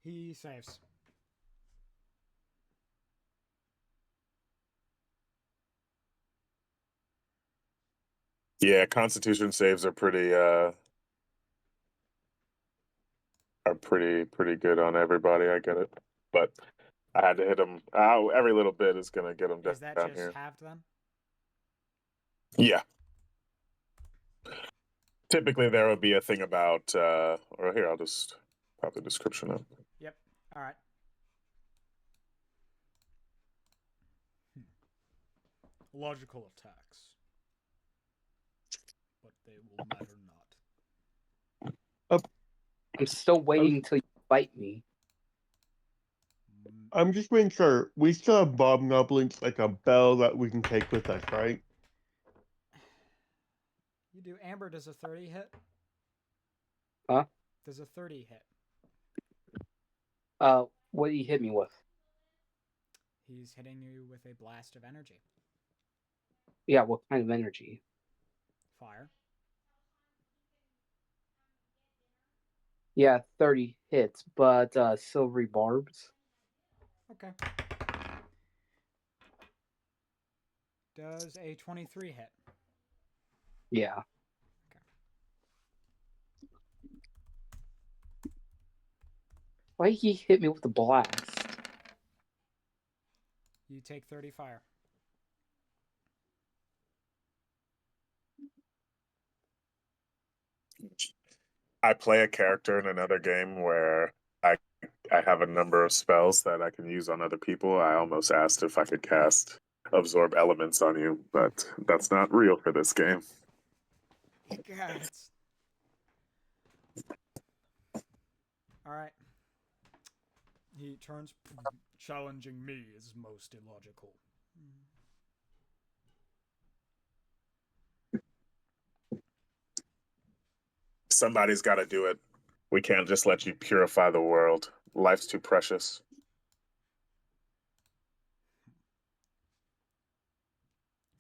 He saves. Yeah, Constitution saves are pretty good on everybody. I get it, but I had to hit him. Every little bit is gonna get him Is that down just here. halved then? Yeah. Typically, there would be a thing about. Or here, I'll just pop the description up. Yep. All right. Logical attacks, but they will matter not. I'm still waiting till you fight me. I'm just making sure we still have Bob Nublings like a bell that we can take with us, right? You do. Amber, does a 30 hit? Huh? Does a 30 hit? What did he hit me with? He's hitting you with a blast of energy. Yeah, what kind of energy? Fire. Yeah, 30 hits, but silvery barbs. Okay. Does a 23 hit? Yeah. Okay. Why did he hit me with the blast? You take 30 fire. I play a character in another game where I have a number of spells that I can use on other people. I almost asked if I could cast absorb elements on you, but that's not real for this game. Gods. All right. He turns. Challenging me is most illogical. Somebody's got to do it. We can't just let you purify the world. Life's too precious.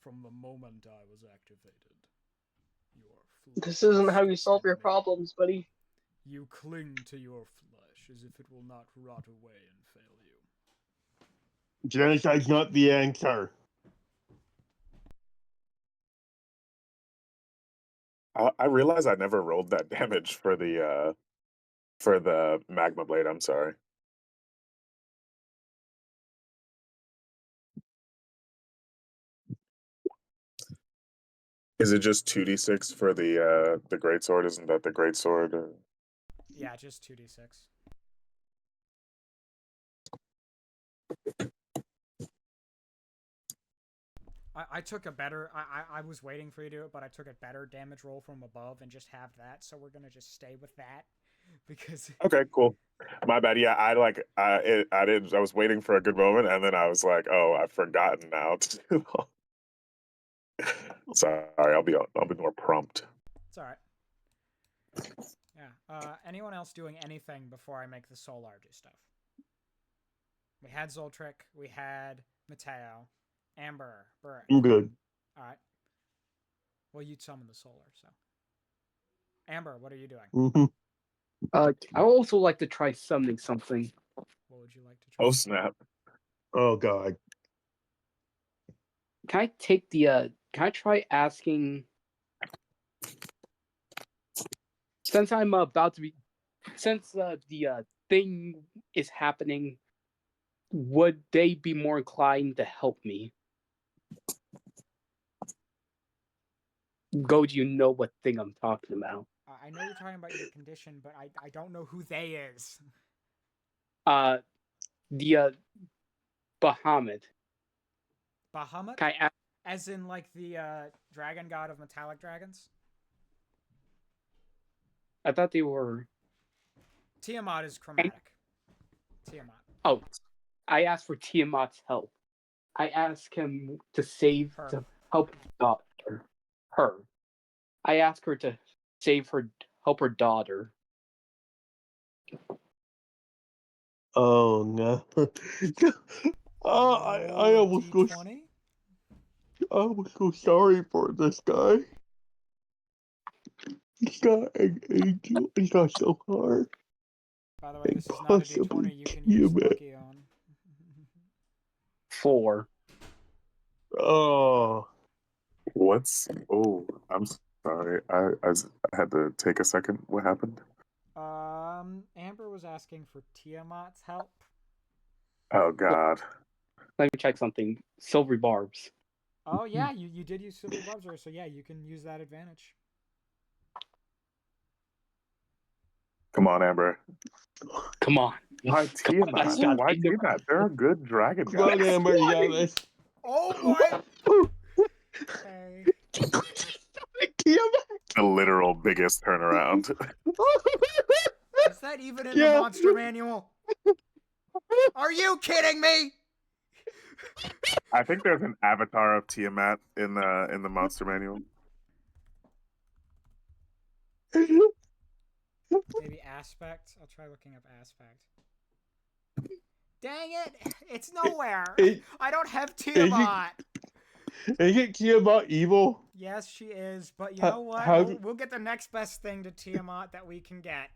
From the moment I was activated, your flesh This isn't how you feasts solve on your me. problems, buddy. You cling to your flesh as if it will not rot away and fail you. Genocide's not the answer. I realize I never rolled that damage for the magma blade. I'm sorry. Is it just 2d6 for the great sword? Isn't that the great sword? Yeah, just 2d6. I took a better. I was waiting for you to do it, but I took a better damage roll from above and just have that. So we're gonna just stay with that because. Okay, cool. My bad. Yeah, I didn't. I was waiting for a good moment, and then I was like, oh, I've forgotten now. Sorry, I'll be more prompt. It's all right. Yeah. Anyone else doing anything before I make the Solar do stuff? We had Zoltric. We had Mateo. Amber. Burrick. I'm good. All right. Well, you summon the Solar, so. Amber, what are you doing? Mm-hmm. I also like to try summoning something. What would you like to try? Oh snap! Oh god. Can I take the can I try asking, since I'm about to be, since the thing is happening, would they be more inclined to help me? Go, do you know what thing I'm talking about? I know you're talking about your condition, but I don't know who they is. The Bahamut. Bahamut? Can I ask? As in, like, the dragon god of metallic dragons? I thought they were. Tiamat is chromatic. Tiamat. Oh, I asked for Tiamat's help. I asked him to save, Her. to help his daughter. Her. I asked her to save her, help her daughter. Oh no. Oh, I Roll a almost go. D20. I almost go sorry for this guy. He's got an angel. He got so hard. By the way, this is not a D20 you can use Tiamat. lucky on. 4. Oh. What's? Oh, I'm sorry. I had to take a second. What happened? Amber was asking for Tiamat's help. Oh God. Let me check something. Silvery barbs. Oh yeah, you did use silver barbs, so yeah, you can use that advantage. Come on, Amber. Come on. Why Tiamat? That's got Why to be Tiamat? They're a good dragon Come on, guys. Amber, you got this. Oh my! Okay. The literal biggest turnaround. Is that even in the Yeah. monster manual? Are you kidding me? I think there's an avatar of Tiamat in the monster manual. Maybe aspect. I'll try looking up aspect. Dang it! It's nowhere. I don't have Tiamat. Isn't Tiamat evil? Yes, she is. But you know what? We'll get the next best thing to Tiamat that we can get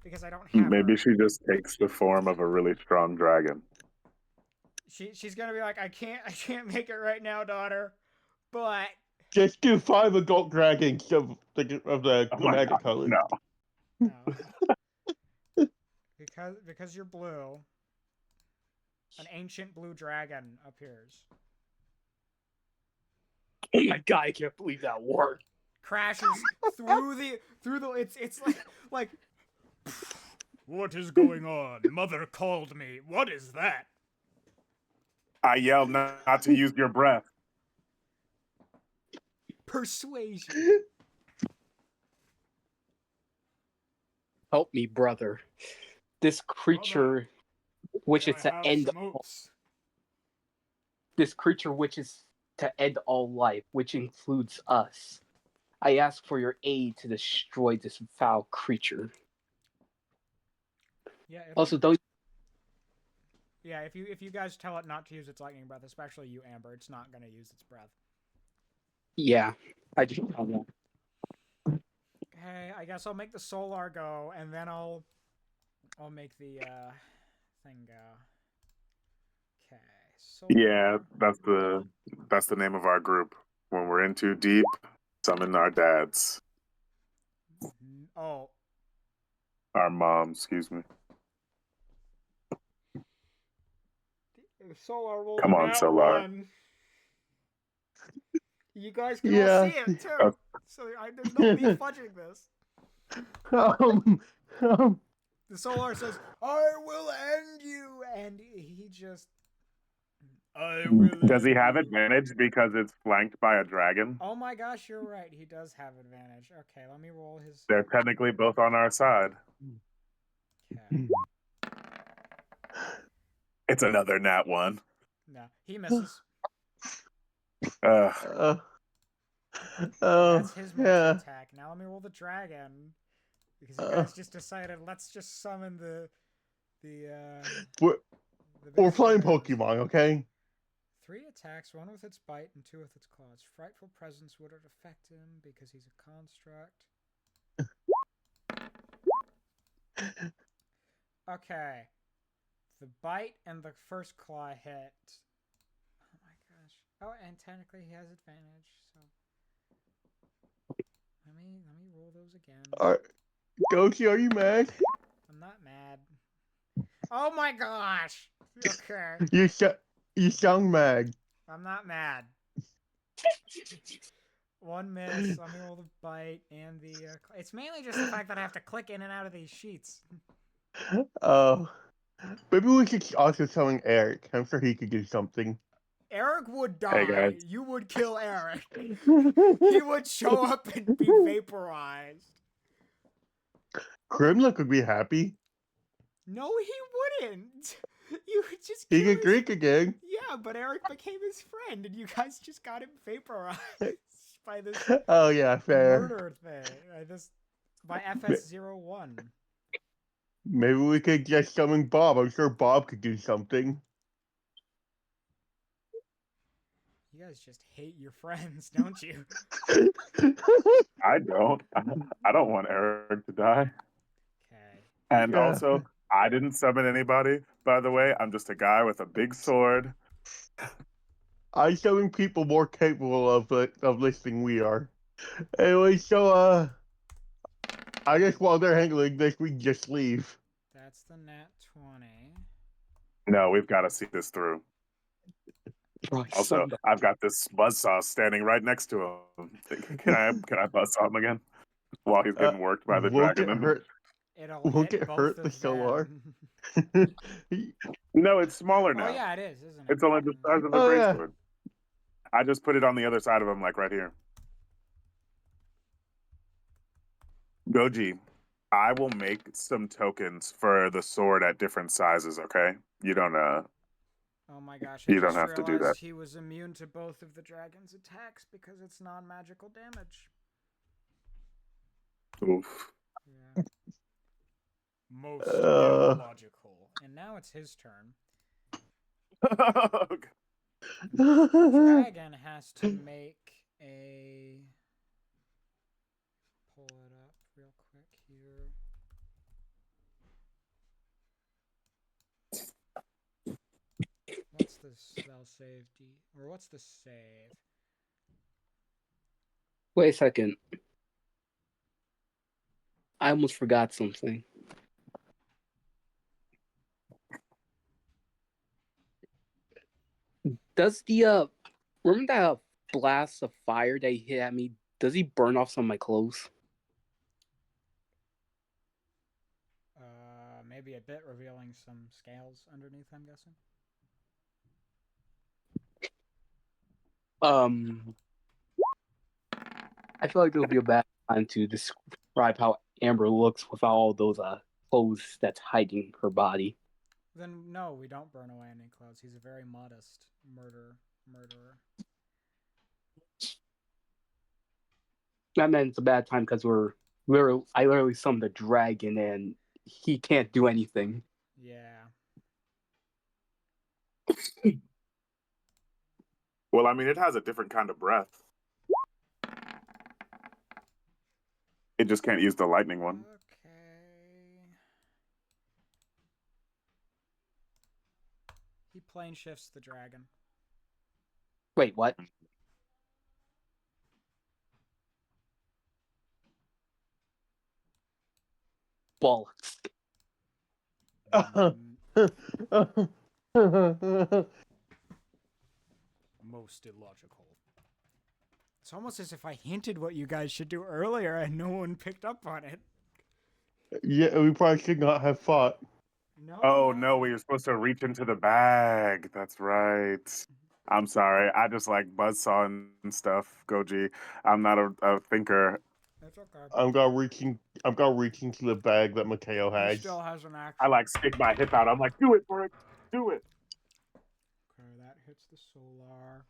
because I don't have her. Maybe she just takes the form of a really strong dragon. She's gonna be like, I can't make it right now, daughter. But Just do 5 adult dragons of the Oh my magic God, color. no. no. because you're blue. An ancient blue dragon appears. Oh my God, I can't believe that worked. Crashes through the it's like what is going on? Mother called me. What is that? I yelled not to use your breath. Persuasion. Help me, brother. This creature wishes to end this creature wishes to end all life, which includes us. I ask for your aid to destroy this foul creature. Yeah. Also, don't. Yeah, if you guys tell it not to use its lightning breath, especially you, Amber, it's not gonna use its breath. Yeah, I just found that. Okay, I guess I'll make the solar go, and then I'll make the thing go. Okay. Solar. Yeah, that's the name of our group. When we're in too deep, summon our dads. Oh. Our moms, excuse me. Solar rolled Come on, that Solar. one. You guys can all see it too. So there's no me fudging this. The Solar says, "I will end you," and he just. I will. Does he have advantage because it's flanked by a dragon? Oh my gosh, you're right. He does have advantage. Okay, let me roll his. They're technically both on our side. Okay. It's another nat 1. No, he misses. Ugh. That's his multi-attack. Now let me roll the dragon. Because you guys just decided, let's just summon We're playing Pokemon, okay? 3 attacks, 1 with its bite and 2 with its claws. Frightful presence wouldn't affect him because he's a construct. Okay. The bite and the first claw hit. Oh my gosh. Oh, and technically he has advantage, so let me roll those again. Goki, are you mad? I'm not mad. Oh my gosh! Okay. You sound mad. I'm not mad. 1 miss. Let me roll the bite and the. It's mainly just the fact that I have to click in and out of these sheets. Maybe we could also summon Eric. I'm sure he could do something. Eric would die. Hey, guys. You would kill Eric. He would show up and be vaporized. Grimlock would be happy. No, he wouldn't. You would just kill He could drink again. Yeah, but Eric became his friend, and you guys just got him vaporized by this. Oh yeah, fair. Murder thing. By FS01. Maybe we could just summon Bob. I'm sure Bob could do something. You guys just hate your friends, don't you? I don't. I don't want Eric to die. Okay. And also, I didn't summon anybody, by the way. I'm just a guy with a big sword. I summon people more capable of listening we are. Anyway, so I guess while they're handling this, we can just leave. That's the nat 20. No, we've got to see this through. Also, I've got this buzzsaw standing right next to him. Can I buzzsaw him again while he's getting worked by the dragon? It'll get hurt the Solar. No, it's smaller now. Oh yeah, it is, isn't it? It's only the size of a greatsword. I just put it on the other side of him, like right here. Goji, I will make some tokens for the sword at different sizes. Okay, you don't Oh my gosh! You don't have to do that. He was immune to both of the dragon's attacks because it's non-magical damage. Oof. Yeah. Most Uh. illogical. And now it's his turn. Okay. Dragon has to make a. Pull it up real quick here. What's the spell save or what's the save? Wait a second. I almost forgot something. Does the remember that blast of fire that he hit at me? Does he burn off some of my clothes? Maybe a bit, revealing some scales underneath, I'm guessing. I feel like it would be a bad time to describe how Amber looks without all those clothes that's hiding her body. Then no, we don't burn away any clothes. He's a very modest murderer. I meant it's a bad time because I literally summoned a dragon and he can't do anything. Yeah. Well, I mean, it has a different kind of breath. It just can't use the lightning one. Okay. He plane shifts the dragon. Wait, what? Bollocks. Most illogical. It's almost as if I hinted what you guys should do earlier and no one picked up on it. Yeah, we probably should not have fought. No. Oh no, we were supposed to reach into the bag. That's right. I'm sorry. I just like buzzsaw and stuff, Goji. I'm not a thinker. That's okay. I'm gonna reach into the bag that Mateo He has. still has an action. I like stick my hip out. I'm like, do it, Brick. Do it. Okay, that hits the solar.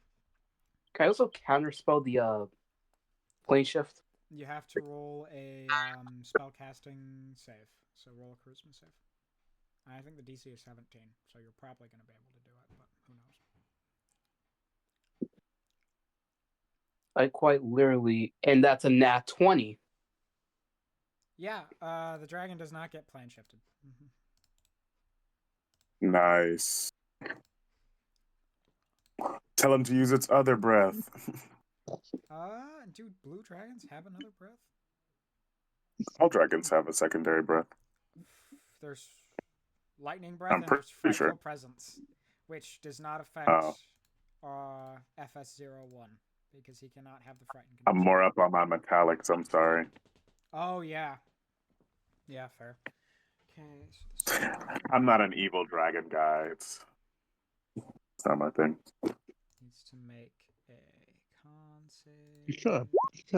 Can I also counterspell the plane shift? You have to roll a spellcasting save. So roll a charisma save. I think the DC is 17, so you're probably going to be able to do it, but who knows? I quite literally, and that's a nat 20. Yeah, the dragon does not get plane shifted. Nice. Tell him to use its other breath. Do blue dragons have another breath? All dragons have a secondary breath. There's lightning breath I'm and there's pretty frightful sure. presence, which does not affect FS01 because he cannot have the frightened I'm condition. more up on my metallics. I'm sorry. Oh yeah, yeah, fair. Okay, so I'm not an evil dragon guy. It's not my thing. needs to make a con save. You could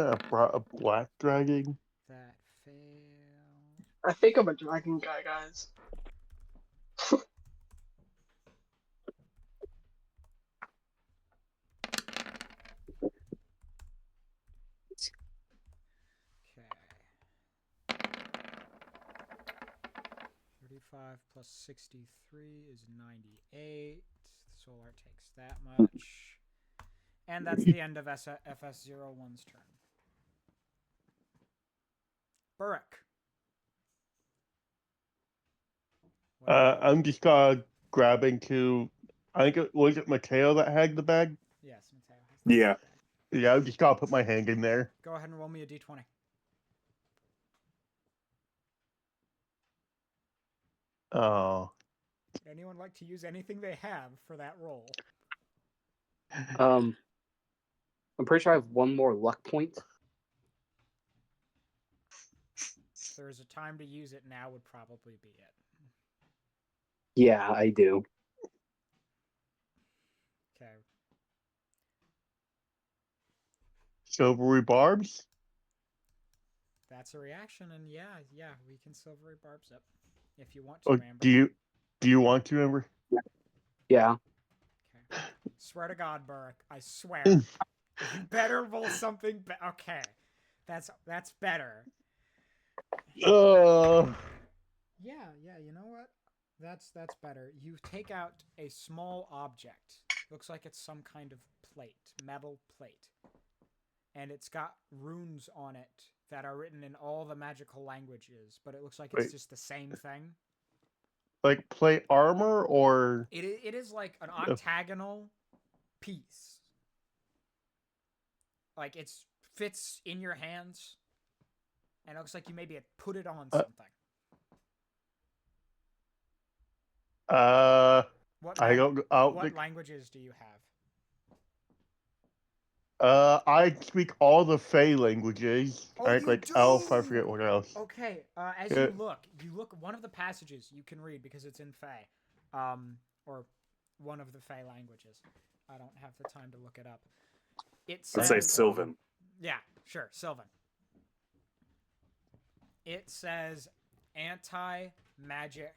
have brought a black dragon. That failed. I think I'm a dragon guy, guys. Okay. 35 plus 63 is 98. Solar takes that much. And that's the end of FS01's turn. Burrick. I'm just gonna grab into. I think was it Mateo that had the bag? Yes, Mateo has the Yeah. bag. Yeah, I'm just gonna put my hand in there. Go ahead and roll me a d20. Oh. Would anyone like to use anything they have for that roll? I'm pretty sure I have one more luck point. If there is a time to use it, now would probably be it. Yeah, I do. Okay. Silvery barbs? That's a reaction, and yeah, we can silvery barbs it. If you want to, Oh, Amber. do you want to, Amber? Yeah. Okay. Swear to God, Burrick. I swear. You better roll something. Okay. That's better. Yeah, you know what? That's better. You take out a small object. Looks like it's some kind of plate, metal plate. And it's got runes on it that are written in all the magical languages, but it looks like it's Wait. just the same thing. Like plate armor or It is like an octagonal piece. Like it fits in your hands, and it looks like you maybe had put it on something. What I don't what languages do you have? I speak all the Fey languages. Oh, I you like do. elf, I forget what else. Okay. As Yeah. you look one of the passages you can read because it's in Fey, or one of the Fey languages. I don't have the time to look it up. It says, Let's say Sylvan. Yeah, sure, Sylvan. It says anti-magic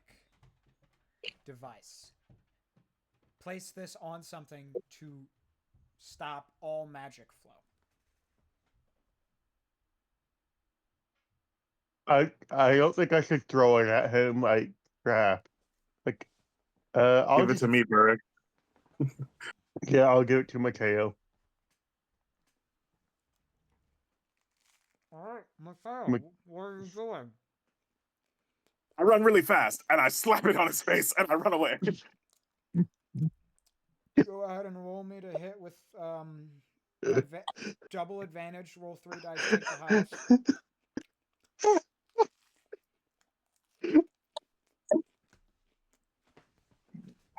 device. Place this on something to stop all magic flow. I don't think I should throw it at him. Like crap. Like I'll Give it just to me, Burrick. yeah, I'll give it to Mateo. All right, Mateo, Ma- what are you doing? I run really fast and I slap it on his face and I run away. Go ahead and roll me to hit with double advantage. Roll 3 dice, take the highest.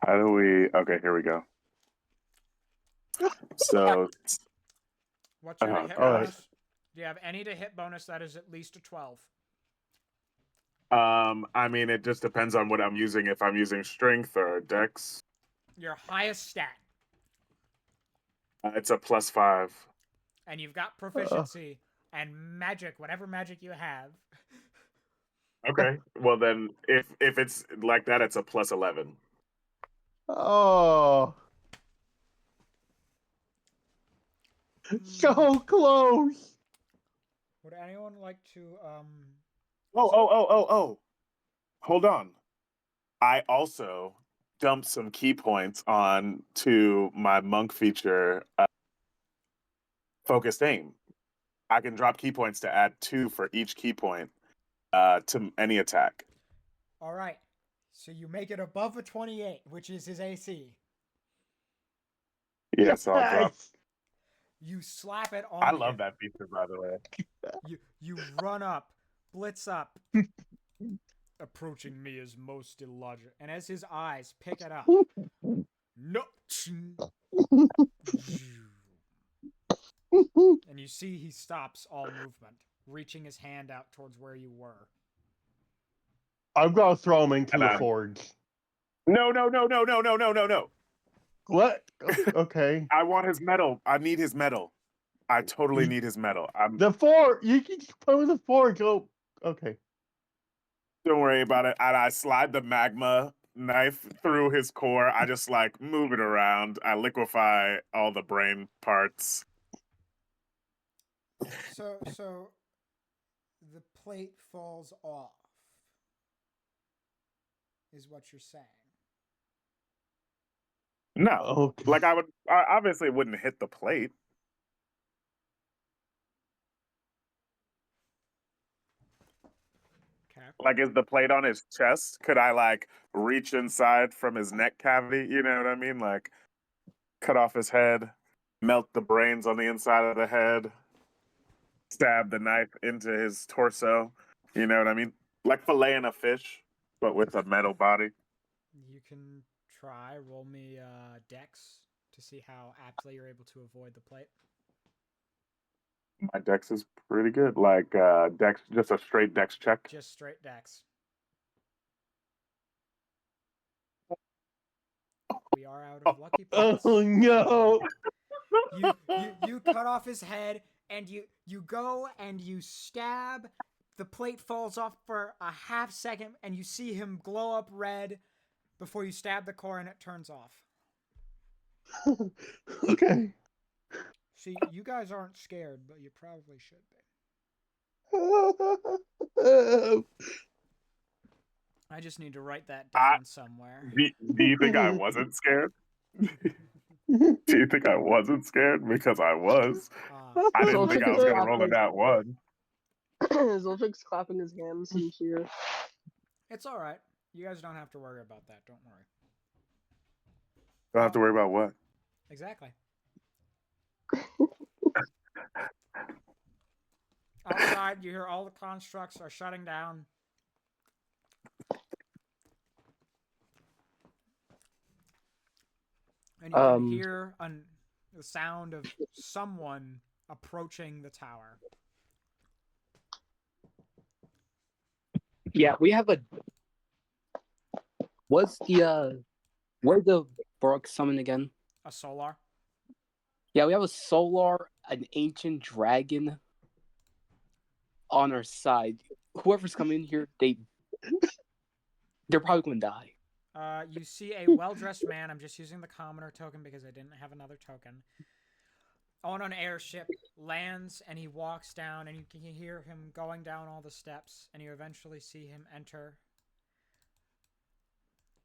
How do we? Okay, here we go. So, What's your oh hit gosh. bonus? Do you have any to hit bonus that is at least a 12? I mean, it just depends on what I'm using. If I'm using strength or dex, Your highest stat. it's a +5. And you've got proficiency and magic, whatever magic you have. Okay. Well, then, if it's like that, it's a +11. Oh, so close. Would anyone like to Oh. Hold on. I also dumped some key points on to my monk feature, focused aim. I can drop key points to add 2 for each key point to any attack. All right. So you make it above a 28, which is his AC. Yeah, so I'll drop. You slap it on I him. love that feature, by the way. You run up, blitz up. Approaching me is most illogical. And as his eyes pick it up, no. And you see he stops all movement, reaching his hand out towards where you were. I'm gonna throw him into And the I'm- forge. No. What? Okay. I want his medal. I need his medal. I totally need his medal. The forge. You can put in the forge. Oh, okay. Don't worry about it. And I slide the magma knife through his core. I just like move it around. I liquefy all the brain parts. So the plate falls off. Is what you're saying. No. Okay. Like I obviously wouldn't hit the plate. Okay. Like, is the plate on his chest? Could I like reach inside from his neck cavity? You know what I mean? Like, cut off his head, melt the brains on the inside of the head, stab the knife into his torso. You know what I mean? Like filleting a fish, but with a metal body. You can try. Roll me dex to see how aptly you're able to avoid the plate. My dex is pretty good. Like dex, just a straight dex check. Just straight dex. We are out of lucky points. Oh no! You cut off his head, and you go and you stab. The plate falls off for a half second, and you see him glow up red before you stab the core, and it turns off. Okay. See, you guys aren't scared, but you probably should be. I just need to write that I, down somewhere. do you think I wasn't scared? Do you think I wasn't scared? Because I was. I didn't think Zoltik I is was gonna roll a clapping. nat one. Zoltik's clapping his hands in cheer. It's all right. You guys don't have to worry about that. Don't worry. Don't have to worry about what. Exactly. Outside, you hear all the constructs are shutting down. And you can hear the sound of someone approaching the tower. Yeah, we have a. What's the where the Baroque summon again? A solar. Yeah, we have a solar, an ancient dragon on our side. Whoever's coming in here, they're probably gonna die. You see a well-dressed man. I'm just using the commoner token because I didn't have another token. On an airship, lands, and he walks down, and you can hear him going down all the steps, and you eventually see him enter.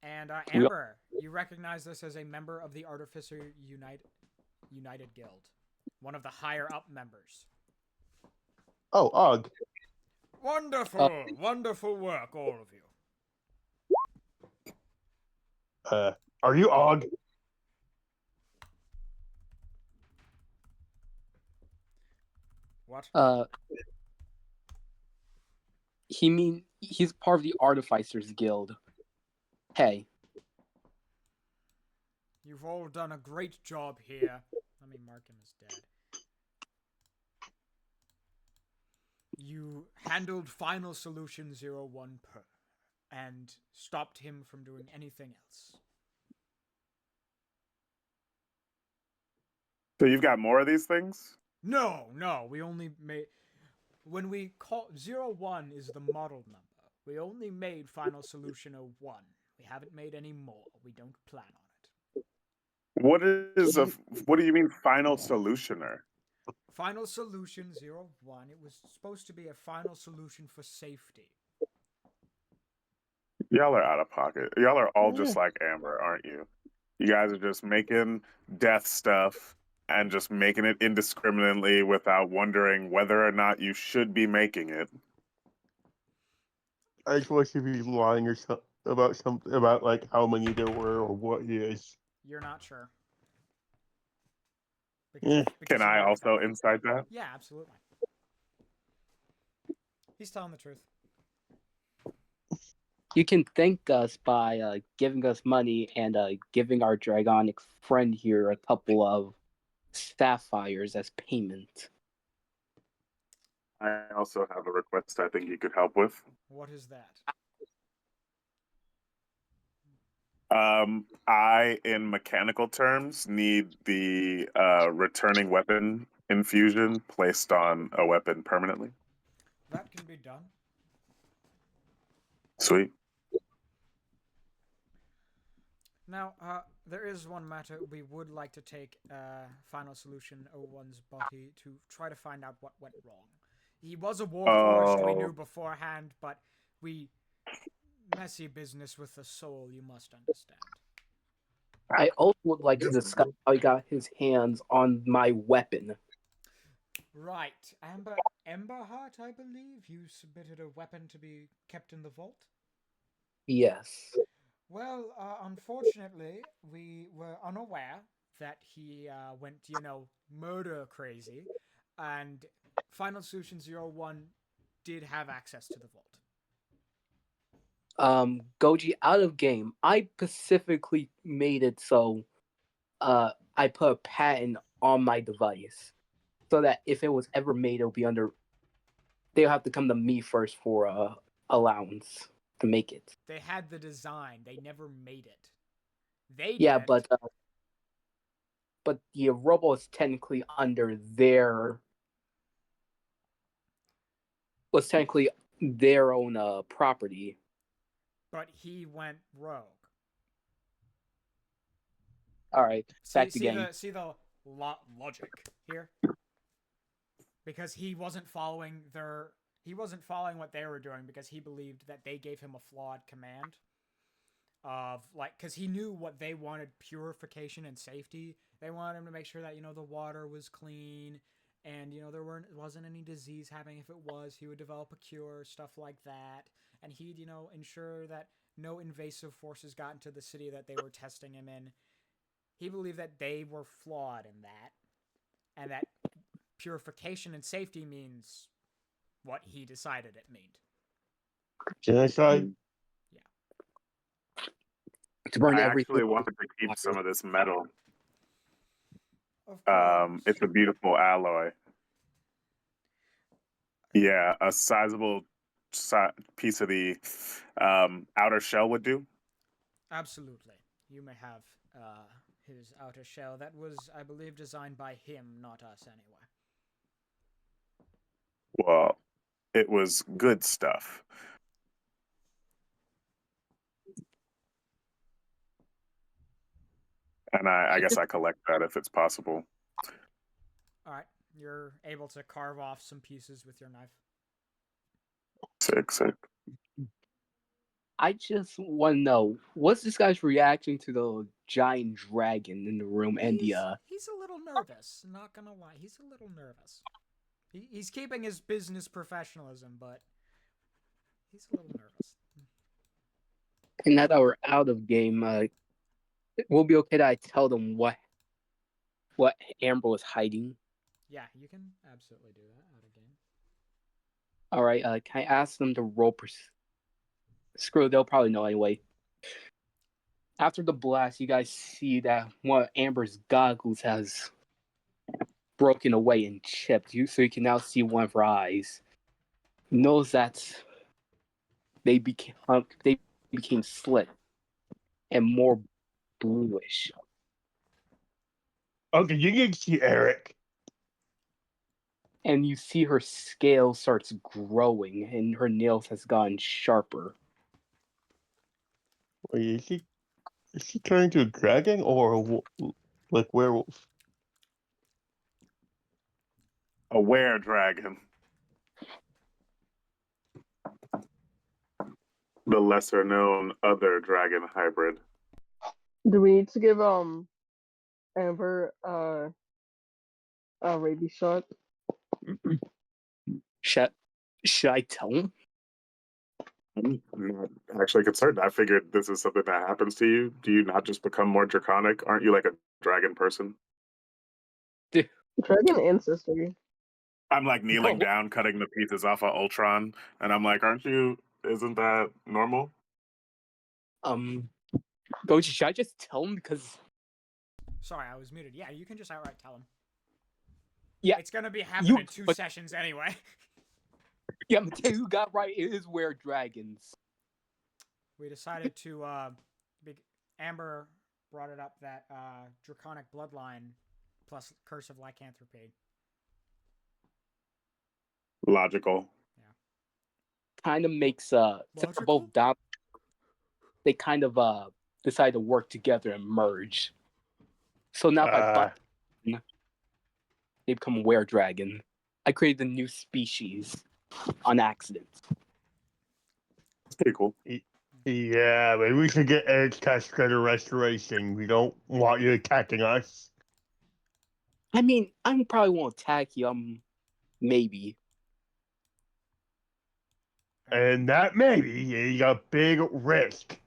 And Amber, you recognize this as a member of the Artificer United Guild, one of the higher-up members. Oh, Og. Wonderful, wonderful work, all of you. Are you Og? What? He's part of the Artificers Guild. Hey. You've all done a great job here. Let me mark him as dead. You handled Final Solution 01 and stopped him from doing anything else. So you've got more of these things? No, we only made... When we call... 01 is the model number. We only made Final Solution 01. We haven't made any more. We don't plan on it. What do you mean final solutioner? Final Solution 01. It was supposed to be a final solution for safety. Y'all are out of pocket. Y'all are all just like Amber, aren't you? You guys are just making death stuff and just making it indiscriminately without wondering whether or not you should be making it. I just wish you'd be lying or about something about like how many there were or what it is. You're not sure. Because Can I also insight that? Yeah, absolutely. He's telling the truth. You can thank us by giving us money and giving our dragonic friend here a couple of sapphires as payment. I also have a request I think you could help with. What is that? I, in mechanical terms, need the returning weapon infusion placed on a weapon permanently. That can be done. Sweet. Now, there is one matter we would like to take Final Solution 01's body to try to find out what went wrong. He was a warforged, we knew beforehand, but messy business with the soul, you must understand. I also would like to discuss how he got his hands on my weapon. Right. Emberheart, I believe, you submitted a weapon to be kept in the vault? Yes. Well, unfortunately, we were unaware that he went, murder crazy, and Final Solution 01 did have access to the vault. Goji, out of game, I specifically made it so I put a patent on my device so that if it was ever made, it'll be under. They'll have to come to me first for allowance to make it. They had the design. They never made it. They yeah, did. But the robot is technically under their own property. But he went rogue. All right, back to game. See the logic here? Because he wasn't following their he wasn't following what they were doing because he believed that they gave him a flawed command of like, because he knew what they wanted: purification and safety. They wanted him to make sure that the water was clean, and there wasn't any disease happening. If it was, he would develop a cure, stuff like that, and he'd ensure that no invasive forces got into the city that they were testing him in. He believed that they were flawed in that, and that purification and safety means what he decided it meant. Genocide? To burn I everything. actually wanted to keep some of this metal. Of course. It's a beautiful alloy. Yeah, a sizable piece of the outer shell would do. Absolutely. You may have his outer shell. That was, I believe, designed by him, not us anyway. Well, it was good stuff. And I guess I collect that if it's possible. All right. You're able to carve off some pieces with your knife. Sick. I just want to know, what's this guy's reaction to the giant dragon in the room and He's a little nervous. Not gonna lie, he's a little nervous. He's keeping his business professionalism, but he's a little nervous. and now that we're out of game, we'll be okay that I tell them what Amber was hiding. Yeah, you can absolutely do that out of game. All right, can I ask them to roll? Screw, they'll probably know anyway. After the blast, you guys see that one of Amber's goggles has broken away and chipped. So you can now see one of her eyes. You notice that they became slit and more bluish. Okay, you can see Eric. And you see her scale starts growing and her nails has gotten sharper. Wait, is she turning to a dragon or like werewolf? A were-dragon. The lesser known other dragon hybrid. Do we need to give Amber a rabies shot? Should I tell him? I'm not actually concerned. I figured this is something that happens to you. Do you not just become more draconic? Aren't you like a dragon person? Dragon ancestry. I'm like kneeling No. down, cutting the pieces off of Ultron, and I'm like, isn't that normal? Goji, should I just tell him? Because Sorry, I was muted. Yeah, you can just outright tell him. yeah, It's gonna be happening in 2 but- sessions anyway. yeah, Mateo, you got right. It is were dragons. We decided to Amber brought it up that draconic bloodline plus curse of lycanthropy. Logical. Kind of makes since they're Logical? both down, they kind of decide to work together and merge. So now if I buy, they become a were dragon. I created a new species on accident. It's pretty cool. Yeah, maybe we should get Eric's cast credit restoration. We don't want you attacking us. I mean, I probably won't attack you. Maybe. And that maybe is a big risk.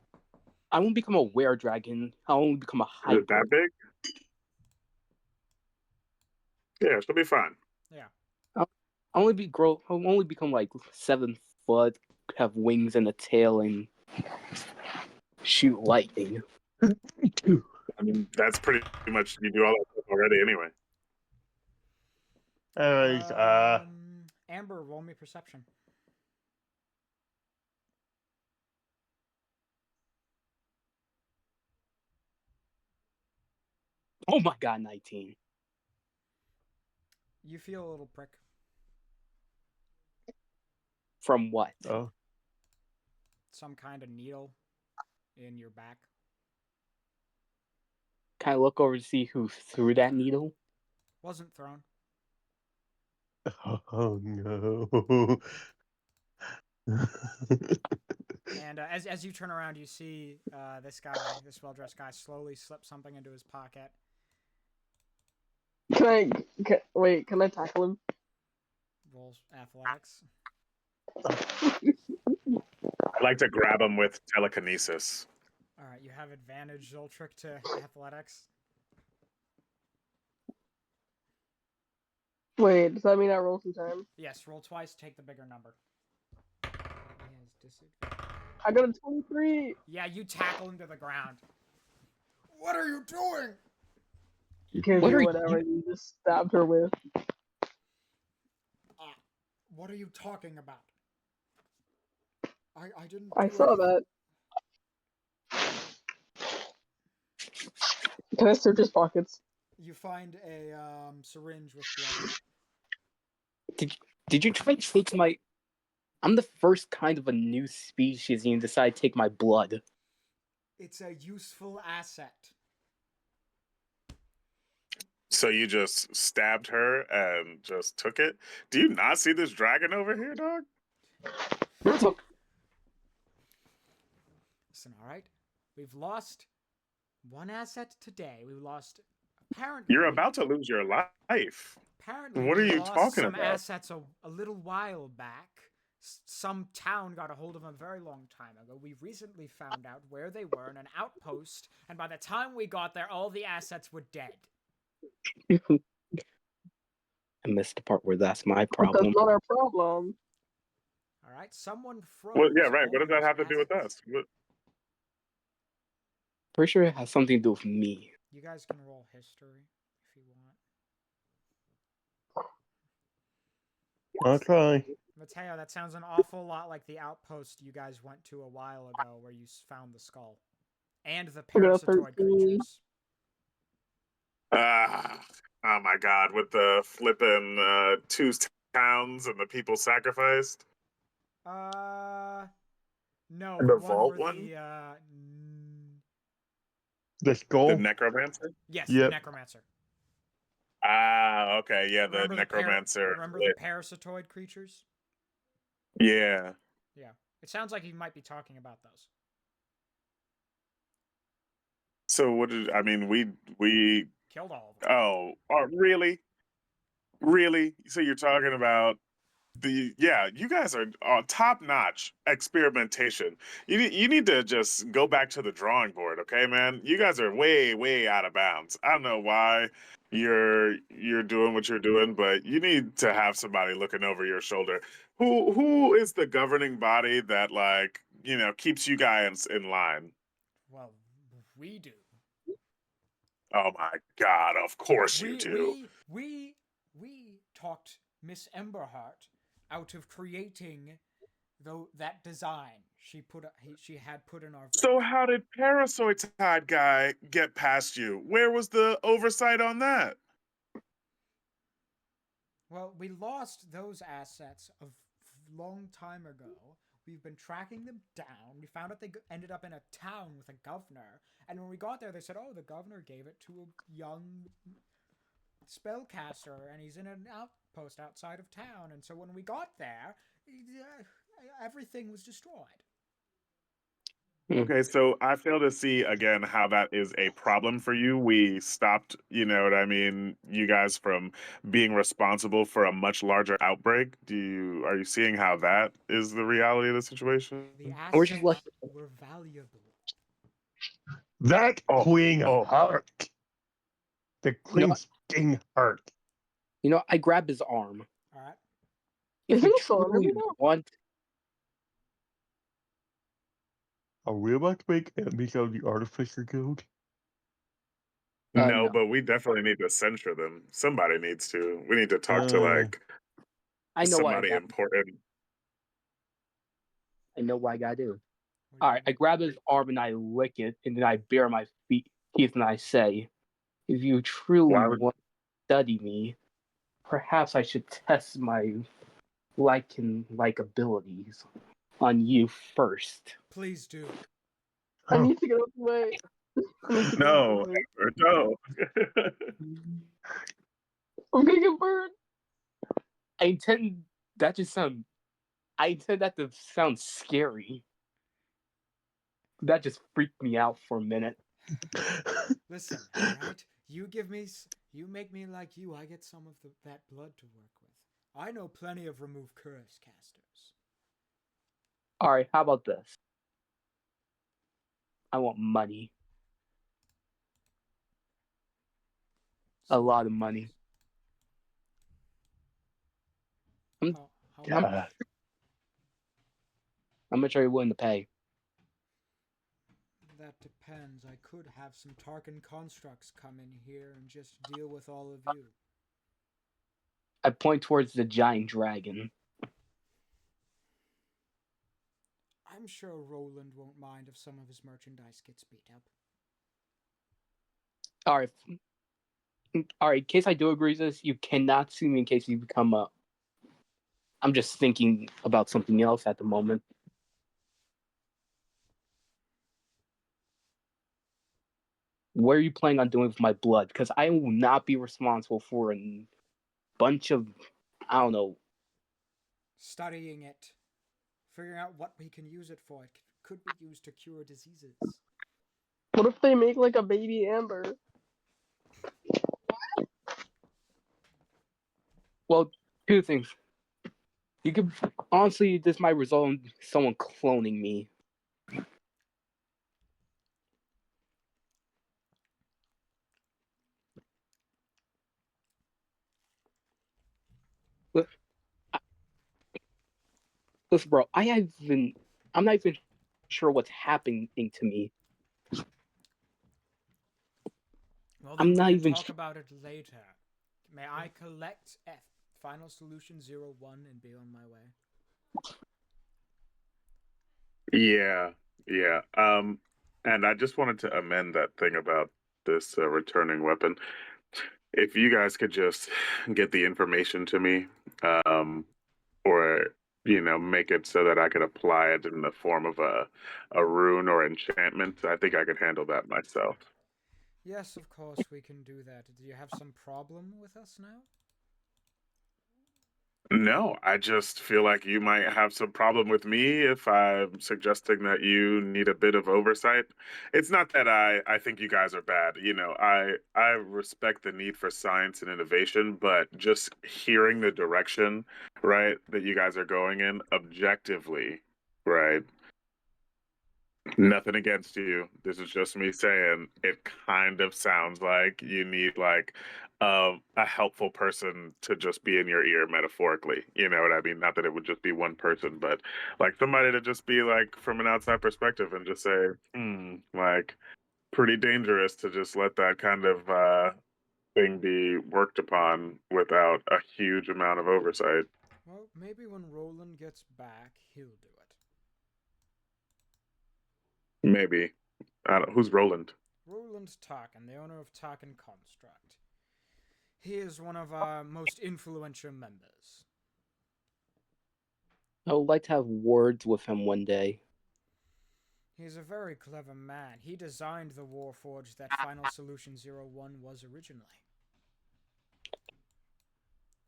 I won't become a were dragon. I'll only become a Is hybrid. it that big? Yeah, she'll be fine. Yeah. I'll only become like 7 foot, have wings and a tail, and shoot lightning. I mean, that's pretty much, you do all that stuff already anyway. Anyways, Amber, roll me perception. Oh my god, 19. You feel a little prick. From what? oh, Some kind of needle in your back. Can I look over to see who threw that needle? Wasn't thrown. oh no. And as you turn around, you see this guy, this well-dressed guy, slowly slip something into his pocket. Wait, can I tackle him? Rolls athletics. I like to grab him with telekinesis. All right, you have advantage, Zoltrick, to athletics. Wait, does that mean I roll some time? Yes, roll twice, take the bigger number. I got a 23. Yeah, you tackle him to the ground. What are you doing? Give What you are whatever you just stabbed her with. What are you talking about? I didn't. I do saw anything. that. Can I search his pockets? You find a syringe with blood in it. Did you try to take my? I'm the first kind of a new species, and you decide to take my blood. It's a useful asset. So you just stabbed her and just took it? Do you not see this dragon over here, dog? Look, Listen, all right. We've lost one asset today. We lost. Apparently, You're about to lose your life. Apparently, What are we you lost talking some about? assets a little while back. Some town got a hold of them a very long time ago. We recently found out where they were in an outpost, and by the time we got there, all the assets were dead. I missed the part where that's my But that's problem. not our problem. All right, someone froze. Well, yeah, right. all What does that those have to do with assets. us? What? Pretty sure it has something to do with me. You guys can roll history if you want. Okay. Mateo, that sounds an awful lot like the outpost you guys went to a while ago where you found the skull. And the I got a parasitoid 13. creatures. Oh my God! With the flipping two towns and the people sacrificed. No, And the the one vault where one? The The skull? necromancer. Yes, the Yep. necromancer. Ah, okay, yeah, the Remember necromancer. remember the parasitoid creatures? Yeah. Yeah. It sounds like you might be talking about those. So what did I mean? We Killed all of them. oh really? Really? So you're talking about you guys are on top notch experimentation. You need to just go back to the drawing board, okay, man? You guys are way out of bounds. I don't know why you're doing what you're doing, but you need to have somebody looking over your shoulder. Who is the governing body that keeps you guys in line? Well, we do. Oh my God! Of course you do. We talked Miss Emberheart out of creating that design she had put in our So vault. how did Parasoid guy get past you? Where was the oversight on that? Well, we lost those assets a long time ago. We've been tracking them down. We found out they ended up in a town with a governor. And when we got there, they said, oh, the governor gave it to a young spellcaster, and he's in an outpost outside of town. And so when we got there, everything was destroyed. Okay, so I fail to see again how that is a problem for you. We stopped, you know what I mean, you guys from being responsible for a much larger outbreak. Are you seeing how that is the reality of the situation? The We're just assets like were valuable. That Queen Heart. The Queen Sting Heart. I grab his arm. All right. If Is you he still under me truly now? want, Are we about to make enemies of the Artificer Guild? No, no. but we definitely need to censure them. Somebody needs to. We need to talk to I know what I somebody got. important. I know what I gotta do. What do you All right, I grab his arm and I lick it, and then I bare my teeth and I say, "If you truly Why would want to study me, perhaps I should test my like abilities on you first." Please do. I need to get out the way. I need to get out no, the way. no. I'm gonna get burned. I intend that just sound I said that to sound scary. That just freaked me out for a minute. Listen, all right. You make me like you. I get some of that blood to work with. I know plenty of remove curse casters. All right, how about this? I want money. A lot of money. How I'm, much? how much are you willing to pay? That depends. I could have some Tarkin constructs come in here and just deal with all of you. I point towards the giant dragon. I'm sure Roland won't mind if some of his merchandise gets beat up. All right. All right, in case I do agree with this, you cannot sue me in case you become a... I'm just thinking about something else at the moment. What are you planning on doing with my blood? Because I will not be responsible for a bunch of, I don't know. Studying it. Figuring out what we can use it for. It could be used to cure diseases. What if they make like a baby Amber? Well, two things. You could honestly, this might result in someone cloning me. Listen, bro, I'm not even sure what's happening to me. Well, I'm then not we can even talk about it later. May I collect Final Solution 01 and be on my way? Yeah, yeah. And I just wanted to amend that thing about this returning weapon. If you guys could just get the information to me, or make it so that I could apply it in the form of a rune or enchantment, I think I could handle that myself. Yes, of course we can do that. Do you have some problem with us now? No, I just feel like you might have some problem with me if I'm suggesting that you need a bit of oversight. It's not that I think you guys are bad. I respect the need for science and innovation, but just hearing the direction, right, that you guys are going in objectively, right? Nothing against you. This is just me saying it kind of sounds like you need like a helpful person to just be in your ear metaphorically. You know what I mean? Not that it would just be one person, but like somebody to just be like from an outside perspective and just say, like pretty dangerous to just let that kind of thing be worked upon without a huge amount of oversight. Well, maybe when Roland gets back, he'll do it. Maybe. I don't, who's Roland? Roland Tarkin, the owner of Tarkin Construct. He is one of our most influential members. I would like to have words with him one day. He's a very clever man. He designed the Warforged that Final Solution 01 was originally.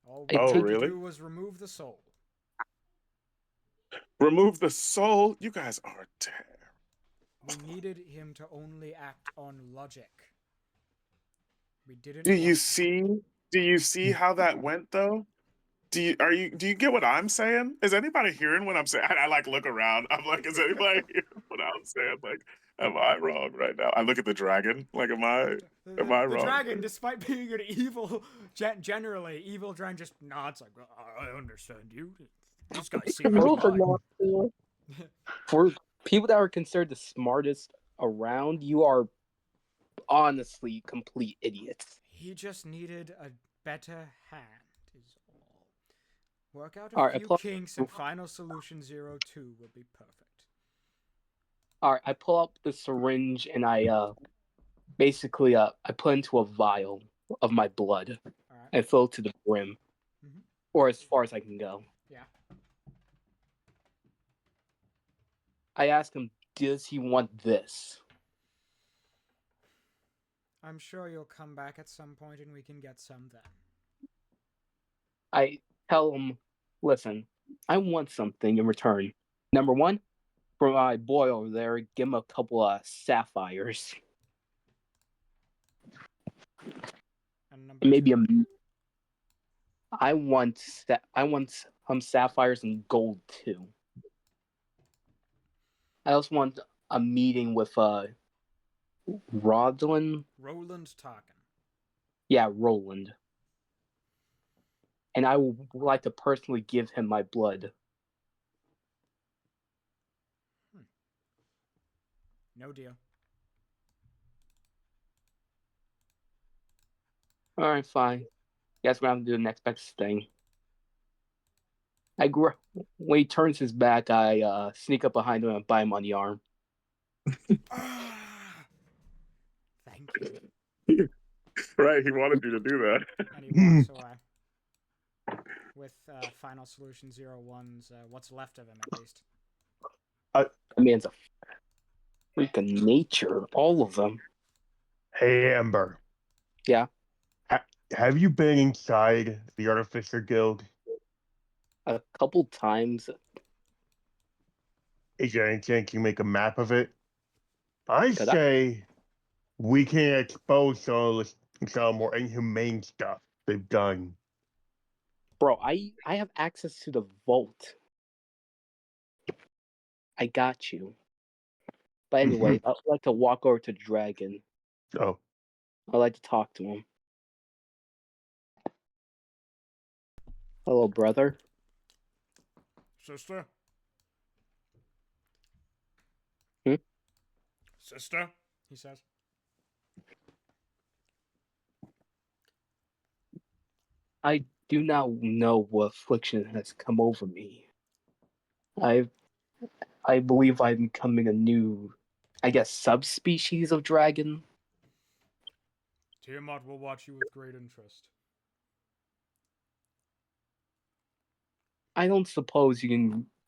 All we Oh, had to really? do was remove the soul. Remove the soul? You guys are terrible. We needed him to only act on logic. We didn't Do you want... see? Do you see how that went though? Do you get what I'm saying? Is anybody hearing what I'm saying? I like look around. I'm like, is anybody hearing what I'm saying? Like, am I wrong right now? I look at the dragon. Like, am I The wrong? dragon, despite being an evil, generally evil dragon, just nods like, I understand you. These guys seem to be Proof or fine. not? For people that are considered the smartest around, you are honestly complete idiots. He just needed a better hand, is all. Work out All a right, few kinks and Final Solution 02 will be perfect. all right, I pull up the syringe and I basically I put into a vial of my blood All right. and fill it to the brim, or as far as I can go. Yeah. I ask him, does he want this? I'm sure you'll come back at some point and we can get some then. I tell him, listen, I want something in return. Number one, for my boy over there, give him a couple of sapphires. And number And maybe two. I want some sapphires and gold too. I also want a meeting with Rodlin. Roland Tarkin. Yeah, Roland. And I would like to personally give him my blood. No deal. Alright, fine. Guess we're gonna have to do the next best thing. When he turns his back, I sneak up behind him and bite him on the arm. Thank you. Right, he wanted you to do that. And he walks away. With Final Solution 01's what's left of him, at least. That man's a freak of nature. All of them. Hey, Amber. Yeah? Have you been inside the Artificer Guild? A couple times. Is there any chance you make a map of it? I Could I? say we can expose some more inhumane stuff they've done. Bro, I have access to the vault. I got you. But anyway, I'd like to walk over to Dragon. Oh, I'd like to talk to him. Hello, brother. Sister? Hmm? Sister? He says. I do not know what affliction has come over me. I believe I'm becoming a new, I guess, subspecies of dragon. Tiamat will watch you with great interest. I don't suppose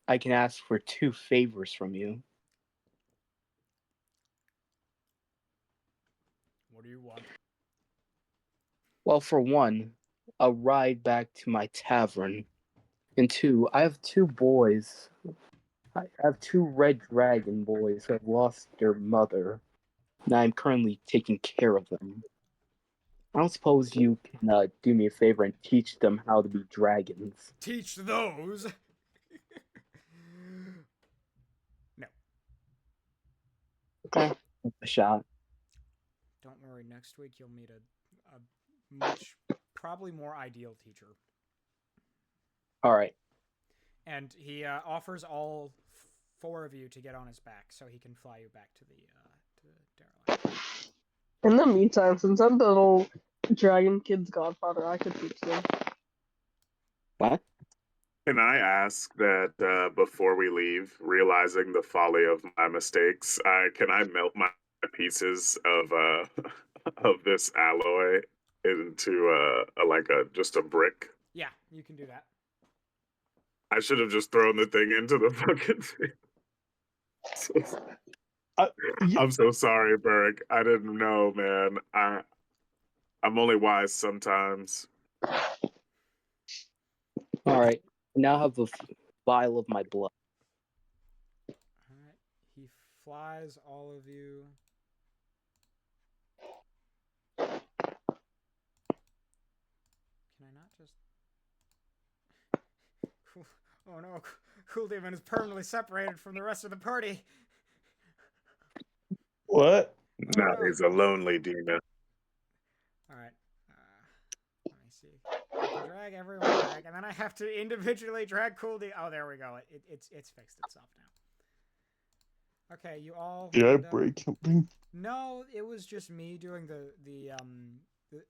I can ask for 2 favors from you. What do you want? Well, for one, a ride back to my tavern. And 2, I have 2 boys. I have 2 red dragon boys who have lost their mother. And I'm currently taking care of them. I don't suppose you can do me a favor and teach them how to be dragons. Teach those? No. Okay. A shot. Don't worry, next week you'll meet a much, probably more ideal teacher. Alright. And he offers all 4 of you to get on his back so he can fly you back to the Derelict. In the meantime, since I'm the little dragon kid's godfather, I could teach them. What? Can I ask that before we leave, realizing the folly of my mistakes, can I melt my pieces of of this alloy into just a brick? Yeah, you can do that. I should have just thrown the thing into the fucking thing. I'm so sorry, Berg. I didn't know, man. I'm only wise sometimes. Alright. I now have a vial of my blood. Alright. He flies all of you. Can I not just... Oh no, Cool Demon is permanently separated from the rest of the party. what? No, no. he's a lonely demon. Alright. Let me see. I can drag everyone back, and then I have to individually drag Cool Demon. Oh, there we go. It's fixed itself now. Okay, you all... Did I break something? No, it was just me doing the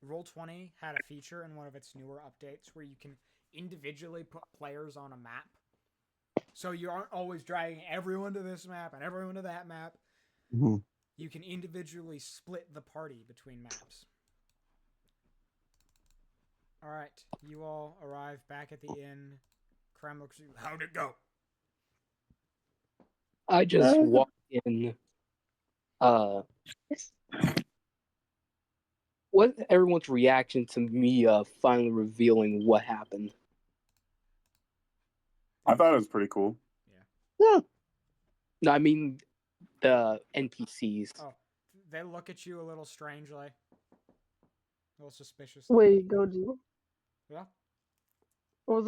Roll20 had a feature in one of its newer updates where you can individually put players on a map. So you aren't always dragging everyone to this map and everyone to that map. Mm-hmm. You can individually split the party between maps. Alright, you all arrive back at the inn. Krem looks at you. How'd it go? I just walked in. What everyone's reaction to me finally revealing what happened? I thought it was pretty cool. Yeah. No, I mean the NPCs. Oh, they look at you a little strangely, a little suspiciously. Wait, Goji. Yeah. Was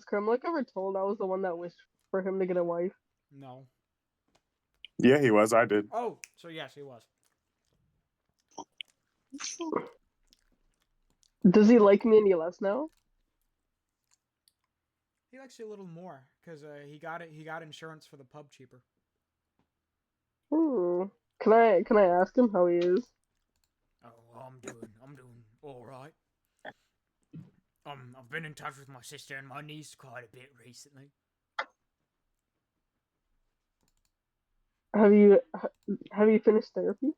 Kremlik ever told I was the one that wished for him to get a wife? No. Yeah, he was. I did. Oh, so yes, he was. Does he like me any less now? He likes you a little more because he got insurance for the pub cheaper. Can I ask him how he is? Oh, I'm doing all right. I've been in touch with my sister and my niece quite a bit recently. Have you finished therapy?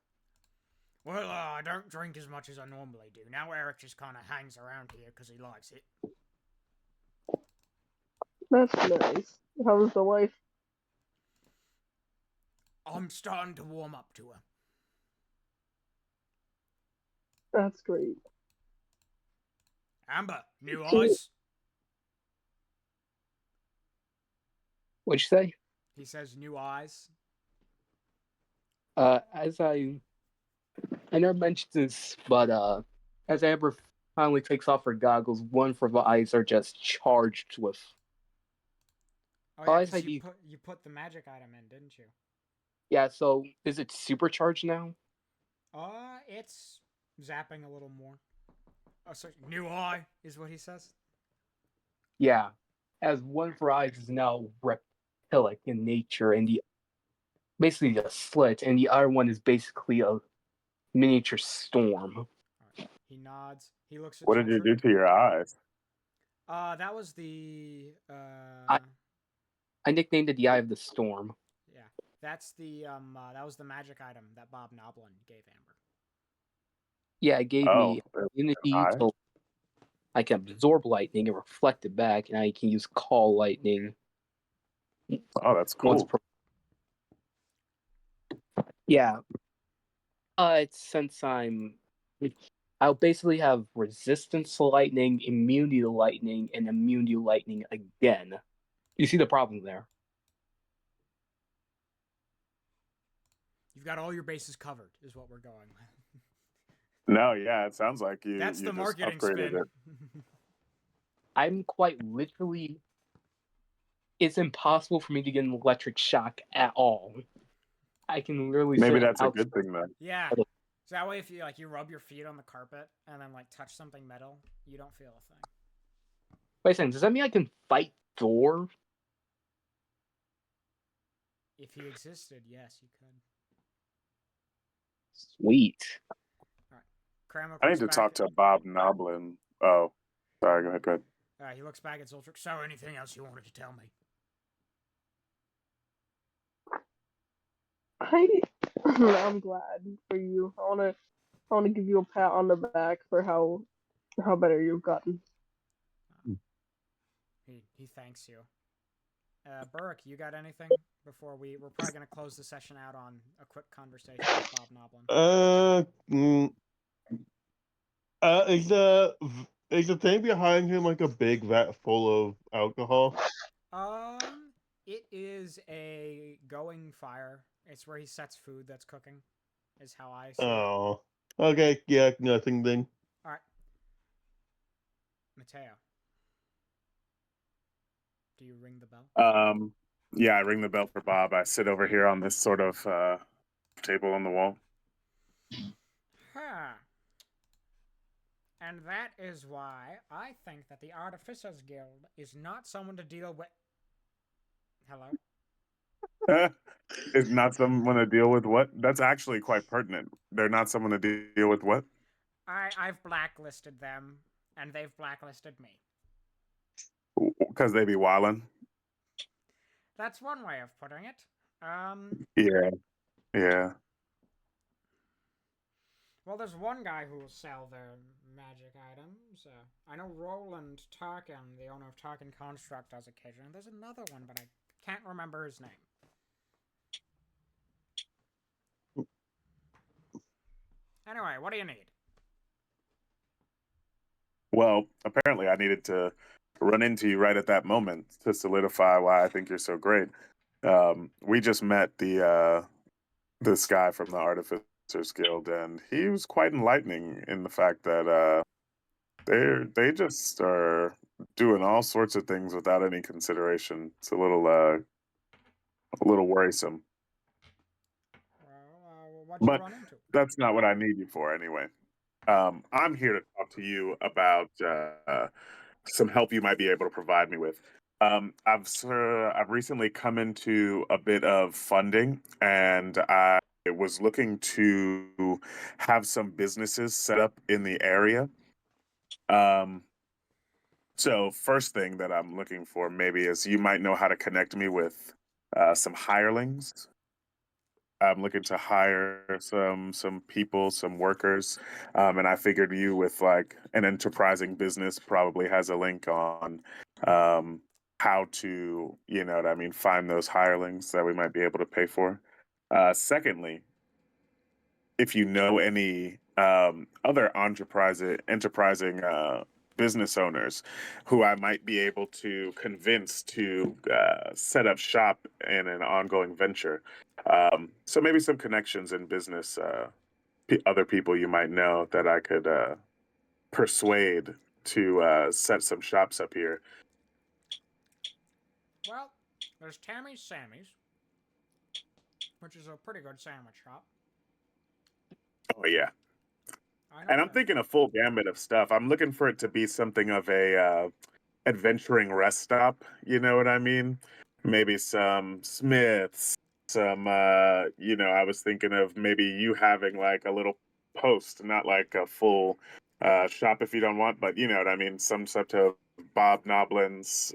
Well, I don't drink as much as I normally do. Now Eric just kind of hangs around here because he likes it. That's nice. How's the wife? I'm starting to warm up to her. That's great. Amber, new Can you- eyes? What'd you say? He says new eyes. As I never mentioned this, but as Amber finally takes off her goggles, one for the eyes are just charged with. Oh Oh, yeah, I because see. you put the magic item in, didn't you? Yeah, so is it supercharged now? It's zapping a little more. Oh, sorry, new eye is what he says. Yeah, as one for eyes is now reptilic in nature, and the basically a slit, and the other one is basically a miniature storm. Right. He nods. He looks at What did you Zoltr. do to your eyes? That was the I nicknamed it the Eye of the Storm. yeah. That's the that was the magic item that Bob Noblin gave Amber. Yeah, it gave Oh, me immunity eye. to I can absorb lightning and reflect it back, and I can use call lightning Oh, that's once cool. per. Yeah, since I'll basically have resistance to lightning, immunity to lightning, and immunity to lightning again. You see the problem there? You've got all your bases covered, is what we're going with. No, yeah, it sounds like you That's the just marketing upgraded spin. it. I'm quite literally. It's impossible for me to get an electric shock at all. I can literally Maybe sit that's a out. good thing then. Yeah. So that way, if you rub your feet on the carpet and then touch something metal, you don't feel a thing. Wait a second, does that mean I can fight Thor? If he existed, yes, you could. Sweet. Kramer I looks need to back talk to Bob Noblin. Oh, sorry, go ahead. he looks back at Zoltr. So, anything else you wanted to tell me? I'm glad for you. I wanna give you a pat on the back for how better you've gotten. He thanks you. Burke, you got anything before we're probably gonna close the session out on a quick conversation with Bob Noblin. Is the thing behind him like a big vat full of alcohol? It is a going fire. It's where he sets food that's cooking. Is how I see it. Oh, okay, yeah, nothing then. All right, Mateo. Do you ring the bell? Yeah, I ring the bell for Bob. I sit over here on this sort of table on the wall. Huh. And that is why I think that the Artificers Guild is not someone to deal with. Hello? Is not someone to deal with what? That's actually quite pertinent. They're not someone to deal with what? I've blacklisted them, and they've blacklisted me. Because they be wildin'. That's one way of putting it. Yeah. Well, there's one guy who will sell their magic items. I know Roland Tarkin, the owner of Tarkin Construct, does occasionally. There's another one, but I can't remember his name. Anyway, what do you need? Well, apparently I needed to run into you right at that moment to solidify why I think you're so great. We just met this guy from the Artificers Guild, and he was quite enlightening in the fact that they just are doing all sorts of things without any consideration. It's a little worrisome. Well, what'd you But run into? that's not what I need you for anyway. I'm here to talk to you about some help you might be able to provide me with. I've recently come into a bit of funding, and I was looking to have some businesses set up in the area. Um, so first thing that I'm looking for maybe is you might know how to connect me with some hirelings. I'm looking to hire some people, some workers, and I figured you with like an enterprising business probably has a link on how to, you know what I mean, find those hirelings that we might be able to pay for. Secondly, if you know any other enterprising business owners who I might be able to convince to set up shop in an ongoing venture. So maybe some connections in business, other people you might know that I could persuade to set some shops up here. Well, there's Tammy's Sammy's, which is a pretty good sandwich shop. Oh yeah. I know And I'm them. thinking a full gamut of stuff. I'm looking for it to be something of a adventuring rest stop. You know what I mean? Maybe some Smiths, some I was thinking of maybe you having like a little post, not like a full shop if you don't want, but you know what I mean, some sort of Bob Noblin's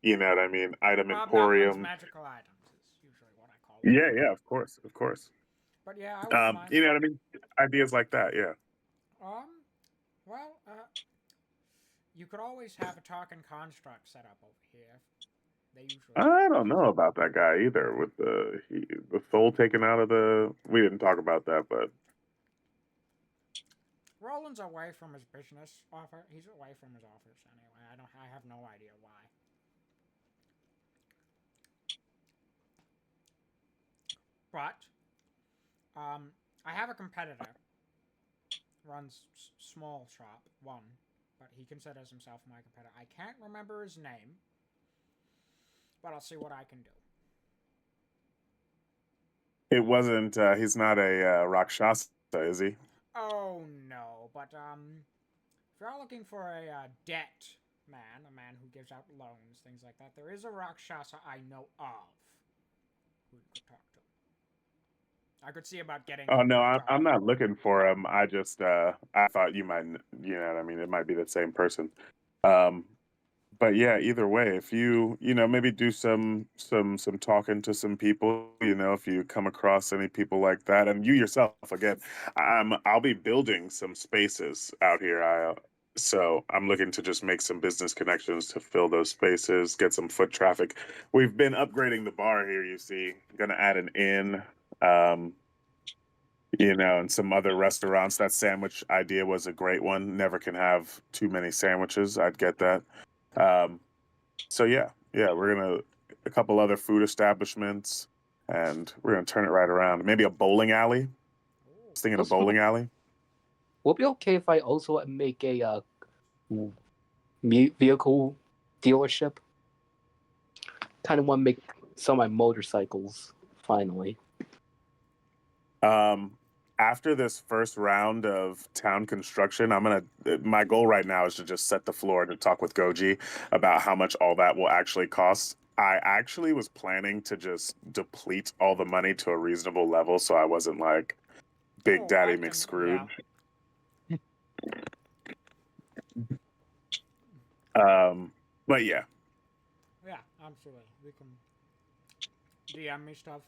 you know what I mean, item Bob Noblin's emporium. magical items is usually what I call it. Yeah, of course, of course. But yeah, I wouldn't mind. You know what I mean? Ideas like that, yeah. Um, well, you could always have a talking construct set up over here. They usually. I don't know about that guy either. With the soul taken out of the, we didn't talk about that, but Roland's away from his business office. He's away from his office anyway. I have no idea why. But I have a competitor. Runs small shop one, but he considers himself my competitor. I can't remember his name, but I'll see what I can do. it wasn't. He's not a Rakshasa, is he? Oh no, but if you're looking for a debt man, a man who gives out loans, things like that, there is a Rakshasa I know of who you could talk to. I could see about getting Oh him no, to talk. I'm not looking for him. I just I thought you might, you know what I mean. It might be the same person. Um, but yeah, either way, if you know maybe do some talking to some people, you know, if you come across any people like that, and you yourself again, I'll be building some spaces out here. So I'm looking to just make some business connections to fill those spaces, get some foot traffic. We've been upgrading the bar here. You see, gonna add an inn. Um, you know, and some other restaurants. That sandwich idea was a great one. Never can have too many sandwiches. I'd get that. Um, so yeah, we're gonna a couple other food establishments, and we're gonna turn it right around. Maybe a bowling alley. I was thinking a Also, bowling alley. will it be okay if I also make a vehicle dealership? Kind of want to make some of my motorcycles finally. Um, After this first round of town construction, my goal right now is to just set the floor to talk with Goji about how much all that will actually cost. I actually was planning to just deplete all the money to a reasonable level so I wasn't like Big Oh, I Daddy can. Yeah. McScrooge. Um, but yeah, Yeah, absolutely. We can DM me stuff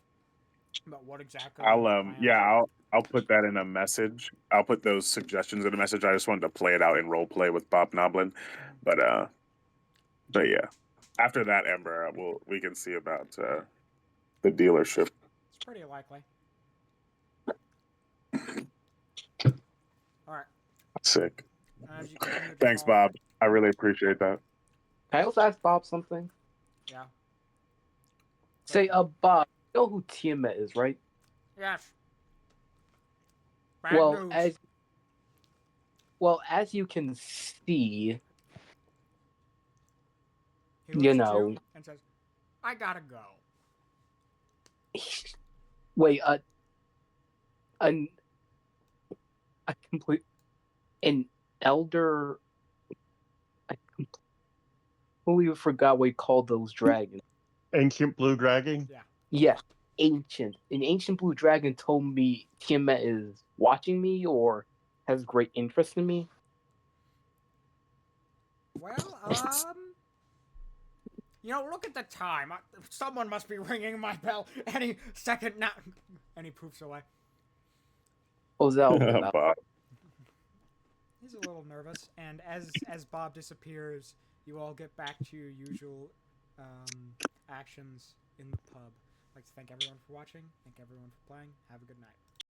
about what exactly are I'll your um plans. yeah, I'll put that in a message. I'll put those suggestions in a message. I just wanted to play it out in role play with Bob Noblin. But but yeah. After that, Ember, we can see about the dealership. It's pretty likely. All right. Sick. As you continue to Thanks, talk, Bob. I really appreciate that. Can I also ask Bob something? Yeah. Say, Bob, you know who Tiamat is, right? Yes. Bad Well, news. as you can see, He you looks at know. you and says, "I gotta go." Wait, an a complete an elder. I completely forgot what he called those dragons. Ancient blue dragon. Yeah. Yeah, ancient. An ancient blue dragon told me Tiamat is watching me or has great interest in me. Well, look at the time. Someone must be ringing my bell any second now. And he poofs away. What was that all about? Bob. He's a little nervous, and as Bob disappears, you all get back to your usual actions in the pub. I'd like to thank everyone for watching. Thank everyone for playing. Have a good night.